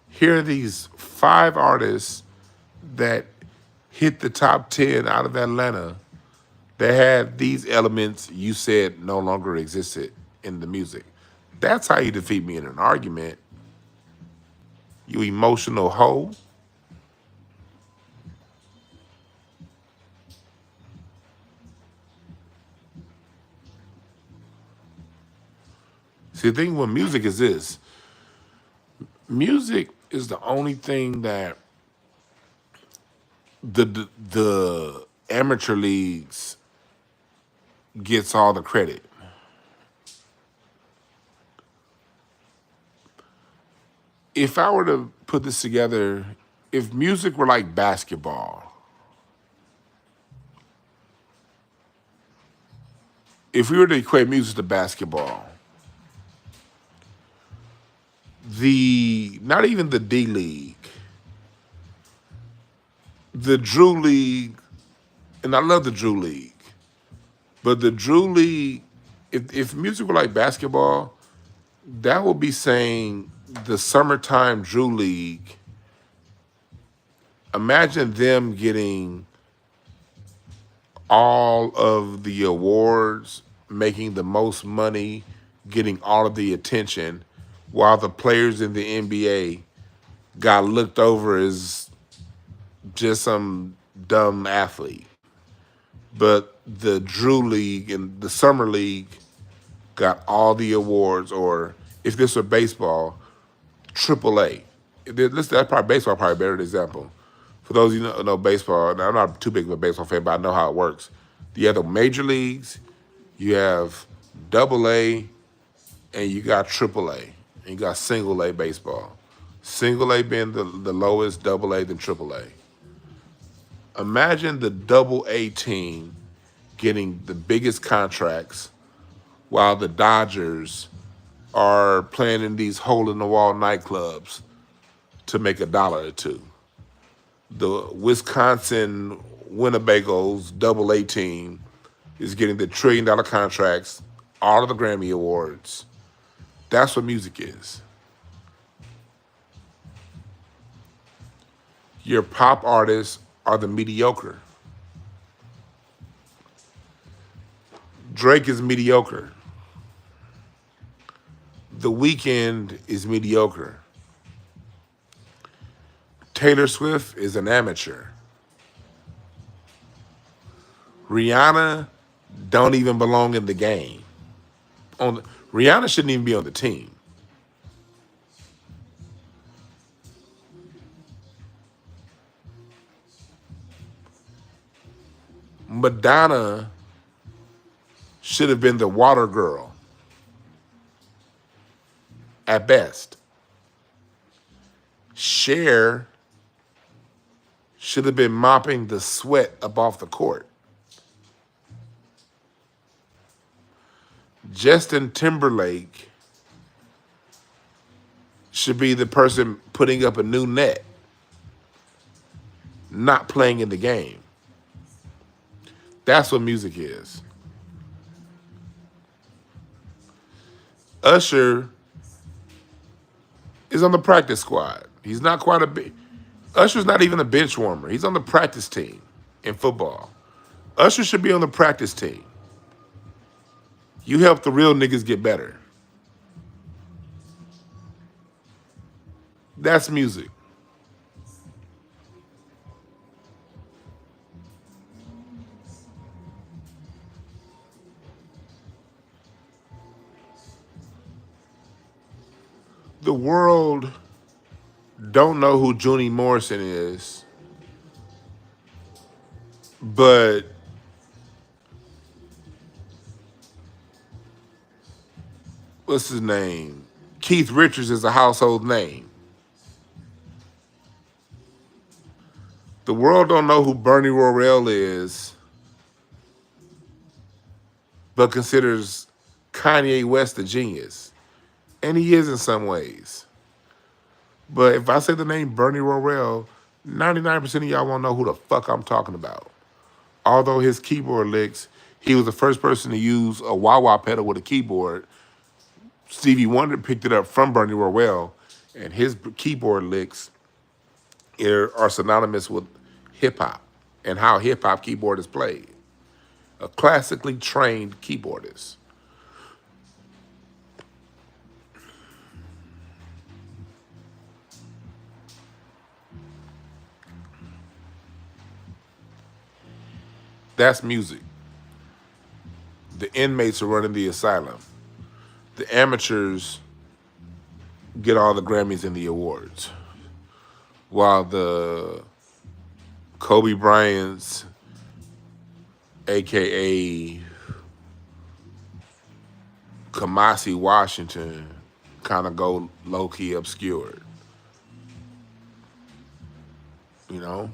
Here are these 5 artists that hit the top 10 out of Atlanta that had these elements you said no longer existed in the music. That's how you defeat me in an argument, you emotional hoe. See, the thing with music is this. Music is the only thing that the amateur leagues gets all the credit. If I were to put this together, if music were like basketball, if we were to equate music to basketball, the not even the D League, the Drew League, and I love the Drew League, but the Drew League, if music were like basketball, that would be saying the summertime Drew League. Imagine them getting all of the awards, making the most money, getting all of the attention, while the players in the NBA got looked over as just some dumb athlete. But the Drew League and the Summer League got all the awards, or if this were baseball, AAA. That's probably baseball, probably a better example. For those of you who know baseball, and I'm not too big of a baseball fan, but I know how it works. You have the major leagues, you have double A, and you got triple A, and you got single A baseball. Single A being the lowest, double A, then triple A. Imagine the double A team getting the biggest contracts while the Dodgers are playing in these hole-in-the-wall nightclubs to make $1 or $2. The Wisconsin Winnebagos double A team is getting the $1 trillion contracts, all of the Grammy Awards. That's what music is. Your pop artists are the mediocre. Drake is mediocre. The Weeknd is mediocre. Taylor Swift is an amateur. Rihanna don't even belong in the game. Rihanna shouldn't even be on the team. Madonna should have been the water girl at best. Cher should have been mopping the sweat up off the court. Justin Timberlake should be the person putting up a new net, not playing in the game. That's what music is. Usher is on the practice squad. He's not quite Usher's not even a bench warmer. He's on the practice team in football. Usher should be on the practice team. You help the real niggas get better. That's music. The world don't know who Junie Morrison is, but what's his name? Keith Richards is a household name. The world don't know who Bernie Worrell is, but considers Kanye West a genius. And he is in some ways. But if I say the name Bernie Worrell, 99% of y'all won't know who the fuck I'm talking about. Although his keyboard licks, he was the first person to use a wah-wah pedal with a keyboard. Stevie Wonder picked it up from Bernie Worrell, and his keyboard licks are synonymous with hip-hop and how hip-hop keyboard is played. A classically trained keyboardist. That's music. The inmates are running the asylum. The amateurs get all the Grammys and the awards, while the Kobe Bryant's, aka Kamasi Washington, kind of go low-key obscured. You know?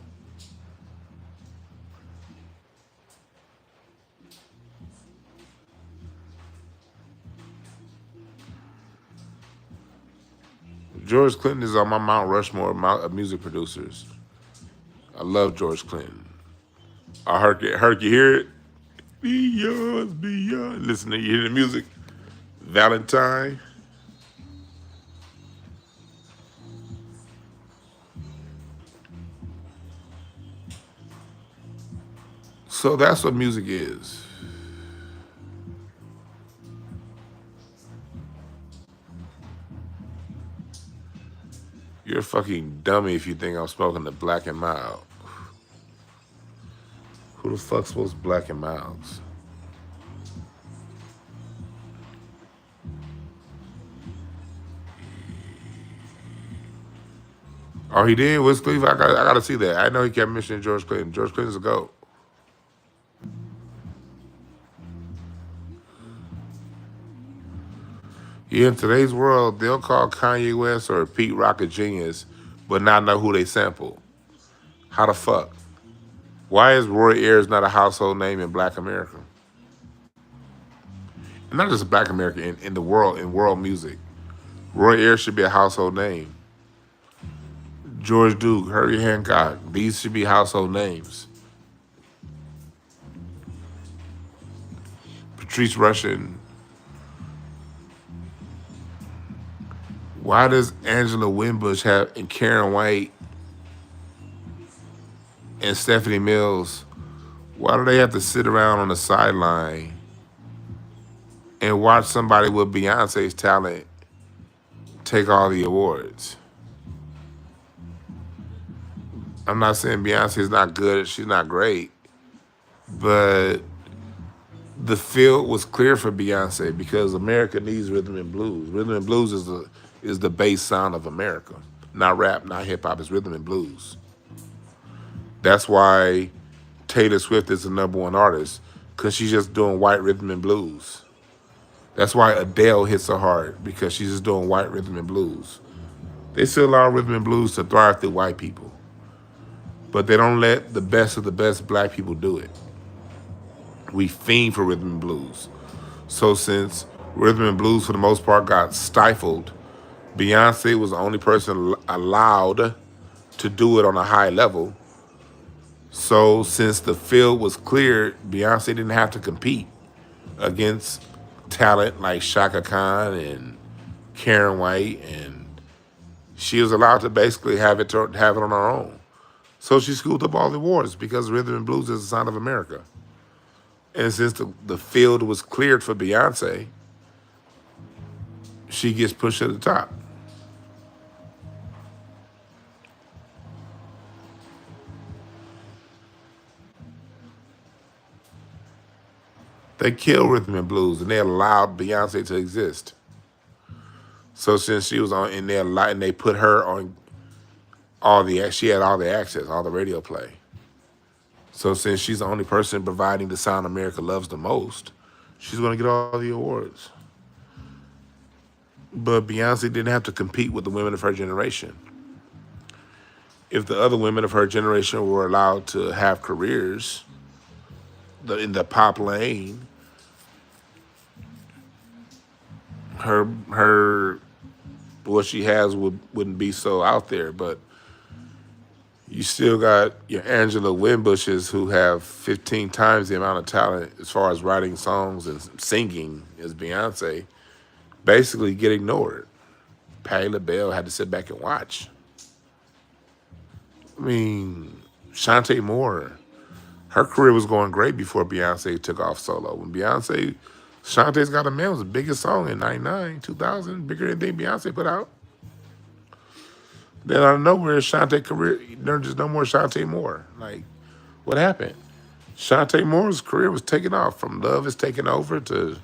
George Clinton is on my Mount Rushmore of music producers. I love George Clinton. I heard you hear it? Be yours, be yours. Listen to you hear the music. Valentine. So that's what music is. You're a fucking dummy if you think I'm smoking the Black and Mild. Who the fuck smokes Black and Milds? Oh, he did? Wiz Khalifa? I gotta see that. I know he kept mentioning George Clinton. George Clinton's a GOAT. Yeah, in today's world, they'll call Kanye West or Pete Rock a genius, but not know who they sample. How the fuck? Why is Roy Ayers not a household name in Black America? And not just Black America, in the world, in world music. Roy Ayers should be a household name. George Duke, Herbie Hancock, these should be household names. Patrice Rushen. Why does Angela Winbush have and Karen White and Stephanie Mills, why do they have to sit around on the sideline and watch somebody with Beyonce's talent take all the awards? I'm not saying Beyonce's not good, she's not great, but the field was clear for Beyonce because America needs rhythm and blues. Rhythm and blues is the bass sound of America. Not rap, not hip hop, it's rhythm and blues. That's why Taylor Swift is the #1 artist, because she's just doing white rhythm and blues. That's why Adele hits so hard, because she's just doing white rhythm and blues. They still allow rhythm and blues to thrive through white people, but they don't let the best of the best black people do it. We fiend for rhythm and blues. So since rhythm and blues for the most part got stifled, Beyonce was the only person allowed to do it on a high level. So since the field was cleared, Beyonce didn't have to compete against talent like Shaka Khan and Karen White, and she was allowed to basically have it on her own. So she scooped up all the awards because rhythm and blues is the sound of America. And since the field was cleared for Beyonce, she gets pushed to the top. They killed rhythm and blues, and they allowed Beyonce to exist. So since she was on in their light, and they put her on she had all the access, all the radio play. So since she's the only person providing the sound America loves the most, she's gonna get all the awards. But Beyonce didn't have to compete with the women of her generation. If the other women of her generation were allowed to have careers in the pop lane, her what she has wouldn't be so out there. But you still got your Angela Winbushes who have 15 times the amount of talent as far as writing songs and singing as Beyonce, basically get ignored. Patti LaBelle had to sit back and watch. I mean, Shantae Moore, her career was going great before Beyonce took off solo. When Shantae's Got a Man was the biggest song in 99, 2000, bigger than anything Beyonce put out. Then out of nowhere, Shantae career, there's just no more Shantae Moore. Like, what happened? Shantae Moore's career was taking off from Love Is Taking Over to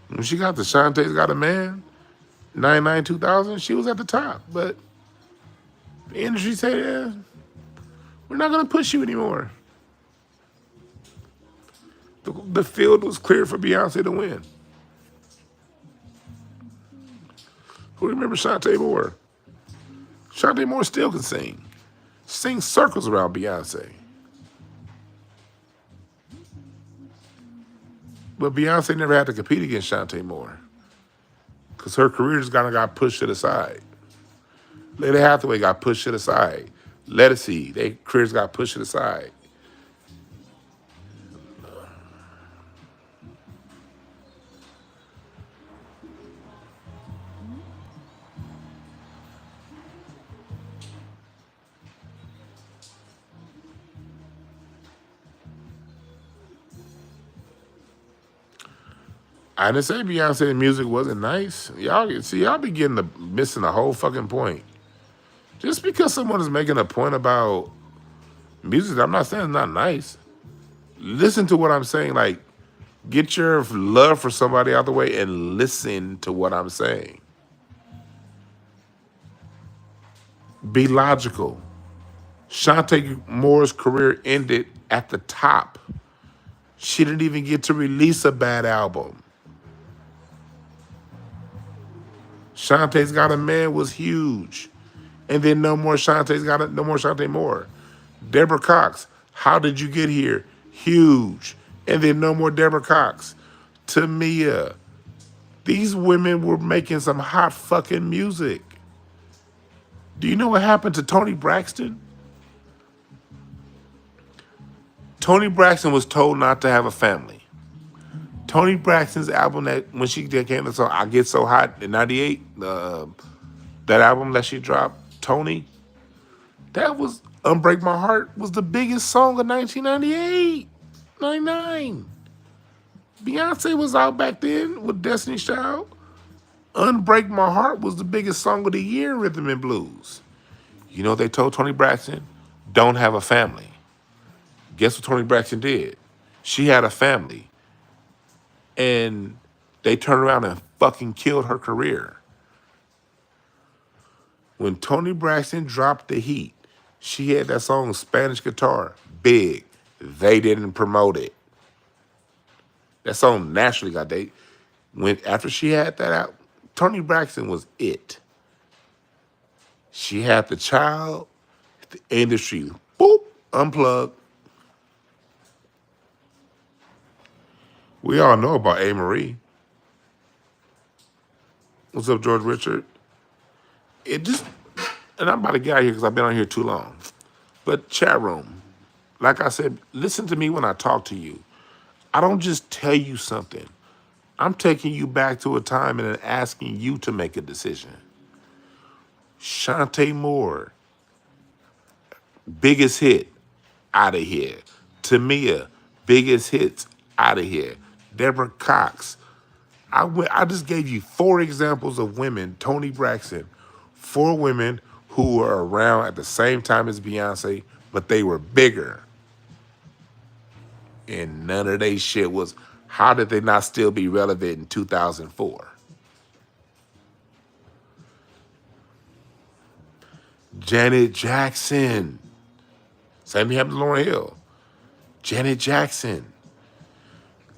when she got the Shantae's Got a Man, 99, 2000, she was at the top. But the industry said, yeah, we're not going to push you anymore. The field was clear for Beyonce to win. Who remembers Shantae Moore? Shantae Moore still can sing. Sings circles around Beyonce. But Beyonce never had to compete against Shantae Moore because her career just kind of got pushed to the side. Lady Hathaway got pushed to the side. Lettucey, their careers got pushed to the side. I didn't say Beyonce's music wasn't nice. Y'all be missing the whole fucking point. Just because someone is making a point about music, I'm not saying it's not nice. Listen to what I'm saying. Like, get your love for somebody out the way and listen to what I'm saying. Be logical. Shantae Moore's career ended at the top. She didn't even get to release a bad album. Shantae's Got a Man was huge. And then no more Shantae Moore. Deborah Cox, How Did You Get Here? Huge. And then no more Deborah Cox. Tamia. These women were making some hot fucking music. Do you know what happened to Toni Braxton? Toni Braxton was told not to have a family. Toni Braxton's album that when she came to song I Get So Hot in 98, that album that she dropped, Toni, that was Unbreak My Heart was the biggest song of 1998, 99. Beyonce was out back then with Destiny's Child. Unbreak My Heart was the biggest song of the year in rhythm and blues. You know what they told Toni Braxton? Don't have a family. Guess what Toni Braxton did? She had a family. And they turned around and fucking killed her career. When Toni Braxton dropped the heat, she had that song Spanish Guitar, big. They didn't promote it. That song naturally got after she had that out, Toni Braxton was it. She had the child, the industry, boop, unplugged. We all know about A. Marie. What's up, George Richard? And I'm about to get out of here because I've been on here too long. But chat room, like I said, listen to me when I talk to you. I don't just tell you something. I'm taking you back to a time and then asking you to make a decision. Shantae Moore, biggest hit, out of here. Tamia, biggest hits, out of here. Deborah Cox. I just gave you 4 examples of women, Toni Braxton, 4 women who were around at the same time as Beyonce, but they were bigger. And none of they shit was, how did they not still be relevant in 2004? Janet Jackson. Same thing happened to Lauryn Hill. Janet Jackson.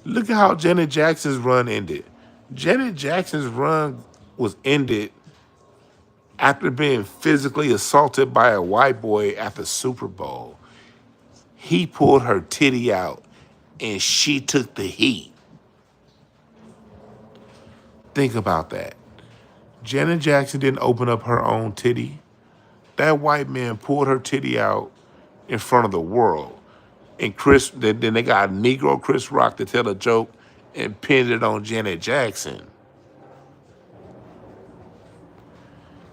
Look at how Janet Jackson's run ended. Janet Jackson's run was ended after being physically assaulted by a white boy at the Super Bowl. He pulled her titty out and she took the heat. Think about that. Janet Jackson didn't open up her own titty. That white man pulled her titty out in front of the world. And then they got Negro Chris Rock to tell a joke and pinned it on Janet Jackson.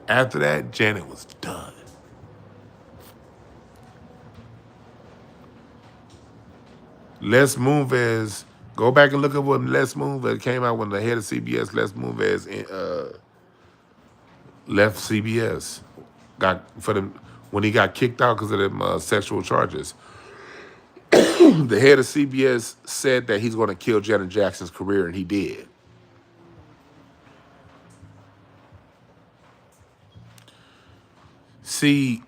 After that, Janet was done. Les Moonves, go back and look at what Les Moonves came out when the head of CBS, Les Moonves, left CBS. When he got kicked out because of them sexual charges. The head of CBS said that he's going to kill Janet Jackson's career, and he did. See,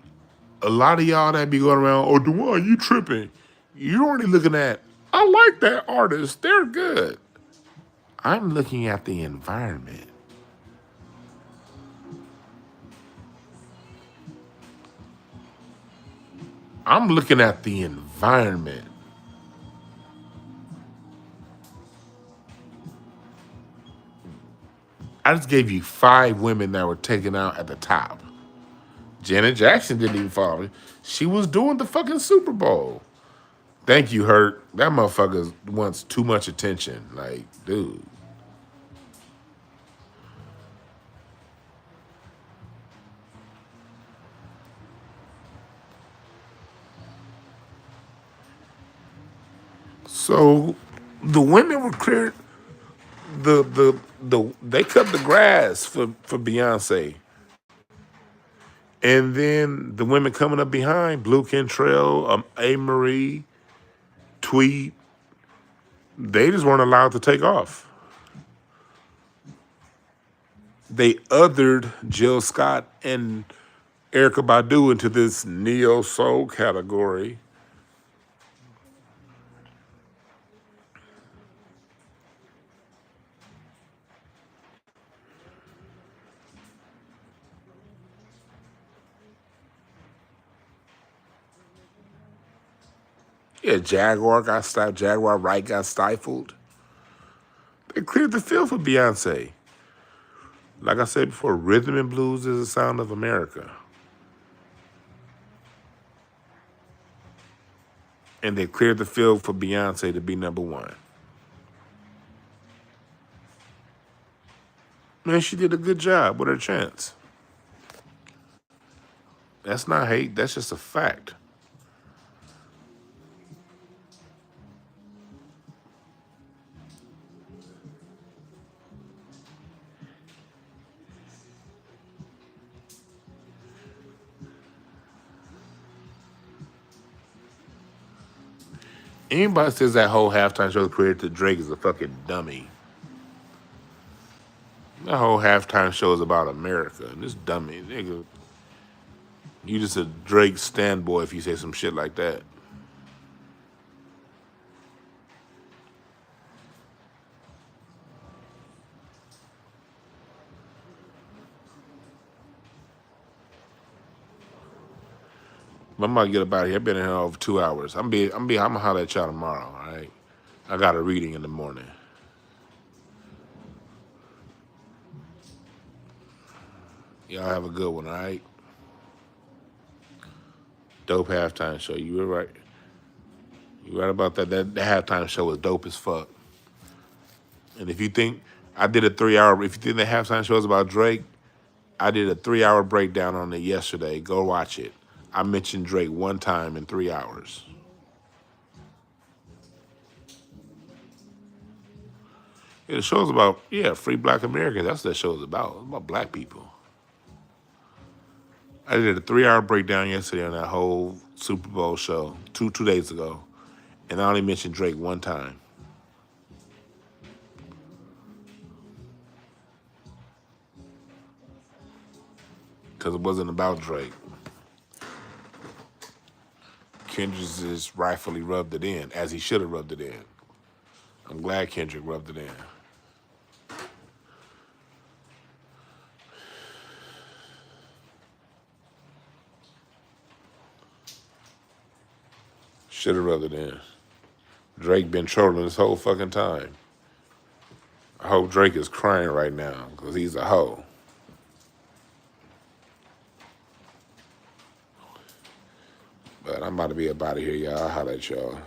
a lot of y'all that be going around, oh, Dewan, you tripping. You're only looking at, I like that artist. They're good. I'm looking at the environment. I'm looking at the environment. I just gave you 5 women that were taken out at the top. Janet Jackson didn't even follow me. She was doing the fucking Super Bowl. Thank you, Hurt. That motherfucker wants too much attention. Like, dude. So the women were cleared. They cut the grass for Beyonce. And then the women coming up behind, Blue Kentrell, A. Marie, Tweet, they just weren't allowed to take off. They othered Jill Scott and Erykah Badu into this neo-soul category. Yeah, Jaguar got stifled. Jaguar Wright got stifled. They cleared the field for Beyonce. Like I said before, rhythm and blues is the sound of America. And they cleared the field for Beyonce to be number 1. Man, she did a good job with her chance. That's not hate, that's just a fact. Anybody says that whole halftime show created to Drake is a fucking dummy. That whole halftime show is about America. And this dummy, nigga, you just a Drake standboy if you say some shit like that. I'm about to get up out of here. I've been in here over 2 hours. I'm gonna holler at y'all tomorrow, all right? I got a reading in the morning. Y'all have a good one, all right? Dope halftime show. You were right. You right about that. That halftime show was dope as fuck. And if you think I did a 3-hour, if you think the halftime show is about Drake, I did a 3-hour breakdown on it yesterday. Go watch it. I mentioned Drake 1 time in 3 hours. Yeah, the show's about, free black Americans. That's what that show's about. It's about black people. I did a 3-hour breakdown yesterday on that whole Super Bowl show, two days ago. And I only mentioned Drake 1 time. Because it wasn't about Drake. Kendrick just rightfully rubbed it in, as he should have rubbed it in. I'm glad Kendrick rubbed it in. Should have rather than. Drake been trolling this whole fucking time. I hope Drake is crying right now because he's a hoe. But I'm about to be up out of here, y'all. I'll holler at y'all.